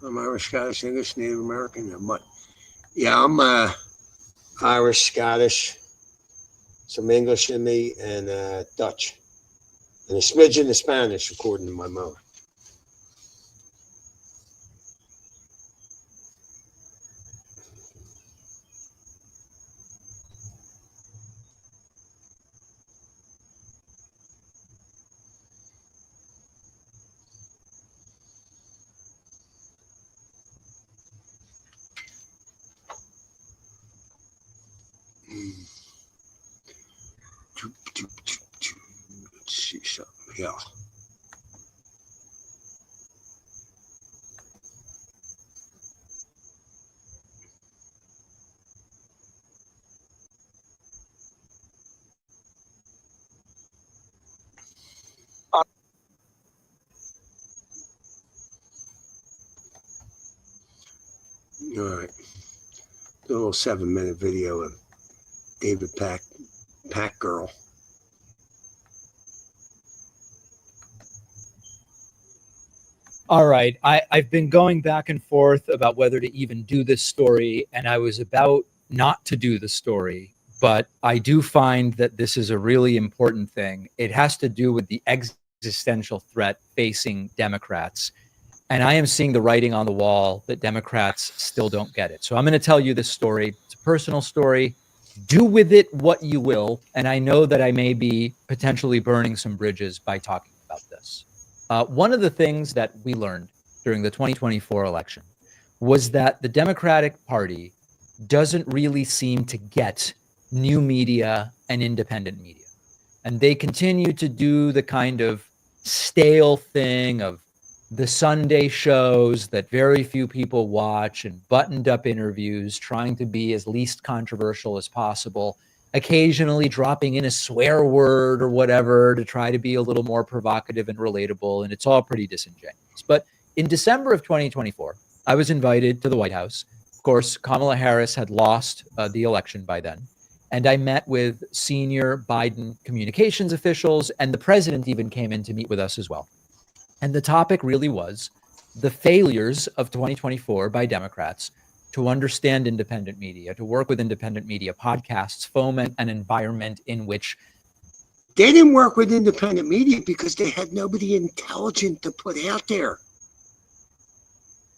I'm Irish, Scottish, English, Native American, a mutt. Yeah, I'm Irish, Scottish, some English in me, and Dutch. And a smidgen of Spanish, according to my mother. Let's see something. Yeah. All right. A little 7-minute video of David Pack Girl. All right. I've been going back and forth about whether to even do this story, and I was about not to do the story, but I do find that this is a really important thing. It has to do with the existential threat facing Democrats. And I am seeing the writing on the wall that Democrats still don't get it. So I'm going to tell you this story. It's a personal story. Do with it what you will. And I know that I may be potentially burning some bridges by talking about this. One of the things that we learned during the 2024 election was that the Democratic Party doesn't really seem to get new media and independent media. And they continue to do the kind of stale thing of the Sunday shows that very few people watch and buttoned up interviews, trying to be as least controversial as possible, occasionally dropping in a swear word or whatever to try to be a little more provocative and relatable. And it's all pretty disingenuous. But in December of 2024, I was invited to the White House. Of course, Kamala Harris had lost the election by then. And I met with senior Biden communications officials, and the president even came in to meet with us as well. And the topic really was the failures of 2024 by Democrats to understand independent media, to work with independent media, podcasts, foment an environment in which they didn't work with independent media because they had nobody intelligent to put out there.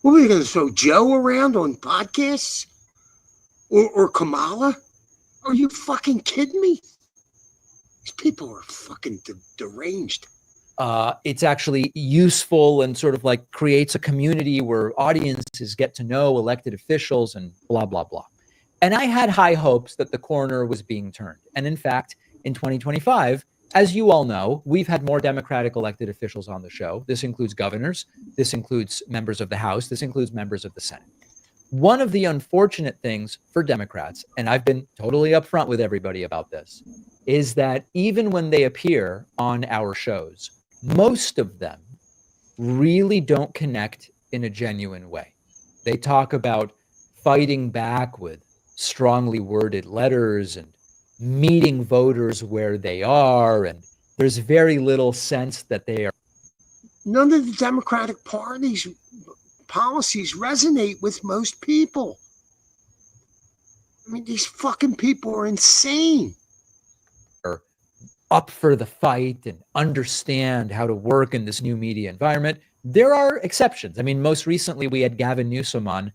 What were they going to throw Joe around on podcasts? Or Kamala? Are you fucking kidding me? These people are fucking deranged. It's actually useful and sort of like creates a community where audiences get to know elected officials and blah, blah, blah. And I had high hopes that the corner was being turned. And in fact, in 2025, as you all know, we've had more Democratic elected officials on the show. This includes governors. This includes members of the House. This includes members of the Senate. One of the unfortunate things for Democrats, and I've been totally upfront with everybody about this, is that even when they appear on our shows, most of them really don't connect in a genuine way. They talk about fighting back with strongly worded letters and meeting voters where they are, and there's very little sense that they are. None of the Democratic Party's policies resonate with most people. I mean, these fucking people are insane. Up for the fight and understand how to work in this new media environment. There are exceptions. I mean, most recently we had Gavin Newsom on.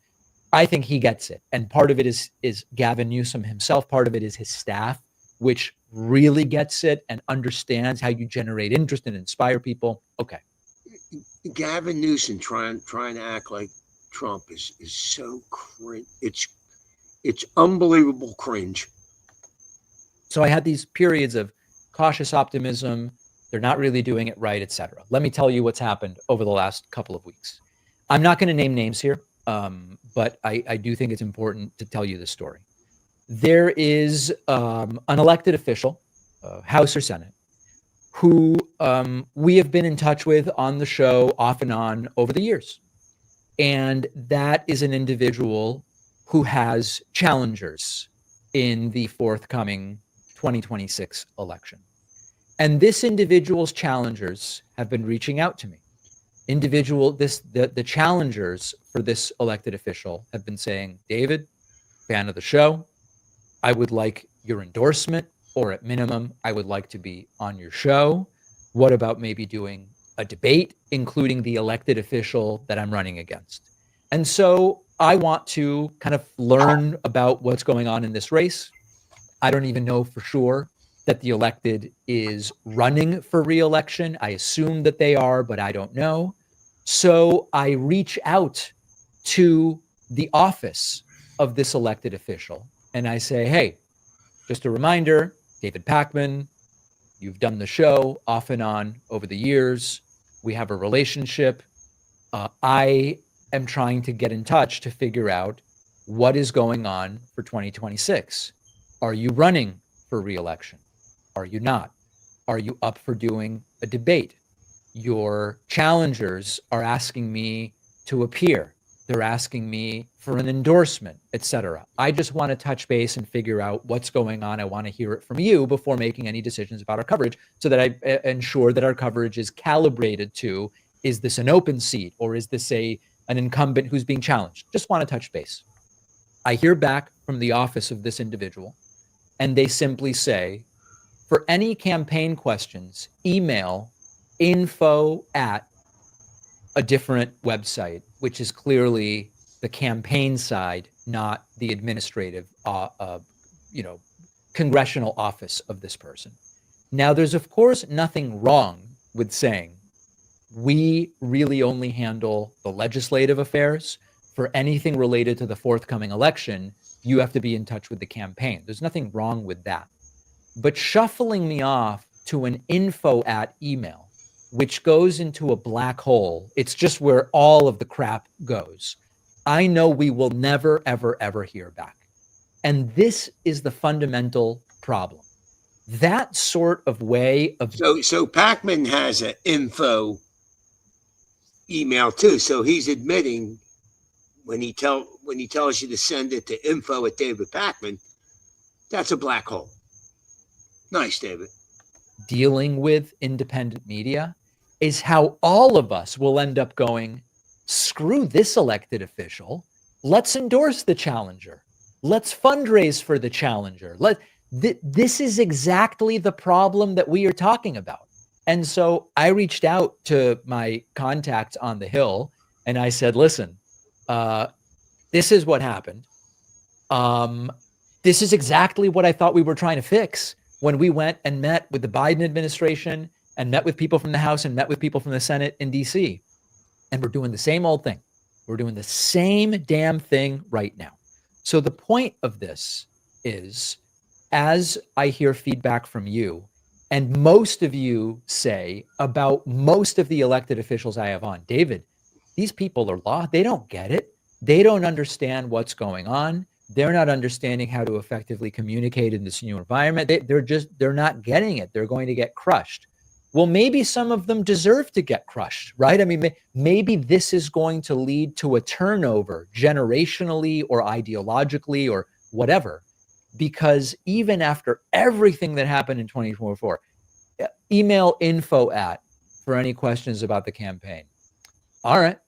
I think he gets it. And part of it is Gavin Newsom himself. Part of it is his staff, which really gets it and understands how you generate interest and inspire people. Okay. Gavin Newsom trying to act like Trump is so cringe. It's unbelievable cringe. So I had these periods of cautious optimism. They're not really doing it right, etc. Let me tell you what's happened over the last couple of weeks. I'm not going to name names here, but I do think it's important to tell you the story. There is an elected official, House or Senate, who we have been in touch with on the show off and on over the years. And that is an individual who has challengers in the forthcoming 2026 election. And this individual's challengers have been reaching out to me. The challengers for this elected official have been saying, David, fan of the show, I would like your endorsement, or at minimum, I would like to be on your show. What about maybe doing a debate, including the elected official that I'm running against? And so I want to kind of learn about what's going on in this race. I don't even know for sure that the elected is running for re-election. I assume that they are, but I don't know. So I reach out to the office of this elected official and I say, hey, just a reminder, David Pakman, you've done the show off and on over the years. We have a relationship. I am trying to get in touch to figure out what is going on for 2026. Are you running for re-election? Are you not? Are you up for doing a debate? Your challengers are asking me to appear. They're asking me for an endorsement, etc. I just want to touch base and figure out what's going on. I want to hear it from you before making any decisions about our coverage so that I ensure that our coverage is calibrated to, is this an open seat or is this an incumbent who's being challenged? Just want to touch base. I hear back from the office of this individual and they simply say, for any campaign questions, email info at a different website, which is clearly the campaign side, not the administrative, congressional office of this person. Now, there's of course nothing wrong with saying We really only handle the legislative affairs. For anything related to the forthcoming election, you have to be in touch with the campaign. There's nothing wrong with that. But shuffling me off to an info@ email, which goes into a black hole, it's just where all of the crap goes. I know we will never, ever, ever hear back. And this is the fundamental problem. That sort of way of So Pacman has an info email too. So he's admitting when he tells you to send it to info@David Pacman, that's a black hole. Nice, David. dealing with independent media is how all of us will end up going, screw this elected official. Let's endorse the challenger. Let's fundraise for the challenger. This is exactly the problem that we are talking about. And so I reached out to my contacts on the Hill and I said, listen, this is what happened. This is exactly what I thought we were trying to fix when we went and met with the Biden administration and met with people from the House and met with people from the Senate in DC. And we're doing the same old thing. We're doing the same damn thing right now. So the point of this is, as I hear feedback from you, and most of you say about most of the elected officials I have on, David, these people are lost. They don't get it. They don't understand what's going on. They're not understanding how to effectively communicate in this new environment. They're not getting it. They're going to get crushed. Well, maybe some of them deserve to get crushed, right? I mean, maybe this is going to lead to a turnover generationally or ideologically or whatever, because even after everything that happened in 2024, email info@ for any questions about the campaign. All right.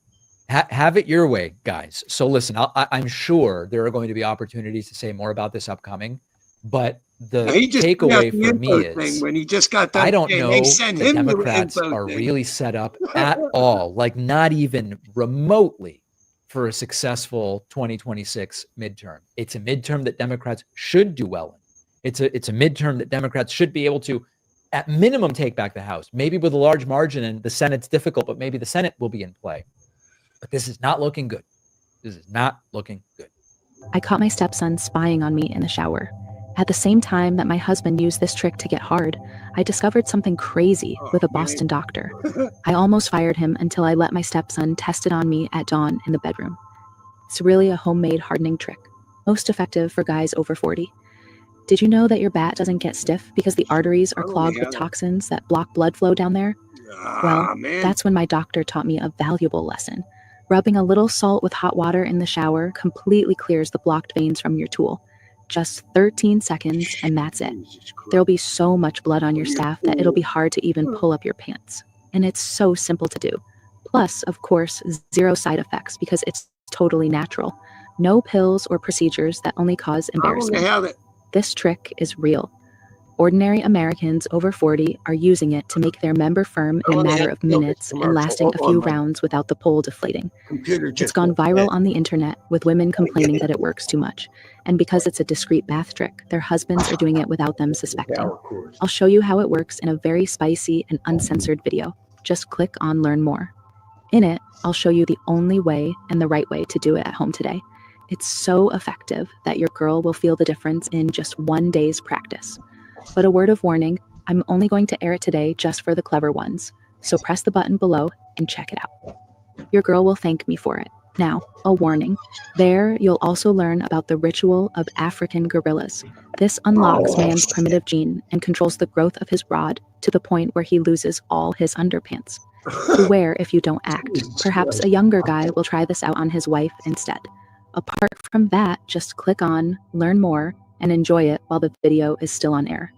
Have it your way, guys. So listen, I'm sure there are going to be opportunities to say more about this upcoming, but the He just takeaway the for me info is, thing when he just got done I don't saying they know send the him the Democrats info are thing. really set up at all, like not even remotely, for a successful 2026 midterm. It's a midterm that Democrats should do well in. It's a midterm that Democrats should be able to, at minimum, take back the House, maybe with a large margin, and the Senate's difficult, but maybe the Senate will be in play. But this is not looking good. This is not looking good. I caught my stepson spying on me in the shower. At the same time that my husband used this trick to get hard, I discovered something crazy with a Boston doctor. I almost fired him until I let my stepson test it on me at dawn in the bedroom. It's really a homemade hardening trick, most effective for guys over 40. Did you know that your bat doesn't get stiff because the arteries are clogged with toxins that block blood flow down there? Well, that's when my doctor taught me a valuable lesson. Rubbing a little salt with hot water in the shower completely clears the blocked veins from your tool. Just 13 seconds and that's it. There'll be so much blood on your staff that it'll be hard to even pull up your pants. And it's so simple to do. Plus, of course, zero side effects because it's totally natural. No pills or procedures that only cause embarrassment. This trick is real. Ordinary Americans over 40 are using it to make their member firm in a matter of minutes and lasting a few rounds without the pole deflating. It's gone viral on the internet with women complaining that it works too much. And because it's a discreet bath trick, their husbands are doing it without them suspecting. I'll show you how it works in a very spicy and uncensored video. Just click on Learn More. In it, I'll show you the only way and the right way to do it at home today. It's so effective that your girl will feel the difference in just one day's practice. But a word of warning, I'm only going to air it today just for the clever ones. So press the button below and check it out. Your girl will thank me for it. Now, a warning. There, you'll also learn about the ritual of African gorillas. This unlocks man's primitive gene and controls the growth of his rod to the point where he loses all his underpants. Beware if you don't act. Perhaps a younger guy will try this out on his wife instead. Apart from that, just click on Learn More and enjoy it while the video is still on air.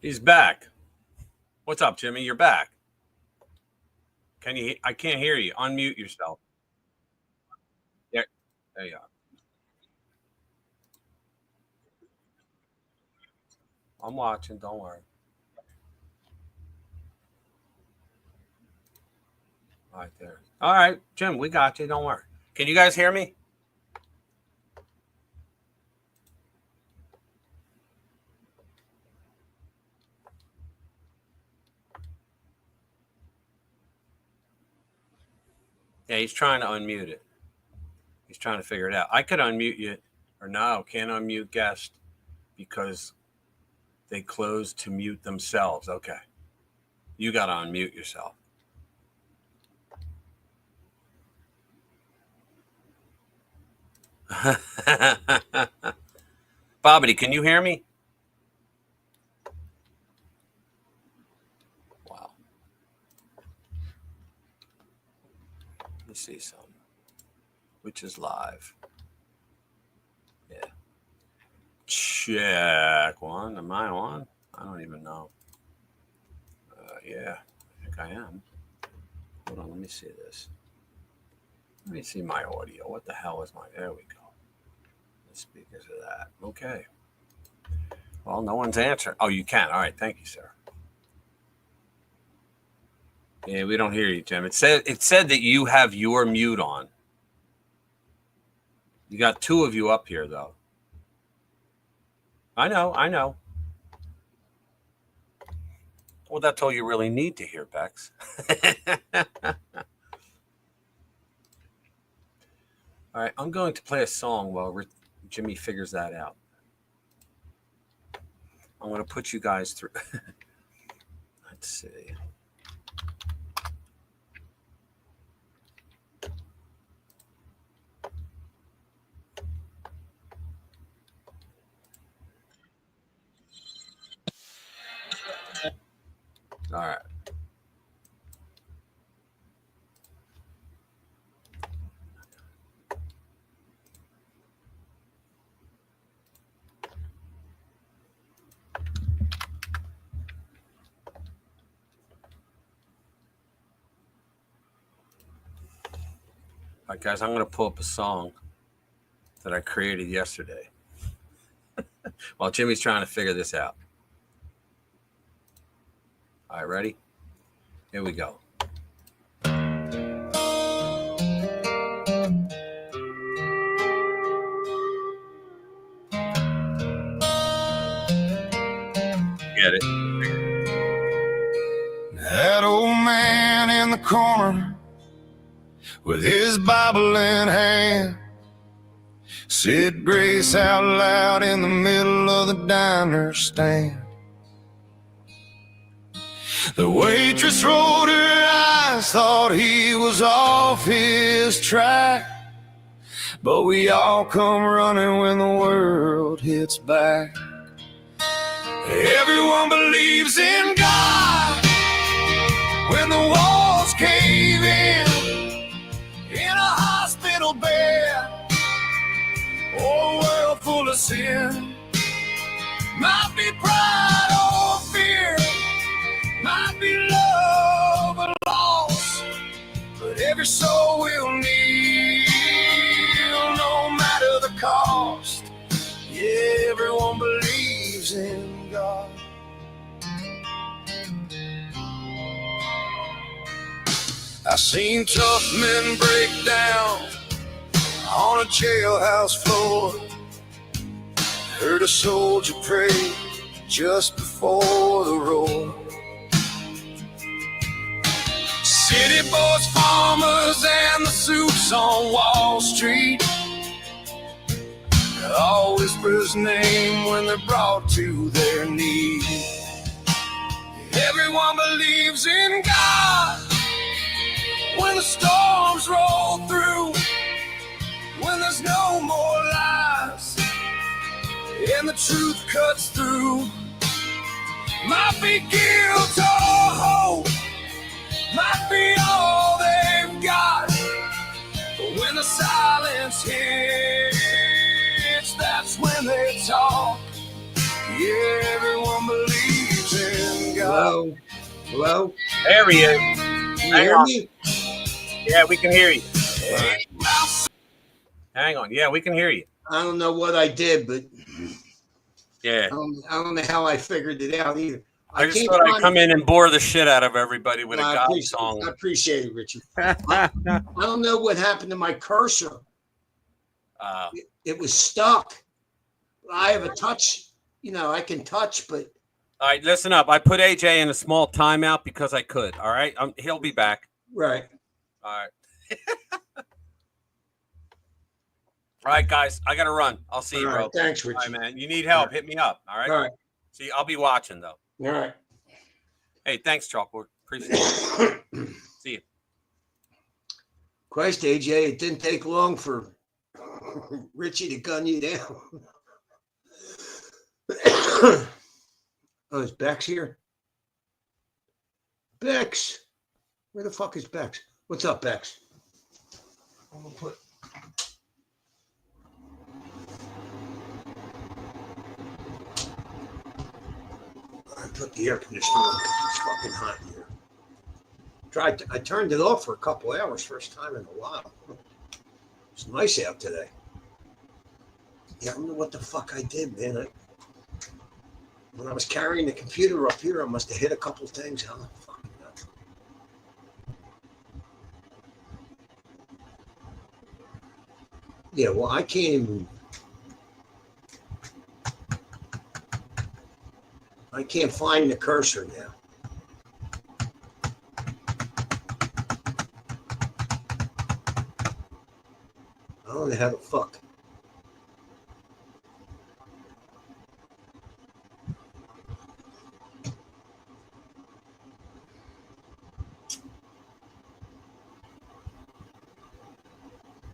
He's back. What's up, Jimmy? You're back. Can you? I can't hear you. Unmute yourself. There you are. I'm watching. Don't worry. Right there. All right, Jim, we got you. Don't worry. Can you guys hear me? Yeah, he's trying to unmute it. He's trying to figure it out. I could unmute you, or no, can't unmute guest because they closed to mute themselves. Okay. You got to unmute yourself. Bobbity, can you hear me? Wow. Let me see something. Which is live. Yeah. Check one. Am I on? I don't even know. Yeah, I think I am. Hold on, let me see this. Let me see my audio. What the hell is my... There we go. The speakers of that. Okay. Well, no one's answering. Oh, you can. All right. Thank you, sir. Yeah, we don't hear you, Jim. It said that you have your mute on. You got two of you up here, though. I know. Well, that's all you really need to hear, Bex. All right, I'm going to play a song while Jimmy figures that out. I'm going to put you guys through. Let's see. All right. All right, guys, I'm going to pull up a song that I created yesterday while Jimmy's trying to figure this out. All right, ready? Here we go. Get it? That old man in the corner with his Bible in hand said grace out loud in the middle of the diner stand. The waitress rolled her eyes, thought he was off his track, but we all come running when the world hits back. Everyone believes in God when the walls cave in a hospital bed, or a world full of sin. Might be pride or fear, might be love or loss, but every soul will kneel, no matter the cost. Yeah, everyone believes in God. I seen tough men break down on a jailhouse floor. Heard a soldier pray just before the roar. City boys, farmers, and the suits on Wall Street all whisper his name when they're brought to their knees. Everyone believes in God when the storms roll through, when there's no more lies and the truth cuts through. Might be guilt or hope, might be all they've got, but when the silence hits, that's when they talk. Yeah, everyone believes Hello? Hello? There he is. Can you Hang hear on. me? Yeah, we can hear you. All right. Hang on. Yeah, we can hear you. I don't know what I did, but Yeah. I don't know how I figured it out either. I just can't thought I'd find- come in and bore the shit out of everybody with a I God appreciate- I song. appreciate it, Richie. I don't know what happened to my cursor. It was stuck. I have a touch. I can touch, but All right, listen up. I put AJ in a small timeout because I could. All right, he'll be back. right. All right. All right, guys. I gotta run. I'll see you, All bro. right, thanks, Richie. All right, man. You need help? Hit me up. All right. All right. See, I'll be watching though. All right. Hey, thanks, Chalkboard. Appreciate it. See you. Christ, AJ, it didn't take long for Richie to gun you down. Oh, is Bex here? Bex. Where the fuck is Bex? What's up, Bex? I'm gonna put. I put the air conditioner on because it's fucking hot in here. I turned it off for a couple hours, first time in a while. It's nice out today. Yeah, I don't know what the fuck I did, man. When I was carrying the computer up here, I must have hit a couple things. How the fuck? Yeah, well, I can't even. I can't find the cursor now. I don't know how the fuck.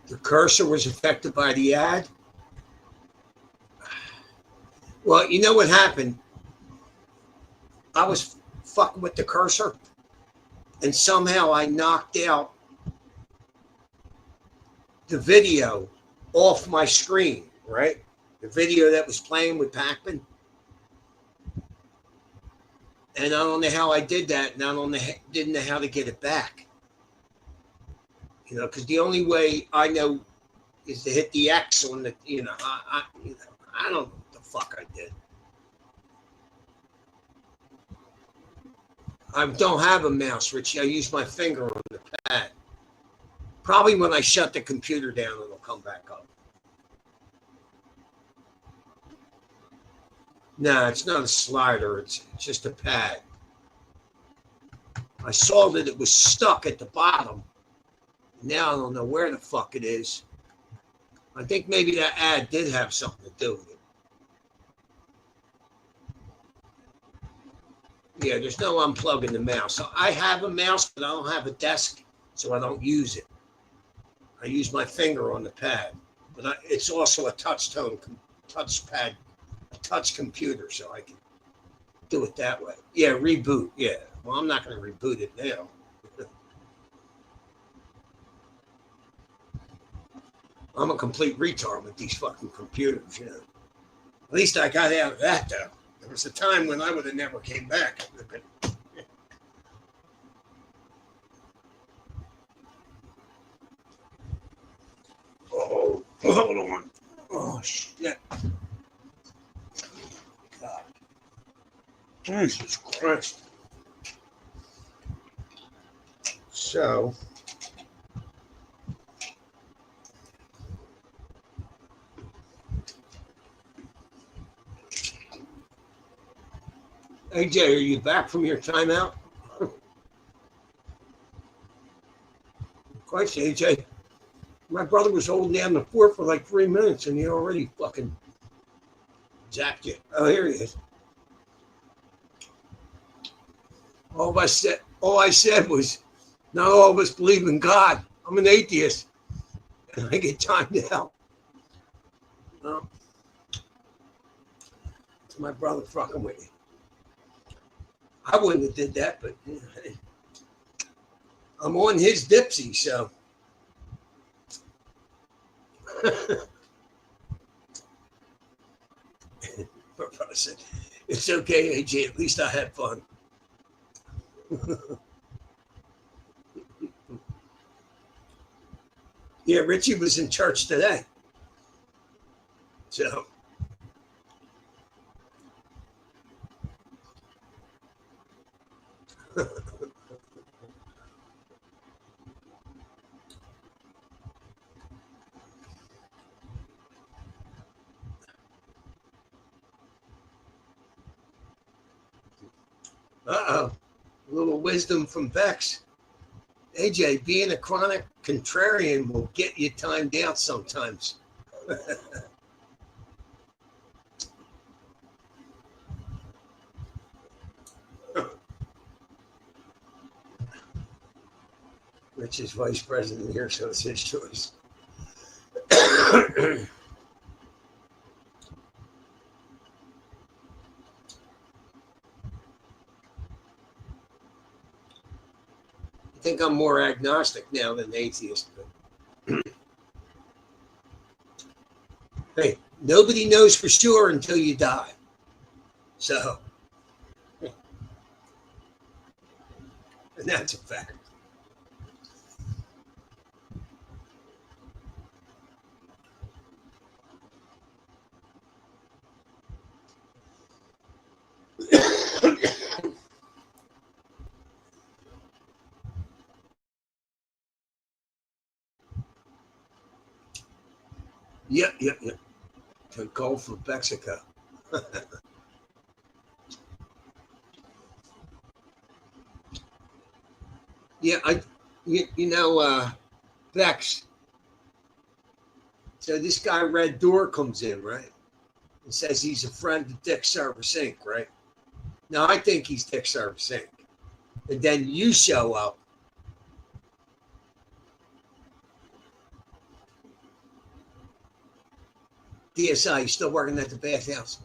The cursor was affected by the ad. Well, you know what happened? I was fucking with the cursor, and somehow I knocked out the video off my screen, right? The video that was playing with Pac-Man. And I don't know how I did that, and didn't know how to get it back. Because the only way I know is to hit the X on the, I don't know what the fuck I did. I don't have a mouse, Richie. I use my finger on the pad. Probably when I shut the computer down, it'll come back up. No, it's not a slider. It's just a pad. I saw that it was stuck at the bottom. Now I don't know where the fuck it is. I think maybe that ad did have something to do with it. Yeah, there's no unplugging the mouse. So I have a mouse, but I don't have a desk, so I don't use it. I use my finger on the pad, but it's also a touch pad, a touch computer, so I can do it that way. Yeah, reboot. Yeah. Well, I'm not going to reboot it now. I'm a complete retard with these fucking computers, At least I got out of that, though. There was a time when I would have never came back. Oh, hold on. Oh, shit. God. Jesus Christ. So. AJ, are you back from your timeout? Christ, AJ. My brother was holding down the fort for like 3 minutes and he already fucking zapped you. Oh, here he is. All I said was, not all of us believe in God. I'm an atheist. And I get timed out. Well, it's my brother fucking with you. I wouldn't have did that, but I'm on his dipsy, so. My brother said, it's okay, AJ, at least I had fun. Yeah, Richie was in church today. So. Uh-oh. A little wisdom from Bex. AJ, being a chronic contrarian will get you timed out sometimes. Rich is vice president here, so it's his choice. I think I'm more agnostic now than atheist. But hey, nobody knows for sure until you die. So, and that's a fact. Yep. To Gulf of Mexico. Yeah, Bex. So this guy Red Door comes in, right? And says he's a friend of Dick Service Inc., right? Now I think he's Dick Service Inc. And then you show up. DSI, you still working at the bathhouse?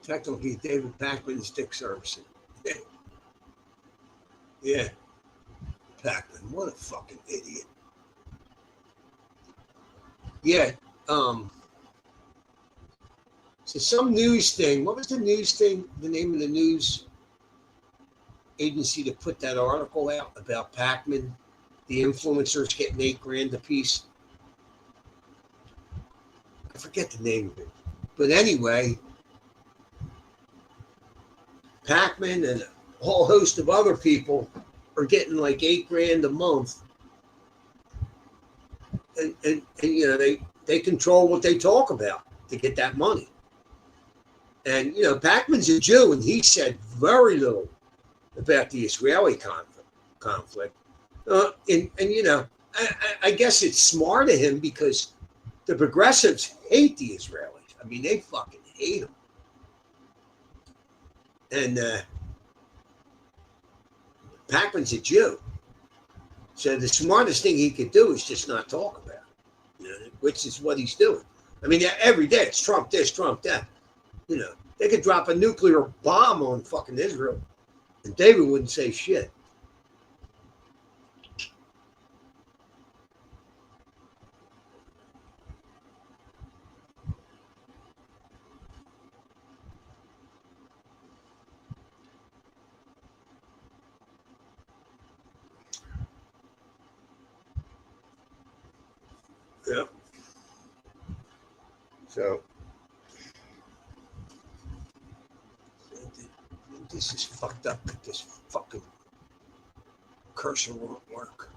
Technically, David Packman is Dick Service Inc. Yeah. Packman, what a fucking idiot. Yeah. So some news thing. What was the news thing? The name of the news agency that put that article out about Pac-Man, the influencers getting $8,000 a piece. I forget the name of it, but anyway, Pac-Man and a whole host of other people are getting like $8,000 a month, and they control what they talk about to get that money. And Pac-Man's a Jew, and he said very little about the Israeli conflict. I guess it's smart of him because the progressives hate the Israelis. I mean, they fucking hate them. And Pac-Man's a Jew. So the smartest thing he could do is just not talk about it, which is what he's doing. I mean, every day it's Trump this, Trump that. They could drop a nuclear bomb on fucking Israel, and David wouldn't say shit. Yep. So this is fucked up. This fucking cursor won't work.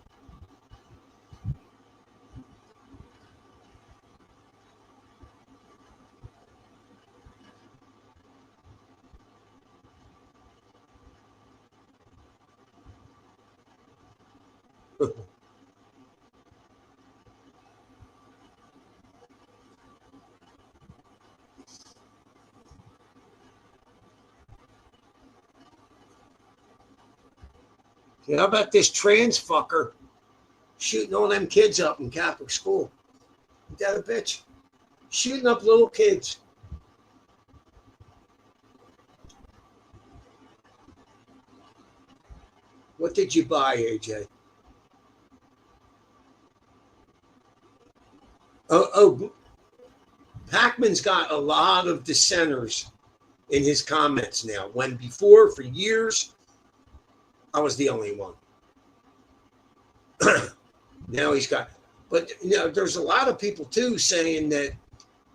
How about this trans fucker shooting all them kids up in Catholic school? Ain't that a bitch? Shooting up little kids. What did you buy, AJ? Oh, Pac-Man's got a lot of dissenters in his comments now. When before, for years, I was the only one. Now he's got, but there's a lot of people too saying that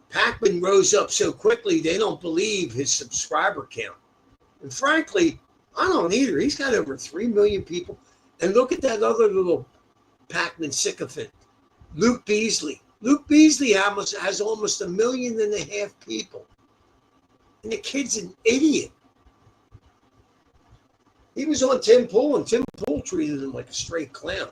Pac-Man rose up so quickly they don't believe his subscriber count. And frankly, I don't either. He's got over 3 million people. And look at that other little Pac-Man sycophant, Luke Beasley. Luke Beasley has almost 1.5 million people. And the kid's an idiot. He was on Tim Pool, and Tim Pool treated him like a straight clown.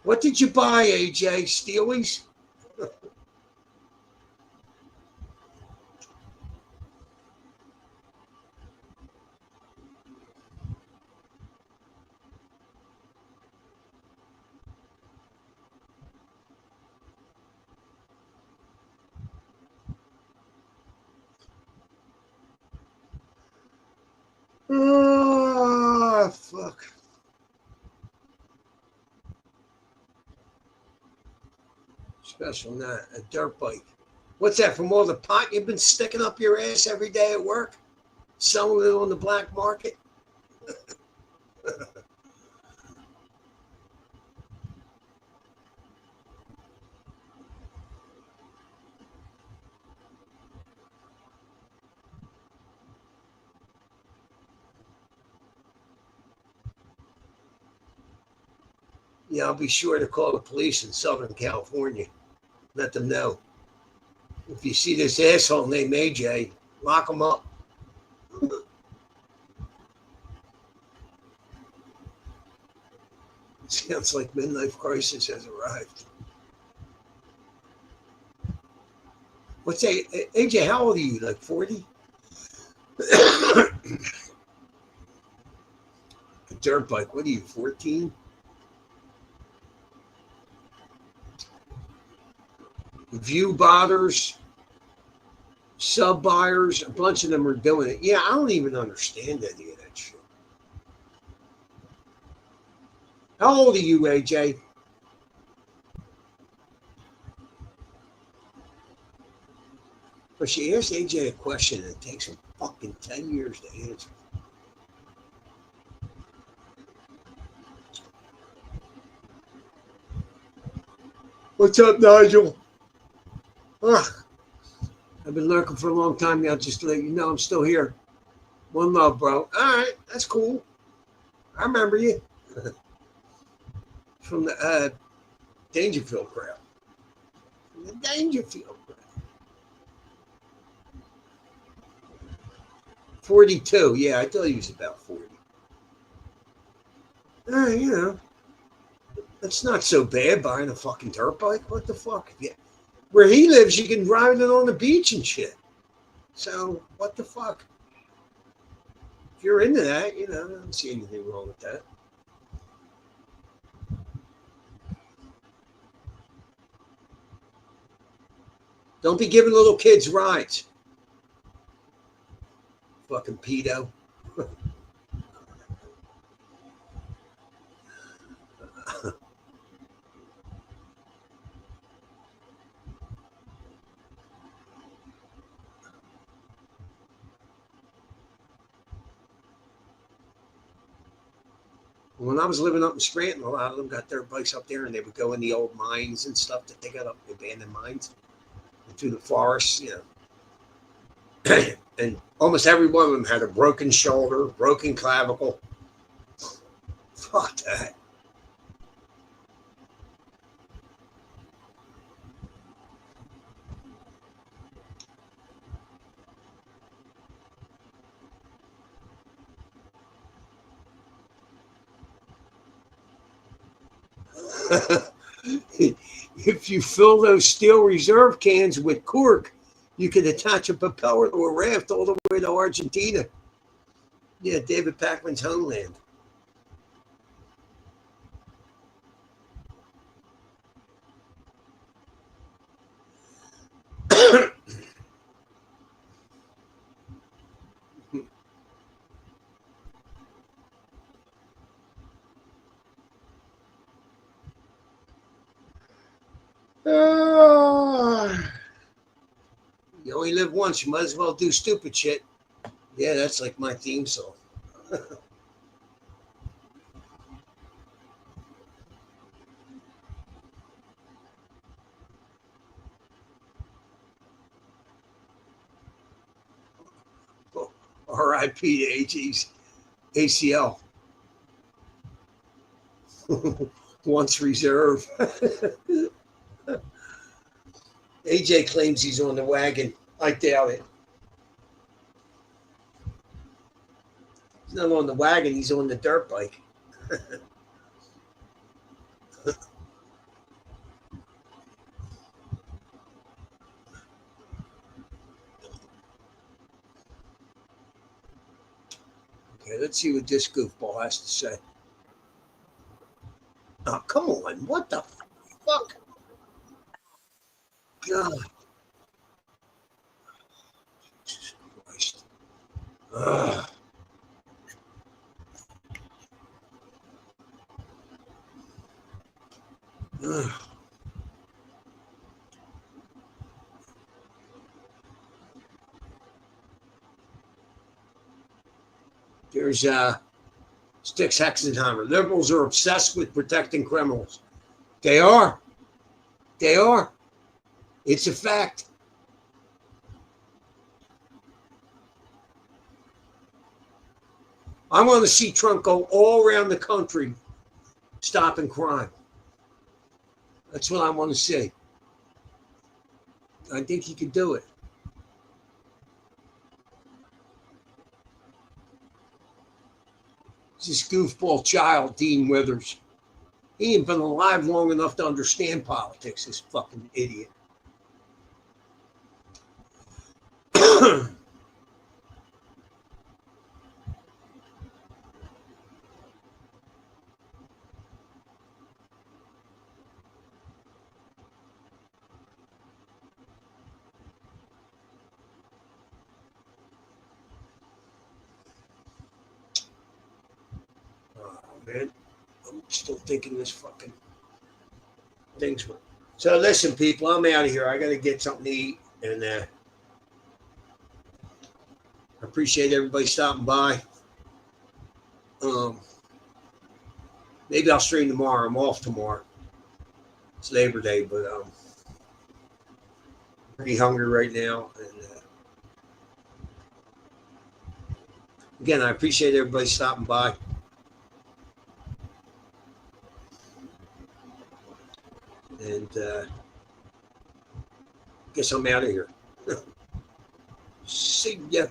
What did you buy, AJ? Steelies? Oh, fuck. Special night, a dirt bike. What's that, from all the pot you've been sticking up your ass every day at work? Selling it on the black market? Yeah, I'll be sure to call the police in Southern California. Let them know. If you see this asshole named AJ, lock him up. Sounds like midlife crisis has arrived. What's AJ? How old are you? Like 40? A dirt bike. What are you? 14? View botters, sub buyers, a bunch of them are doing it. Yeah, I don't even understand any of that shit. How old are you, AJ? But she asked AJ a question and it takes him fucking 10 years to answer. What's up, Nigel? I've been lurking for a long time now, just to let you know I'm still here. One love, bro. All right, that's cool. I remember you. From the Dangerfield crowd. From the Dangerfield crowd. 42. Yeah, I thought he was about 40. That's not so bad buying a fucking dirt bike. What the fuck? Yeah. Where he lives, you can ride it on the beach and shit. So, what the fuck? If you're into that, I don't see anything wrong with that. Don't be giving little kids rides. Fucking pedo. When I was living up in Scranton, a lot of them got their bikes up there and they would go in the old mines and stuff that they got up, the abandoned mines, and through the forests, And almost every one of them had a broken shoulder, broken clavicle. Fuck that. If you fill those steel reserve cans with cork, you can attach a propeller to a raft all the way to Argentina. Yeah, David Pac-Man's homeland. You only live once. You might as well do stupid shit. Yeah, that's like my theme song. R.I.P. to AJ's ACL. Once reserved. AJ claims he's on the wagon. I doubt it. He's not on the wagon. He's on the dirt bike. Okay, let's see what this goofball has to say. Oh, come on. What the fuck? God. Jesus Christ. Ugh. Ugh. There's Sticks Hexenheimer. Liberals are obsessed with protecting criminals. They are. They are. It's a fact. I want to see Trump go all around the country stopping crime. That's what I want to see. I think he could do it. It's this goofball child, Dean Withers. He ain't been alive long enough to understand politics, this fucking idiot. Oh, man. I'm still thinking this fucking thing's. So listen, people, I'm out of here. I got to get something to eat. And I appreciate everybody stopping by. Maybe I'll stream tomorrow. I'm off tomorrow. It's Labor Day, but I'm pretty hungry right now. And again, I appreciate everybody stopping by. And guess I'm out of here. See ya.